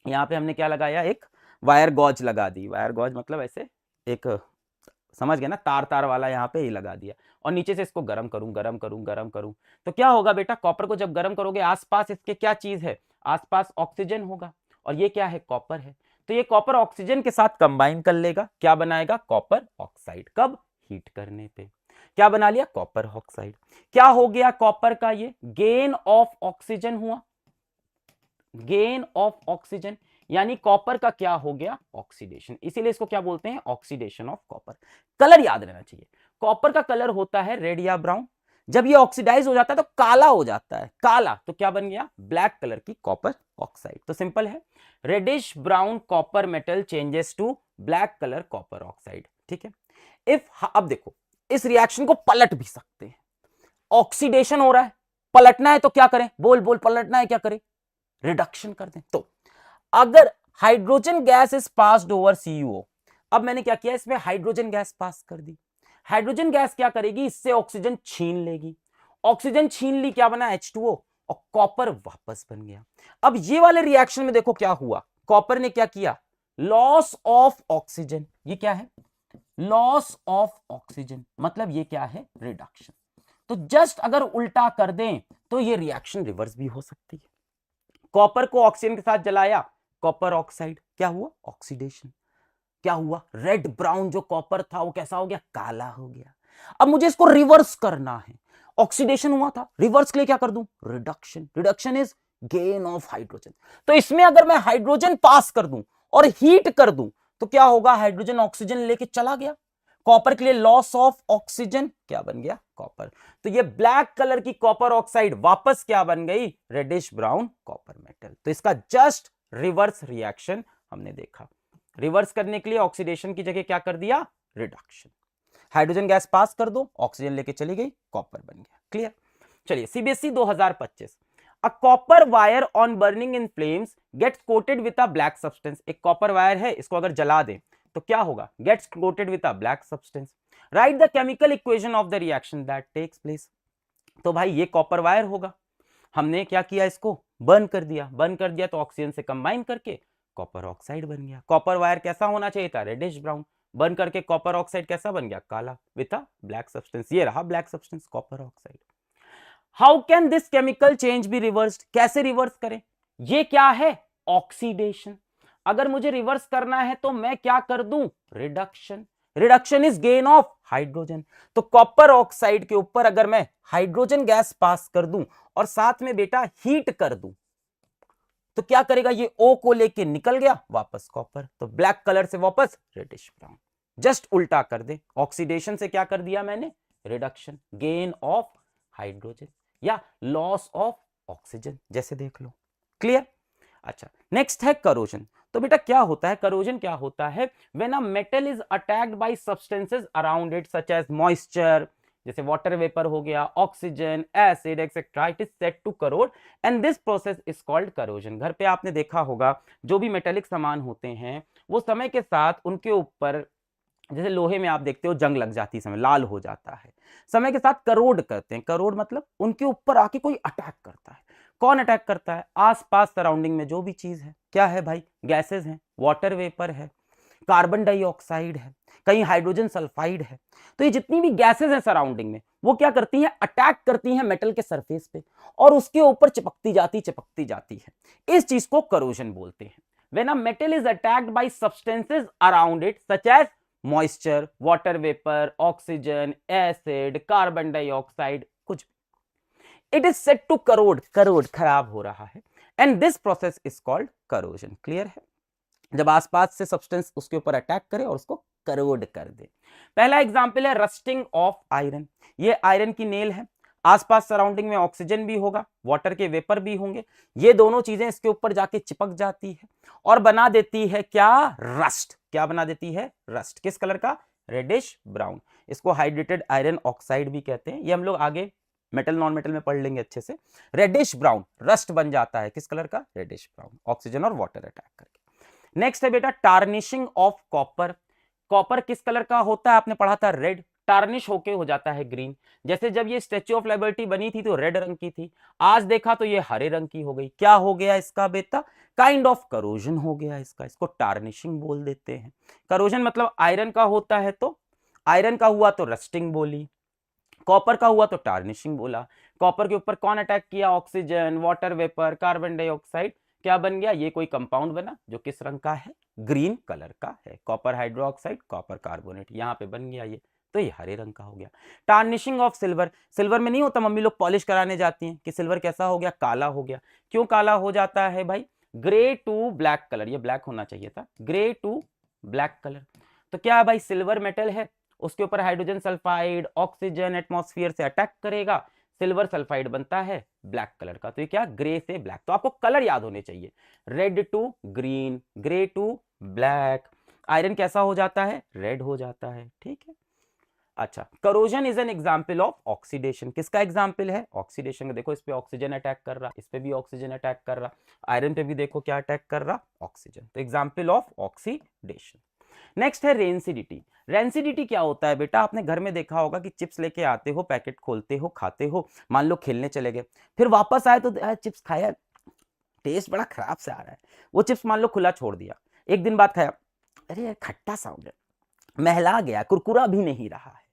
यहां पे हमने क्या लगाया? एक वायर गॉज लगा दी। वायर गॉज मतलब ऐसे एक, समझ गए ना, तार तार वाला यहां पे ही लगा दिया, और नीचे से इसको गर्म करूं गर्म करूं गर्म करूं, तो क्या होगा बेटा? कॉपर को जब गर्म करोगे आसपास इसके क्या चीज है? आसपास ऑक्सीजन होगा, और ये क्या है? कॉपर है। तो ये कॉपर ऑक्सीजन के साथ कंबाइन कर लेगा, क्या बनाएगा? Copper oxide. कब? हीट करने पे। क्या बना लिया? Copper oxide. क्या हो गया कॉपर का? ये गेन ऑफ ऑक्सीजन हुआ, गेन ऑफ ऑक्सीजन, यानी कॉपर का क्या हो गया? ऑक्सीडेशन। इसीलिए इसको क्या बोलते हैं? Oxidation of copper. कलर याद रहना चाहिए, कॉपर का कलर होता है रेड या ब्राउन। जब ये ऑक्सीडाइज हो जाता है तो काला हो जाता है, काला, तो क्या बन गया? ब्लैक कलर की कॉपर ऑक्साइड। तो सिंपल है, reddish brown copper metal changes to black colour copper oxide. ठीक है। अब देखो इस रिएक्शन को पलट भी सकते हैं। ऑक्सीडेशन हो रहा है, पलटना है तो क्या करें? बोल बोल, पलटना है क्या करें? रिडक्शन कर दें। तो अगर hydrogen gas is passed over CuO, अब मैंने क्या किया? इसमें हाइड्रोजन गैस पास कर दी। हाइड्रोजन गैस क्या करेगी, इससे ऑक्सीजन छीन लेगी, ऑक्सीजन छीन ली, क्या बना H2O, और कॉपर वापस बन गया। अब ये वाले रिएक्शन में देखो क्या हुआ, कॉपर ने क्या किया, लॉस ऑफ ऑक्सीजन, ये क्या है, लॉस ऑफ ऑक्सीजन, मतलब ये क्या है, रिडक्शन। तो जस्ट अगर उल्टा कर दें तो ये रिएक्शन रिवर्स भी हो सकती है। कॉपर को ऑक्सीजन के साथ जलाया, कॉपर ऑक्साइड, क्या हुआ, ऑक्सीडेशन, क्या हुआ, रेड ब्राउन जो कॉपर था वो कैसा हो गया, काला हो गया। अब मुझे इसको रिवर्स करना है, ऑक्सीडेशन हुआ था, रिवर्स के लिए क्या कर दूं, reduction, reduction is gain of hydrogen. तो इसमें अगर मैं हाइड्रोजन पास कर दूं और हीट कर दूं तो क्या होगा, हाइड्रोजन ऑक्सीजन लेके चला गया, कॉपर के लिए लॉस ऑफ ऑक्सीजन, क्या बन गया, कॉपर। तो ये ब्लैक कलर की कॉपर ऑक्साइड वापस क्या बन गई, रेडिश ब्राउन कॉपर मेटल। तो इसका जस्ट रिवर्स रिएक्शन हमने देखा। रिवर्स करने के लिए ऑक्सीडेशन की जगह क्या कर दिया, रिडक्शन। हाइड्रोजन गैस पास कर दो, ऑक्सीजन लेके चली गई, कॉपर बन गया। क्लियर। चलिए CBSE 2025, a copper wire on burning in flames gets coated with a black substance. एक कॉपर वायर है, इसको अगर जला दें तो क्या होगा, gets coated with a black substance. Write the chemical equation of the reaction that takes place. तो भाई ये कॉपर वायर होगा, हमने क्या किया, इसको बर्न कर दिया, बर्न कर दिया तो ऑक्सीजन से कंबाइन करके कॉपर ऑक्साइड बन गया। कॉपर वायर कैसा होना चाहिए था, रेडिश ब्राउन, बर्न करके कॉपर ऑक्साइड कैसा बन गया, काला विद अ ब्लैक सब्सटेंस। ये रहा black substance, copper oxide. How can this chemical change be reversed, कैसे रिवर्स करें, ये क्या है, ऑक्सीडेशन। अगर मुझे रिवर्स करना है तो मैं क्या कर दूं, reduction, reduction is gain of hydrogen. तो कॉपर ऑक्साइड के ऊपर अगर मैं हाइड्रोजन गैस पास कर दूं और साथ में बेटा हीट कर दूं तो क्या करेगा, ये O को लेके निकल गया वापस कॉपर, तो ब्लैक कलर से वापस रेडिश ब्राउन। जस्ट उल्टा कर दे, ऑक्सीडेशन से क्या कर दिया मैंने, रिडक्शन, गेन ऑफ हाइड्रोजन या लॉस ऑफ ऑक्सीजन, जैसे देख लो। क्लियर। अच्छा नेक्स्ट है करोजन। तो बेटा क्या होता है, करोजन क्या होता है, when a metal is attacked by substances around it such as moisture, जैसे वाटर वेपर हो गया, oxygen, acid etcetera, it is said to corrode and this process is called corrosion. घर पे आपने देखा होगा जो भी मेटेलिक सामान होते हैं वो समय के साथ उनके ऊपर, जैसे लोहे में आप देखते हो जंग लग जाती है, समय लाल हो जाता है, समय के साथ करोड करते हैं। करोड मतलब उनके ऊपर आके कोई अटैक करता है। कौन अटैक करता है, आसपास सराउंडिंग में जो भी चीज है, क्या है भाई, गैसेस हैं, वाटर वेपर है, कार्बन डाइऑक्साइड है, कहीं हाइड्रोजन सल्फाइड है। तो ये जितनी भी गैसेस हैं सराउंडिंग में वो क्या करती हैं, अटैक करती हैं मेटल के सरफेस पे और उसके ऊपर चिपकती जाती है। इस चीज को करोजन बोलते हैं। When a metal is attacked by substances around it such as moisture, water vapour, oxygen, acid, carbon dioxide, कुछ, it is said to corrode, corrode खराब हो रहा है, and this process is called corrosion. Clear है, जब आसपास से substance उसके ऊपर अटैक करे और उसको करोड कर दे। पहला एग्जांपल है रस्टिंग ऑफ आयरन। ये आयरन की नेल है, आसपास सराउंडिंग में ऑक्सीजन भी होगा, वाटर के वेपर भी होंगे, ये दोनों चीजें इसके ऊपर जाके चिपक जाती है और बना देती है क्या, रस्ट। क्या बना देती है, रस्ट। किस कलर का, रेडिश ब्राउन। इसको हाइड्रेटेड आयरन ऑक्साइड भी कहते हैं, ये हम लोग आगे मेटल नॉन मेटल में पढ़ लेंगे अच्छे से। रेडिश ब्राउन रस्ट बन जाता है, किस कलर का, रेडिश ब्राउन, ऑक्सीजन और वाटर अटैक करके। नेक्स्ट है बेटा टार्निशिंग ऑफ कॉपर। कॉपर किस कलर का होता है, आपने पढ़ा था रेड, टार्निश होके हो जाता है ग्रीन। जैसे जब ये स्टैच्यू ऑफ लिबर्टी बनी थी तो रेड रंग की थी, आज देखा तो ये हरे रंग की हो गई। क्या हो गया इसका बेटा, काइंड ऑफ करोजन हो गया इसका, इसको टार्निशिंग बोल देते हैं। करोजन मतलब आयरन का होता है तो आयरन का हुआ तो रस्टिंग बोली, कॉपर का हुआ तो टार्निशिंग बोला। कॉपर के ऊपर कौन अटैक किया, oxygen, water vapour, carbon dioxide, क्या बन गया, ये कोई कंपाउंड बना जो किस रंग का है, ग्रीन कलर का है, कॉपर हाइड्रोक्साइड, कॉपर कार्बोनेट, यहां पे बन गया ये, तो ये हरे रंग का हो गया। टार्निशिंग ऑफ सिल्वर, सिल्वर में नहीं होता, मम्मी लोग पॉलिश कराने जाती हैं कि सिल्वर कैसा हो गया, काला हो गया। क्यों काला हो जाता है भाई, ग्रे टू ब्लैक कलर, ये ब्लैक होना चाहिए था, ग्रे टू ब्लैक कलर। तो क्या है भाई, सिल्वर मेटल है, उसके ऊपर हाइड्रोजन सल्फाइड, ऑक्सीजन एटमॉस्फेयर से अटैक करेगा, सिल्वर सल्फाइड बनता है ब्लैक कलर का। तो ये क्या, ग्रे से ब्लैक। तो आपको कलर याद होने चाहिए, red to green, grey to black. Iron कैसा हो जाता है, रेड हो जाता है, ठीक है। अच्छा, corrosion is an example of oxidation. किसका एग्जाम्पल है, ऑक्सीडेशन। देखो इस पे ऑक्सीजन अटैक कर रहा, इस पे भी ऑक्सीजन अटैक कर रहा, आयरन पे भी देखो क्या अटैक कर रहा, ऑक्सीजन। तो एग्जाम्पल ऑफ ऑक्सीडेशन। नेक्स्ट है रेंसिडिटी। रेंसिडिटी क्या होता है बेटा, आपने घर में देखा होगा कि चिप्स लेके आते हो, पैकेट खोलते हो, खाते हो, मान लो खेलने चले गए, फिर वापस आए तो चिप्स खाया, टेस्ट बड़ा खराब से आ रहा है, वो चिप्स मान लो खुला छोड़ दिया, एक दिन बाद खाया, अरे यार खट्टा सा हो गया, महला गया, कुरकुरा भी नहीं रहा है,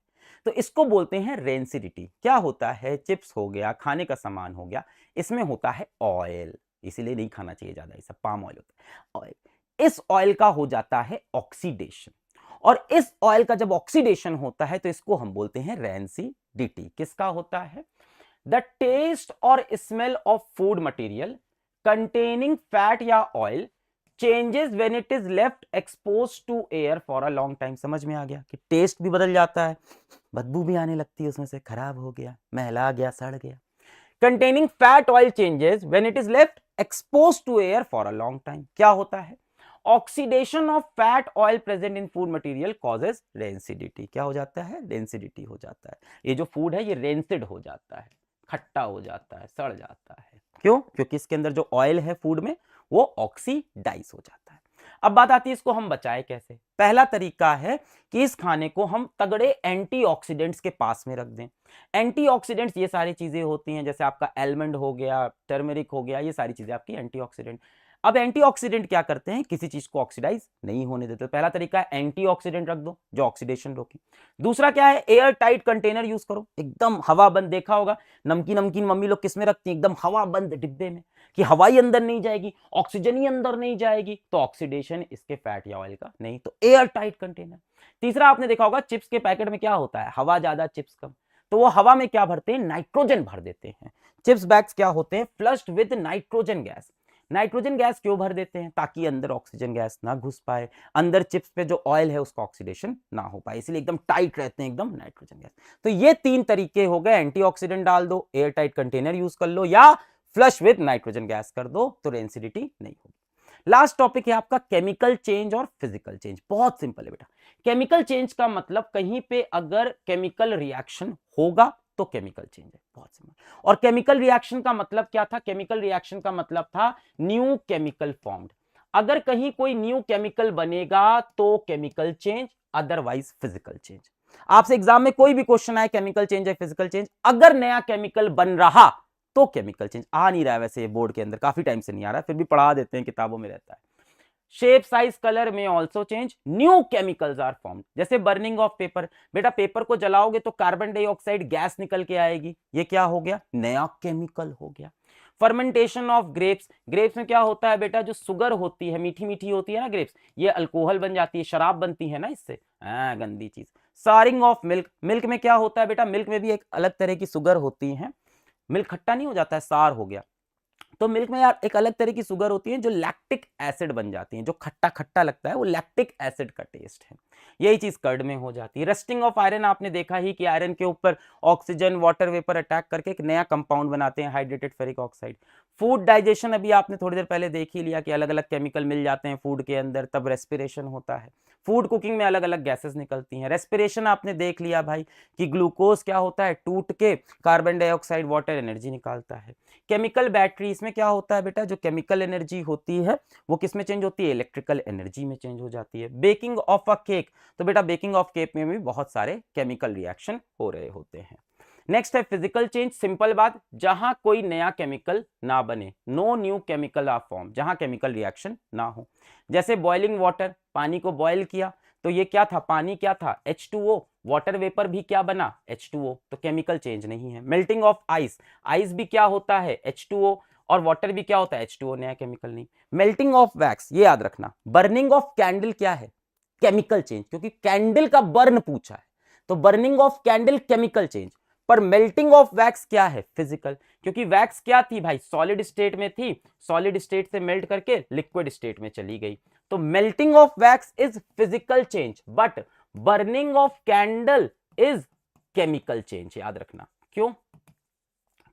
तो इसको बोलते हैं रेंसिडिटी। क्या होता है, चिप्स हो गया, खाने का सामान हो गया, इसमें होता है ऑयल, इसीलिए नहीं खाना चाहिए ज्यादा, सब पाम ऑयल होता है ऑयल। इस ऑयल का हो जाता है ऑक्सीडेशन, और इस ऑयल का जब ऑक्सीडेशन होता है तो इसको हम बोलते हैं रेंसिडिटी। किसका होता है, द टेस्ट और smell of food material containing fat या oil changes when it is left expose to air for a long time. समझ में आ गया कि टेस्ट भी बदल जाता है, बदबू भी आने लगती है उसमें से, खराब हो गया, महला गया, सड़ गया। Containing fat oil changes when it is left expose to air for a long time. क्या होता है, oxidation of fat oil present in food material causes rancidity. क्या हो जाता है, रेंसिडिटी हो जाता है। ये जो फूड है ये रेंसिड हो जाता है, खट्टा हो जाता है, सड़ जाता है। क्यों, क्योंकि इसके अंदर जो ऑयल है फूड में वो ऑक्सीडाइज हो जाता है। अब बात आती है इसको हम बचाए कैसे। पहला तरीका है कि इस खाने को हम तगड़े एंटीऑक्सीडेंट्स के पास में रख दें। एंटीऑक्सीडेंट्स ये सारी चीजें होती हैं, जैसे आपका एलमंड हो गया, टर्मरिक हो गया, ये सारी चीजें आपकी एंटीऑक्सीडेंट। अब एंटीऑक्सीडेंट क्या करते हैं, किसी चीज को ऑक्सीडाइज नहीं होने देते। पहला तरीका है एंटीऑक्सीडेंट रख दो जो ऑक्सीडेशन रोके। दूसरा क्या है, एयर टाइट कंटेनर यूज करो, एकदम हवा बंद। देखा होगा नमकीन नमकीन मम्मी लोग किसमें रखती हैं, एकदम हवा बंद डिब्बे में, कि हवाई अंदर नहीं जाएगी, ऑक्सीजन ही अंदर नहीं जाएगी, तो ऑक्सीडेशन इसके फैट या ऑयल का नहीं, तो एयर टाइट कंटेनर। तीसरा आपने देखा होगा चिप्स के पैकेट में क्या होता है, हवा ज्यादा चिप्स कम, तो वो हवा में क्या भरते हैं, नाइट्रोजन भर देते हैं। चिप्स बैग्स क्या होते हैं, flushed with nitrogen gas. Nitrogen gas क्यों भर देते हैं, ताकि अंदर ऑक्सीजन गैस ना घुस पाए, अंदर चिप्स पे जो ऑयल है उसका ऑक्सीडेशन ना हो पाए, इसलिए एकदम टाइट रहते हैं, एकदम नाइट्रोजन गैस। तो ये तीन तरीके हो गए, एंटीऑक्सीडेंट डाल दो, एयर टाइट कंटेनर यूज कर लो, या फ्लश विद नाइट्रोजन गैस कर दो, तो रेंसिडिटी नहीं होगी। लास्ट टॉपिक है आपका केमिकल चेंज और फिजिकल चेंज। बहुत सिंपल है बेटा। केमिकल चेंज का मतलब कहीं पे अगर केमिकल रिएक्शन होगा तो केमिकल चेंज है, बहुत सिंपल। और केमिकल रिएक्शन का मतलब क्या था, केमिकल रिएक्शन का मतलब था न्यू केमिकल फॉर्म्ड। अगर कहीं कोई न्यू केमिकल बनेगा तो chemical change, otherwise physical change. आपसे एग्जाम में कोई भी क्वेश्चन आए केमिकल चेंज है फिजिकल चेंज, अगर नया केमिकल बन रहा तो केमिकल चेंज। आ नहीं रहा है वैसे ये बोर्ड के अंदर, काफी टाइम से नहीं आ रहा है, फिर भी पढ़ा देते हैं, किताबों में रहता है। शेप साइज कलर में also change, new chemicals are formed. जैसे बर्निंग ऑफ पेपर, बेटा पेपर को जलाओगे तो कार्बन डाइऑक्साइड गैस निकल के आएगी, ये क्या हो गया, नया केमिकल हो गया। फर्मेंटेशन ऑफ ग्रेप्स, ग्रेप्स में क्या होता है बेटा, जो सुगर होती है, मीठी मीठी होती है ना ग्रेप्स, ये अल्कोहल बन जाती है, शराब बनती है ना इससे, गंदी चीज। सारिंग ऑफ मिल्क, मिल्क में क्या होता है बेटा, मिल्क में भी एक अलग तरह की सुगर होती है, मिल्क खट्टा नहीं हो जाता है, सार हो गया, तो मिल्क में यार एक अलग तरह की सुगर होती है जो लैक्टिक एसिड बन जाती है, जो खट्टा खट्टा लगता है वो लैक्टिक एसिड का टेस्ट है। यही चीज कर्ड में हो जाती है। रस्टिंग ऑफ आयरन, आपने देखा ही कि आयरन के ऊपर ऑक्सीजन वाटर वेपर अटैक करके एक नया कंपाउंड बनाते हैं, hydrated ferric oxide. Food digestion, अभी आपने थोड़ी देर पहले देख ही लिया कि अलग अलग केमिकल मिल जाते हैं फूड के अंदर, तब रेस्पिरेशन होता है। फूड कुकिंग में अलग अलग गैसेस निकलती हैं। रेस्पिरेशन आपने देख लिया भाई कि ग्लूकोज क्या होता है, टूट के कार्बन डाइऑक्साइड वाटर एनर्जी निकालता है। केमिकल बैटरी, इसमें क्या होता है बेटा, जो केमिकल एनर्जी होती है वो किस में चेंज होती है, इलेक्ट्रिकल एनर्जी में चेंज हो जाती है। बेकिंग ऑफ अ केक, तो बेटा बेकिंग ऑफ केक में भी बहुत सारे केमिकल रिएक्शन हो रहे होते हैं। नेक्स्ट है फिजिकल चेंज। सिंपल बात, जहां कोई नया केमिकल ना बने, no new chemical are form, जहां केमिकल रिएक्शन ना हो। जैसे बॉइलिंग वाटर, पानी को बॉयल किया तो ये क्या था, पानी क्या था, H2O, वाटर वेपर भी क्या बना, H2O, तो केमिकल चेंज नहीं है। मेल्टिंग ऑफ आइस, आइस भी क्या होता है, H2O, और वाटर भी क्या होता है, H2O, नया केमिकल नहीं। मेल्टिंग ऑफ वैक्स, ये याद रखना। बर्निंग ऑफ कैंडल क्या है, केमिकल चेंज, क्योंकि कैंडल का बर्न पूछा है, तो burning of candle chemical change. पर मेल्टिंग ऑफ वैक्स क्या है, फिजिकल, क्योंकि वैक्स क्या थी भाई, सॉलिड स्टेट में थी, सॉलिड स्टेट से मेल्ट करके लिक्विड स्टेट में चली गई, तो melting of wax is physical change, but burning of candle is chemical change. याद रखना, क्यों,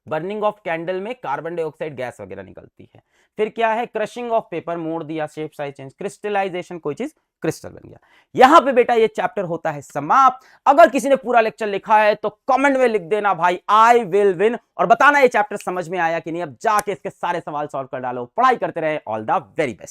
बर्निंग ऑफ कैंडल में कार्बन डाइऑक्साइड गैस वगैरह निकलती है। फिर क्या है, क्रशिंग ऑफ पेपर, मोड़ दिया, शेप साइज चेंज, क्रिस्टलाइजेशन, कोई चीज क्रिस्टल बन गया। यहां पे बेटा ये चैप्टर होता है समाप्त। अगर किसी ने पूरा लेक्चर लिखा है तो कमेंट में लिख देना भाई आई विल विन, और बताना ये चैप्टर समझ में आया कि नहीं। अब जाके इसके सारे सवाल सॉल्व कर डालो, पढ़ाई करते रहे, ऑल द वेरी बेस्ट।